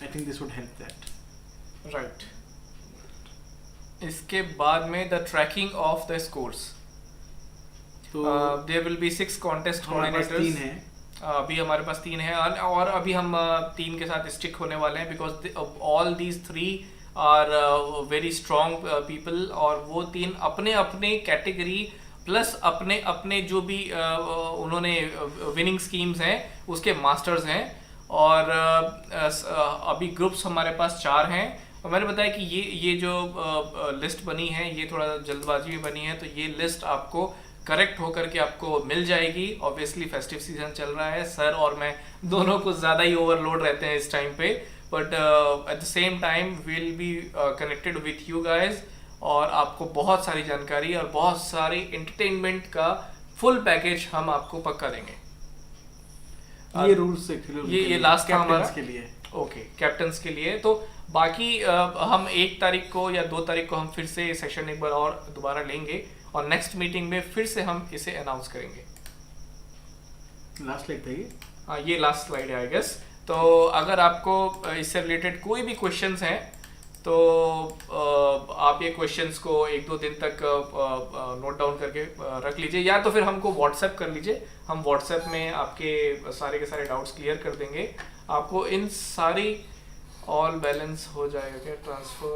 आई think this would help that. Right. इसके बाद में the tracking of the scores, तो देयर विल बी 6 कॉन्टेस्ट हमारे पास 3 कोऑर्डिनेटर्स। हैं। अभी हमारे पास 3 है और अभी हम 3 के साथ स्टिक होने वाले हैं because all these 3 are very strong people और वो 3 अपने अपने कैटेगरी प्लस अपने अपने जो भी उन्होंने विनिंग स्कीम्स हैं उसके मास्टर्स हैं। और अभी ग्रुप्स हमारे पास 4 हैं और मैंने बताया कि ये जो लिस्ट बनी है ये थोड़ा जल्दबाजी में बनी है, तो ये लिस्ट आपको करेक्ट होकर के आपको मिल जाएगी। ऑब्वियसली फेस्टिव सीजन चल रहा है, सर और मैं दोनों कुछ ज़्यादा ही ओवरलोड रहते हैं इस टाइम पे, but at the same time will be connected with you guys और आपको बहुत सारी जानकारी और बहुत सारी एंटरटेनमेंट का फुल पैकेज हम आपको पक्का देंगे। ये रूल्स एक्चुअली ये लास्ट था हमारा के लिए। ओके, कैप्टन्स के लिए। तो बाकी हम 1 तारीख को या 2 तारीख को हम फिर से सेशन एक बार और दोबारा लेंगे और नेक्स्ट मीटिंग में फिर से हम इसे अनाउंस करेंगे। लास्ट स्लाइड था ये। हाँ, ये लास्ट स्लाइड है आई गेस। तो अगर आपको इससे रिलेटेड कोई भी क्वेश्चंस हैं तो आप ये क्वेश्चंस को 1-2 दिन तक नोट डाउन करके रख लीजिए या तो फिर हमको व्हाट्सएप कर लीजिए। हम व्हाट्सएप में आपके सारे के सारे डाउट्स क्लियर कर देंगे। आपको इन सारी ऑल बैलेंस हो जाएगा क्या ट्रांसफर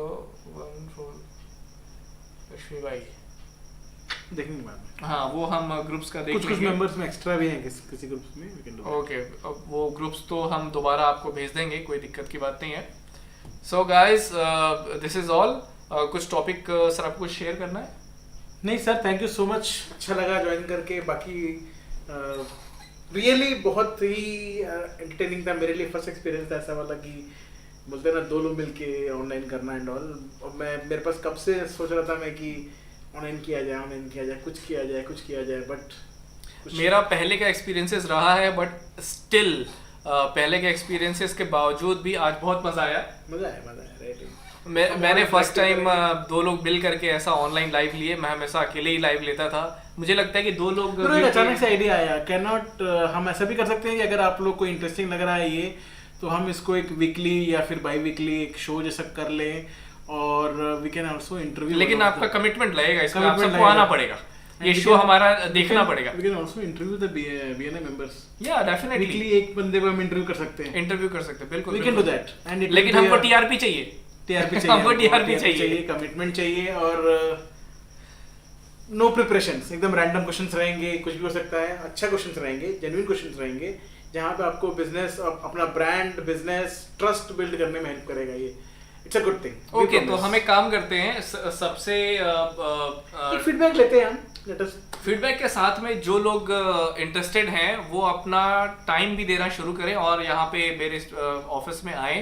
लक्ष्मी भाई देखेंगे बाद में। हाँ, वो हम ग्रुप्स का देख कुछ मेंबर्स में एक्स्ट्रा भी हैं किसी ग्रुप्स में, we can do that. Okay, वो ग्रुप्स तो हम दोबारा आपको भेज देंगे, कोई दिक्कत की बात नहीं है। So guys this is all. कुछ टॉपिक सर आपको शेयर करना है? नहीं sir, thank you so much, अच्छा लगा ज्वाइन करके। बाकी रियली बहुत ही एंटरटेनिंग था मेरे लिए। फर्स्ट एक्सपीरियंस था ऐसा वाला कि बोलते हैं ना 2 लोग मिलके ऑनलाइन करना एंड ऑल। और मैं मेरे पास कब से सोच रहा था मैं कि ऑनलाइन किया जाए, कुछ किया जाए बट मेरा पहले का एक्सपीरियंसेस रहा है बट स्टिल पहले के एक्सपीरियंसेस के बावजूद भी आज बहुत मजा आया राइट। मैंने फर्स्ट टाइम 2 लोग मिल करके ऐसा ऑनलाइन लाइव लिए। मैं हमेशा अकेले ही लाइव लेता था। मुझे लगता है कि 2 लोग अचानक से आइडिया आया, कैन नॉट हम ऐसा भी कर सकते हैं कि अगर आप लोग को इंटरेस्टिंग लग रहा है ये, तो हम इसको एक वीकली या फिर बाई वीकली एक शो जैसा कर लें और वी कैन आल्सो इंटरव्यू। लेकिन आपका कमिटमेंट लगेगा इसमें, आप सबको आना पड़ेगा, ये शो हमारा देखना पड़ेगा। We can also interview the BNI members. या डेफिनेटली वीकली एक बंदे को हम इंटरव्यू कर सकते हैं, बिल्कुल we can do that. And लेकिन हमको टीआरपी चाहिए, हमको टीआरपी चाहिए, कमिटमेंट चाहिए और नो प्रिपरेशंस, एकदम रैंडम क्वेश्चंस रहेंगे, कुछ भी हो सकता है। अच्छा क्वेश्चंस रहेंगे, जेन्युइन क्वेश्चंस रहेंगे, जहाँ पे आपको बिजनेस, अपना ब्रांड, बिजनेस, ट्रस्ट बिल्ड करने में हेल्प करेगा। ये it's a good thing. Okay, तो हम एक काम करते हैं, सबसे एक फीडबैक लेते हैं हम। लेट अस फीडबैक के साथ में जो लोग इंटरेस्टेड हैं वो अपना टाइम भी देना शुरू करें और यहाँ पे मेरे ऑफिस में आए।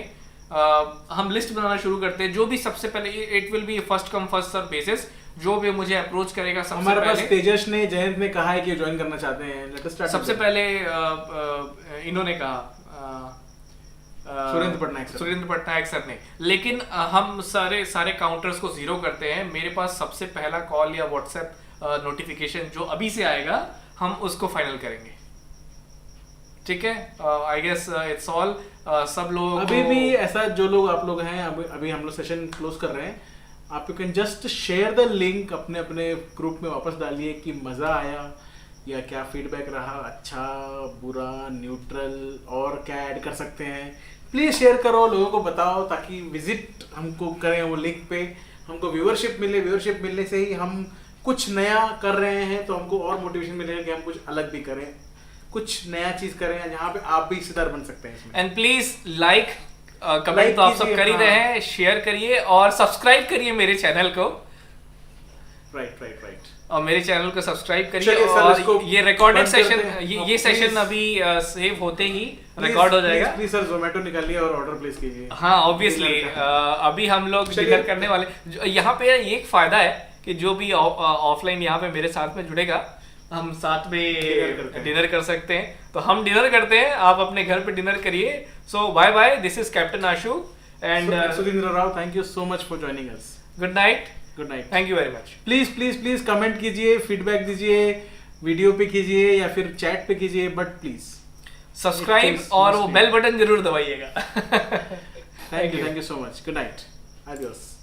हम लिस्ट बनाना शुरू करते हैं। जो भी सबसे पहले, it will be first come first serve basis, जो भी मुझे अप्रोच करेगा सबसे हमारे पहले। पास तेजस ने, जयंत ने कहा है कि ज्वाइन करना चाहते हैं। Late us start. सबसे पहले इन्होंने कहा सुरेंद्र पटनायक सर ने। लेकिन हम सारे काउंटर्स को 0 करते हैं। मेरे पास सबसे पहला कॉल या व्हाट्सएप नोटिफिकेशन जो अभी से आएगा हम उसको फाइनल करेंगे, ठीक है? I guess it's all. सब लोग अभी भी ऐसा, जो लोग आप लोग हैं, अभी हम लोग सेशन क्लोज कर रहे हैं, आप you can just share the link, अपने अपने ग्रुप में वापस डालिए कि मज़ा आया या क्या फीडबैक रहा, अच्छा बुरा न्यूट्रल, और क्या ऐड कर सकते हैं। प्लीज़ शेयर करो, लोगों को बताओ, ताकि विजिट हमको करें वो लिंक पे, हमको व्यूअरशिप मिले। व्यूअरशिप मिलने से ही हम कुछ नया कर रहे हैं तो हमको और मोटिवेशन मिलेगा कि हम कुछ अलग भी करें, कुछ नया चीज़ करें जहाँ पे आप भी हिस्सेदार बन सकते हैं इसमें। And please like comment Like तो आप सब कीजिए, कर ही हाँ। रहे हैं, शेयर करिए और सब्सक्राइब करिए मेरे चैनल को, राइट और मेरे चैनल को सब्सक्राइब करिए। चलिए सर, और इसको ये रिकॉर्डेड बंद करते सेशन, हैं। ये अब सेशन please- अभी सेव होते ही रिकॉर्ड हो जाएगा। प्लीज सर जोमेटो निकालिए और ऑर्डर प्लेस कीजिए। हाँ ऑब्वियसली, Dinner का। अभी हम लोग चलिए। डिनर करने वाले। यहाँ पे ये एक फायदा है कि जो भी ऑफलाइन यहाँ पे मेरे साथ में जुड़ेगा, हम साथ Dinner करते में हैं। डिनर कर सकते हैं। तो हम डिनर करते हैं, आप अपने घर पे डिनर करिए। So bye bye, this is captain Ashu and Surendra Rao, thank you so much for joining us. Good night, good night. Thank you very much. Please comment कीजिए, फीडबैक दीजिए, वीडियो पे कीजिए या फिर चैट पे कीजिए, but please subscribe It is और वो must be. बेल बटन जरूर दबाइएगा। Thank you so much. Good night, adios.